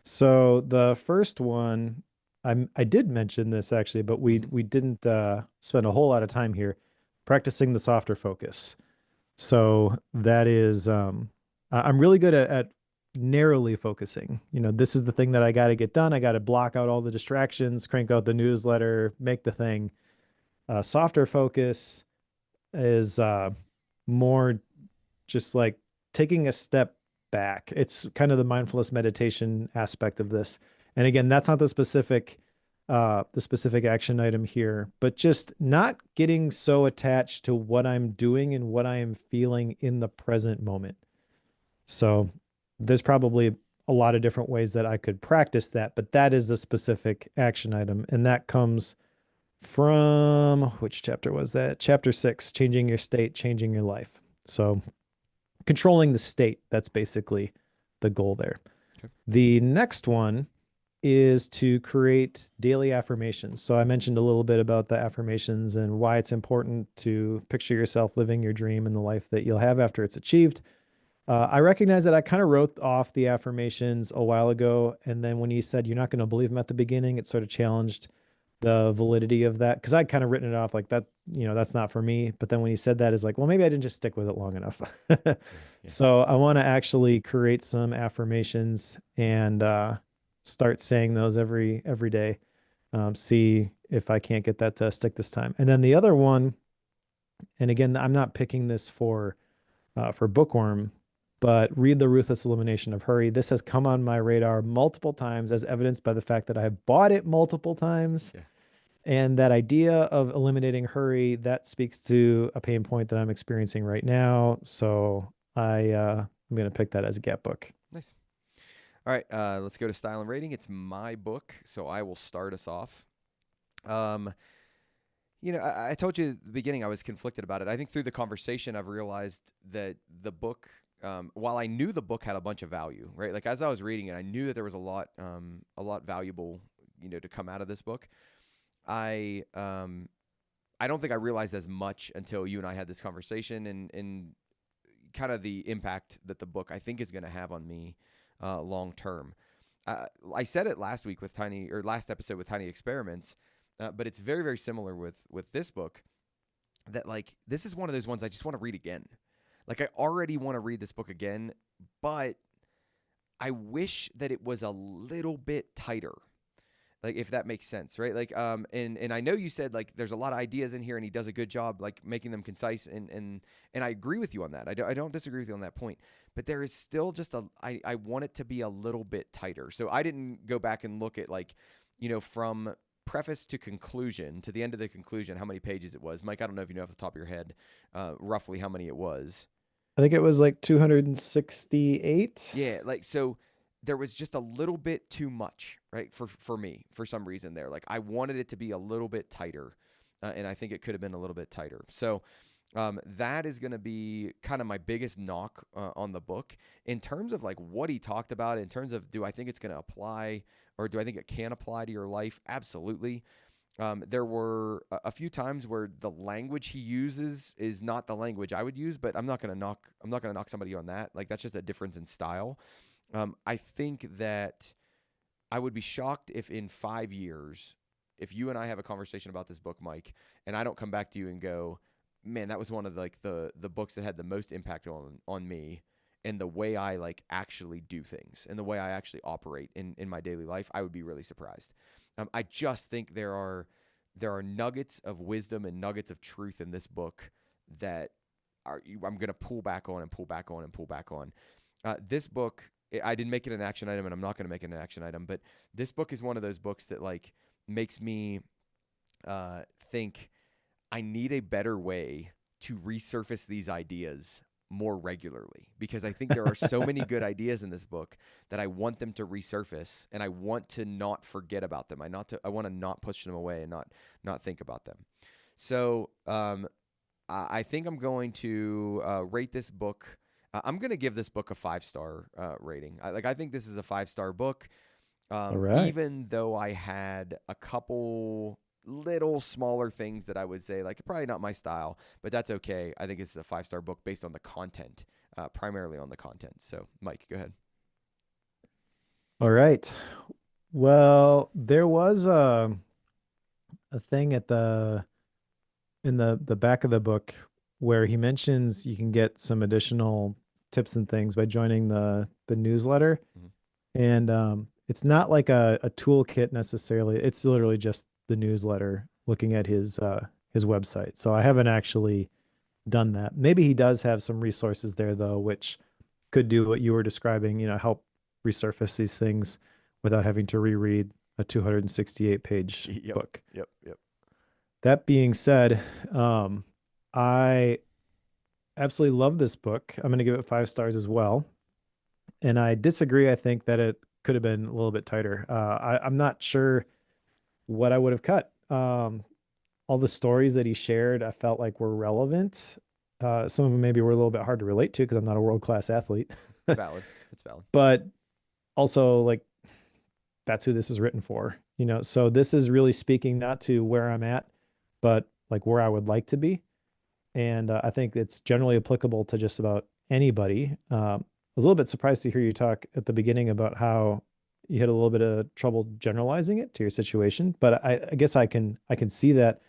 So the first one, I did mention this actually, but we didn't spend a whole lot of time here practicing the softer focus. So that is, I'm really good at narrowly focusing. This is the thing that I got to get done. I got to block out all the distractions, crank out the newsletter, make the thing. Softer focus is more just like taking a step back. It's kind of the mindfulness meditation aspect of this. And again, that's not the specific action item here, but just not getting so attached to what I'm doing and what I am feeling in the present moment. So there's probably a lot of different ways that I could practice that, but that is a specific action item. And that comes from, which chapter was that? Chapter 6, changing your state, changing your life. So controlling the state, that's basically the goal there. Okay. The next one is to create daily affirmations. So I mentioned a little bit about the affirmations and why it's important to picture yourself living your dream and the life that you'll have after it's achieved. I recognize that I kind of wrote off the affirmations a while ago. And then when he said, you're not going to believe them at the beginning, it sort of challenged the validity of that. Cause I'd kind of written it off like that, that's not for me. But then when he said that, it's like, well, maybe I didn't just stick with it long enough. So I want to actually create some affirmations and start saying those every day. See if I can't get that to stick this time. And then the other one, and again, I'm not picking this for Bookworm, but read The Ruthless Elimination of Hurry. This has come on my radar multiple times, as evidenced by the fact that I have bought it multiple times. Yeah. And that idea of eliminating hurry, that speaks to a pain point that I'm experiencing right now. So I'm going to pick that as a gap book. Nice. All right, let's go to style and rating. It's my book, so I will start us off. I told you at the beginning I was conflicted about it. I think through the conversation, I've realized that the book, while I knew the book had a bunch of value, right? Like as I was reading it, I knew that there was a lot valuable, to come out of this book. I don't think I realized as much until you and I had this conversation and kind of the impact that the book I think is going to have on me long term. I said it last episode with Tiny Experiments. But it's very, very similar with this book, that like this is one of those ones I just want to read again. Like I already want to read this book again, but I wish that it was a little bit tighter. Like if that makes sense, right? Like and I know you said like there's a lot of ideas in here and he does a good job like making them concise and I agree with you on that. I don't disagree with you on that point. But there is still just I want it to be a little bit tighter. So I didn't go back and look at like, from preface to conclusion, to the end of the conclusion, how many pages it was. Mike, I don't know if you know off the top of your head roughly how many it was. I think it was like 268. Yeah, like so there was just a little bit too much, right? For me, for some reason there. Like I wanted it to be a little bit tighter, and I think it could have been a little bit tighter. So that is going to be kind of my biggest knock on the book in terms of like what he talked about, in terms of do I think it's going to apply or do I think it can apply to your life? Absolutely. There were a few times where the language he uses is not the language I would use, but I'm not going to knock somebody on that. Like that's just a difference in style. I think that I would be shocked if in 5 years, if you and I have a conversation about this book, Mike, and I don't come back to you and go, man, that was one of like the books that had the most impact on me and the way I like actually do things and the way I actually operate in my daily life. I would be really surprised. I just think there are nuggets of wisdom and nuggets of truth in this book that I'm going to pull back on and pull back on and pull back on. This book, I didn't make it an action item and I'm not going to make it an action item, but this book is one of those books that like makes me think I need a better way to resurface these ideas more regularly, because I think there are so many good ideas in this book that I want them to resurface and I want to not forget about them. I want to not push them away and not think about them. So I think I'm going to rate this book. I'm going to give this book a 5-star rating. I think this is a 5-star book. All right. Even though I had a couple little smaller things that I would say like probably not my style, but that's okay. I think it's a 5-star book based on the content, primarily on the content. So Mike, go ahead. All right. Well, there was a thing in the back of the book where he mentions you can get some additional tips and things by joining the newsletter. Mm-hmm. And it's not like a toolkit necessarily. It's literally just the newsletter, looking at his website. So I haven't actually done that. Maybe he does have some resources there though, which could do what you were describing, help resurface these things without having to reread a 268 page book. Yep. That being said, I absolutely love this book. I'm going to give it 5 stars as well. And I disagree. I think that it could have been a little bit tighter. I'm not sure what I would have cut. All the stories that he shared, I felt like were relevant. Some of them maybe were a little bit hard to relate to because I'm not a world-class athlete. Valid. It's valid. But also, like, that's who this is written for, So this is really speaking not to where I'm at, but like where I would like to be. And I think it's generally applicable to just about anybody. I was a little bit surprised to hear you talk at the beginning about how you had a little bit of trouble generalizing it to your situation, but I guess I can see that.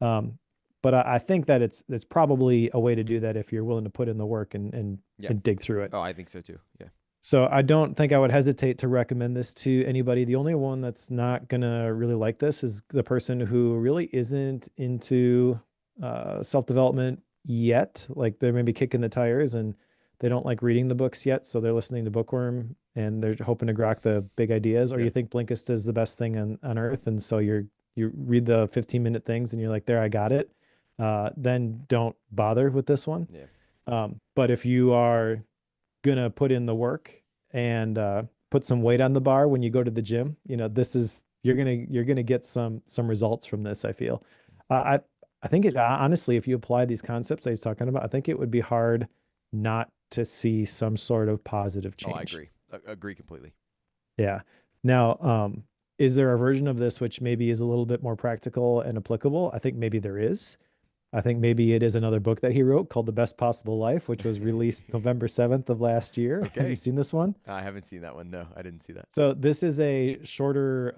But I think that it's probably a way to do that if you're willing to put in the work and dig through it. Oh, I think so too. Yeah. So I don't think I would hesitate to recommend this to anybody. The only one that's not gonna really like this is the person who really isn't into self-development yet. Like they're maybe kicking the tires and they don't like reading the books yet, so they're listening to Bookworm and they're hoping to grok the big ideas. Or Yeah. you think Blinkist is the best thing on earth, and so you read the 15-minute things and you're like, there, I got it. Then don't bother with this one. Yeah. But if you are gonna put in the work and put some weight on the bar when you go to the gym, this is you're gonna get some results from this. I feel. I think it honestly, if you apply these concepts I was talking about, I think it would be hard not to see some sort of positive Oh, I change. agree. Agree completely. Yeah. Now, is there a version of this which maybe is a little bit more practical and applicable? I think maybe there is. I think maybe it is another book that he wrote called The Best Possible Life, which was released November 7th of last year. Have you Okay. seen this one? I haven't seen that one. No, I didn't see that. So this is a shorter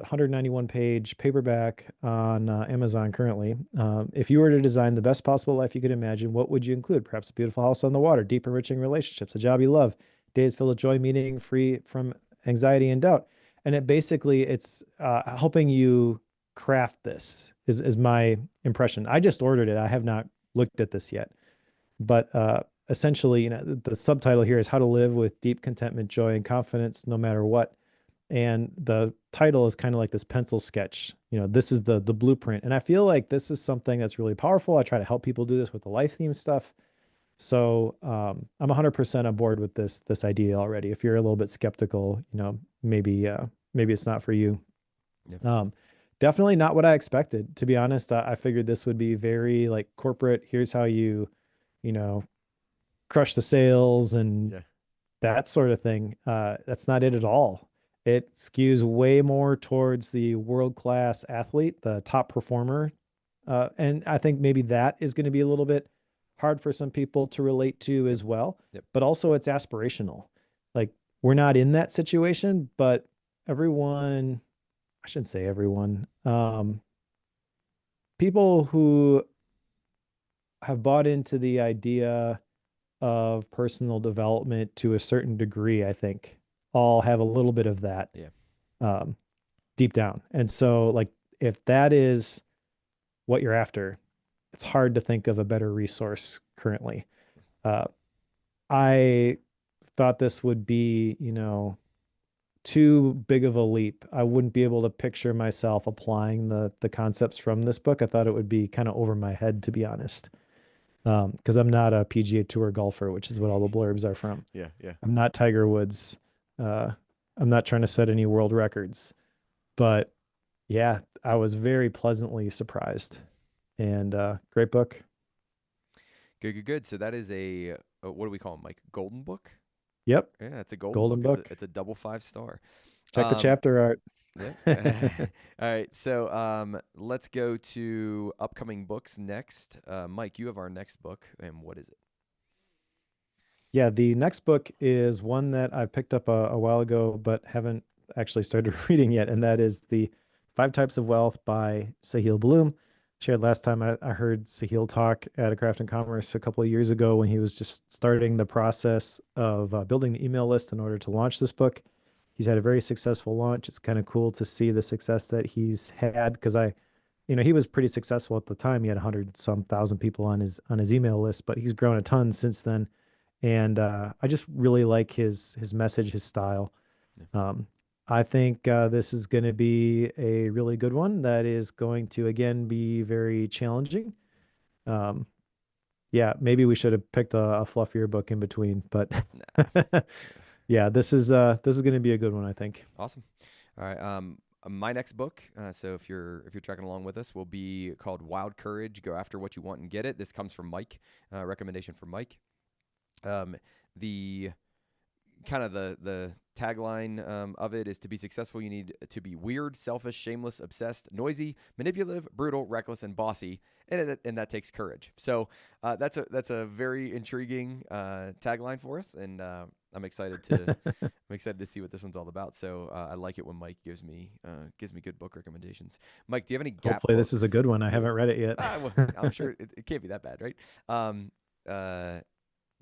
191 page paperback on Amazon currently. If you were to design the best possible life you could imagine, what would you include? Perhaps a beautiful house on the water, deep enriching relationships, a job you love, days filled with joy, meaning free from anxiety and doubt. And it's helping you craft this is my impression. I just ordered it. I have not looked at this yet, but essentially, the subtitle here is How to Live with Deep Contentment, Joy, and Confidence No Matter What. And the title is kind of like this pencil sketch. This is the blueprint. And I feel like this is something that's really powerful. I try to help people do this with the life theme stuff. So I'm 100% on board with this idea already. If you're a little bit skeptical, maybe it's not for you. Yeah. Definitely not what I expected. To be honest, I figured this would be very like corporate. Here's how you know, crush the sales and Yeah. that sort of thing. That's not it at all. It skews way more towards the world-class athlete, the top performer. And I think maybe that is going to be a little bit hard for some people to relate to as well. Yep. But also it's aspirational. Like we're not in that situation, but everyone, I shouldn't say everyone, people who have bought into the idea of personal development to a certain degree, I think, all have a little bit of that Yeah. deep down. And so, like, if that is what you're after, it's hard to think of a better resource currently. I thought this would be, too big of a leap. I wouldn't be able to picture myself applying the concepts from this book. I thought it would be kind of over my head, to be honest. Because I'm not a PGA Tour golfer, which is what all the blurbs are from. Yeah. Yeah. I'm not Tiger Woods. I'm not trying to set any world records. But yeah, I was very pleasantly surprised. And great book. Good. Good. Good. So that is what do we call them, Mike? Golden book. Yep. Yeah, it's a Golden book. book. It's a double 5-star. Check the chapter art. Yeah. All right. So let's go to upcoming books next. Mike, you have our next book, and what is it? Yeah, the next book is one that I picked up a while ago, but haven't actually started reading yet, and that is the 5 Types of Wealth by Sahil Bloom. Shared last time I heard Sahil talk at a Craft and Commerce a couple of years ago when he was just starting the process of building the email list in order to launch this book. He's had a very successful launch. It's kind of cool to see the success that he's had because he was pretty successful at the time. He had 100 some thousand people on his email list, but he's grown a ton since then. And I just really like his message, his style. Yeah. I think this is going to be a really good one that is going to, again, be very challenging. Yeah, maybe we should have picked a fluffier book in between, but yeah, this is going to be a good one, I think. Awesome. All right. My next book, so if you're tracking along with us, will be called Wild Courage: Go After What You Want and Get It. This comes from Mike. Recommendation from Mike. The kind of the tagline of it is, to be successful, you need to be weird, selfish, shameless, obsessed, noisy, manipulative, brutal, reckless, and bossy, and that takes courage. So that's a very intriguing tagline for us, and I'm excited to see what this one's all about. So I like it when Mike gives me good book recommendations. Mike, do you have any gap Hopefully this is a books? good one. I haven't read it yet. Well, I'm sure it can't be that bad, right? Do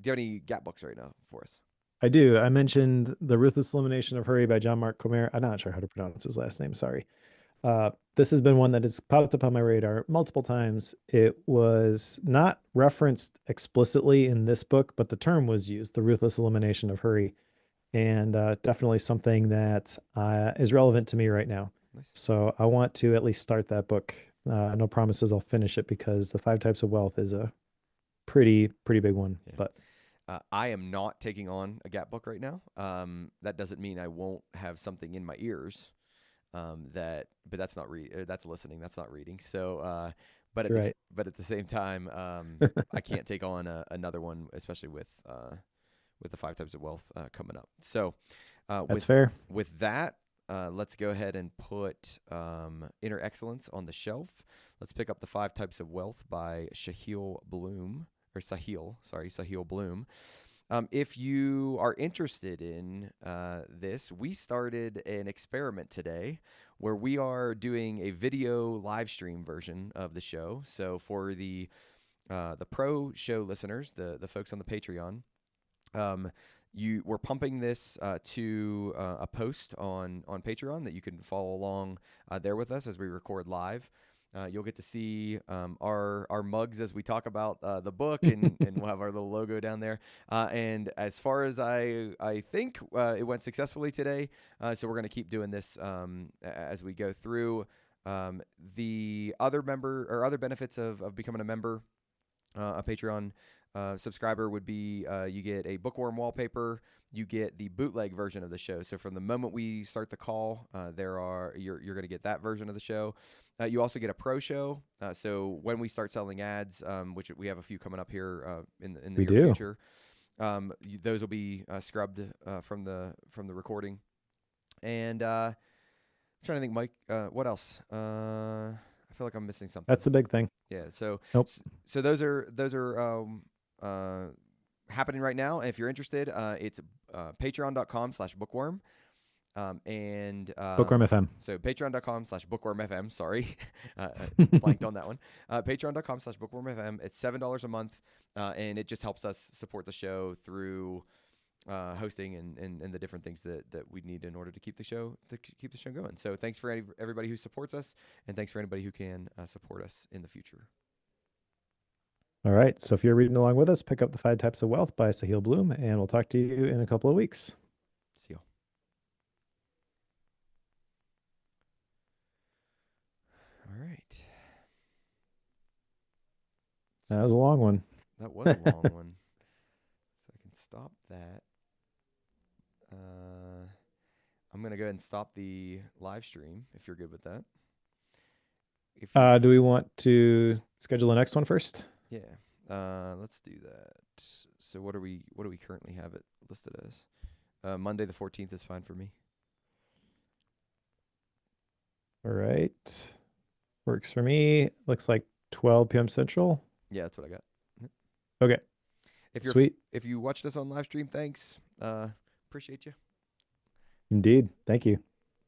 you have any gap books right now for us? I do. I mentioned The Ruthless Elimination of Hurry by John Mark Comer. I'm not sure how to pronounce his last name. Sorry. This has been one that has popped up on my radar multiple times. It was not referenced explicitly in this book, but the term was used, The Ruthless Elimination of Hurry, and definitely something that is relevant to me right now. Nice. So I want to at least start that book. No promises I'll finish it because the 5 Types of Wealth is a pretty big one. Yeah. But I am not taking on a Gap book right now. That doesn't mean I won't have something in my ears. But that's not that's listening. That's not reading. So, but at right. but at the same time, I can't take on another one, especially with the 5 Types of Wealth coming up. So, That's fair. With that, let's go ahead and put Inner Excellence on the shelf. Let's pick up the 5 Types of Wealth by Sahil Bloom. Sahil Bloom. If you are interested in this, we started an experiment today where we are doing a video live stream version of the show. So for the pro show listeners, the folks on the Patreon, we're pumping this to a post on Patreon that you can follow along there with us as we record live. You'll get to see our mugs as we talk about the book, and we'll have our little logo down there. And as far as I think, it went successfully today. So we're going to keep doing this as we go through. The other benefits of becoming a member, a Patreon subscriber would be you get a bookworm wallpaper. You get the bootleg version of the show. So from the moment we start the call, you're going to get that version of the show. You also get a pro show. So when we start selling ads, which we have a few coming up here in the near future, those will be scrubbed from the recording. And I'm trying to think, Mike, what else? I feel like I'm missing something. That's the big thing. Yeah. So nope. So those are happening right now. If you're interested, it's patreon.com/bookworm. And Bookworm FM. So patreon.com/bookworm FM. Sorry, blanked on that one. Patreon.com/bookworm FM. It's $7 a month, and it just helps us support the show through hosting and the different things that we need in order to keep the show going. So thanks for everybody who supports us, and thanks for anybody who can support us in the future. All right. So if you're reading along with us, pick up the 5 Types of Wealth by Sahil Bloom, and we'll talk to you in a couple of weeks. See y'all. All right. That was a long one. That was a long one. So I can stop that. I'm going to go ahead and stop the live stream if you're good with that. Do we want to schedule the next one first? Yeah. Let's do that. So what do we currently have it listed as? Monday the 14th is fine for me. All right. Works for me. Looks like 12 p.m. Central. Yeah, that's what I got. Okay. Sweet. If you watched us on live stream, thanks. Appreciate you. Indeed. Thank you.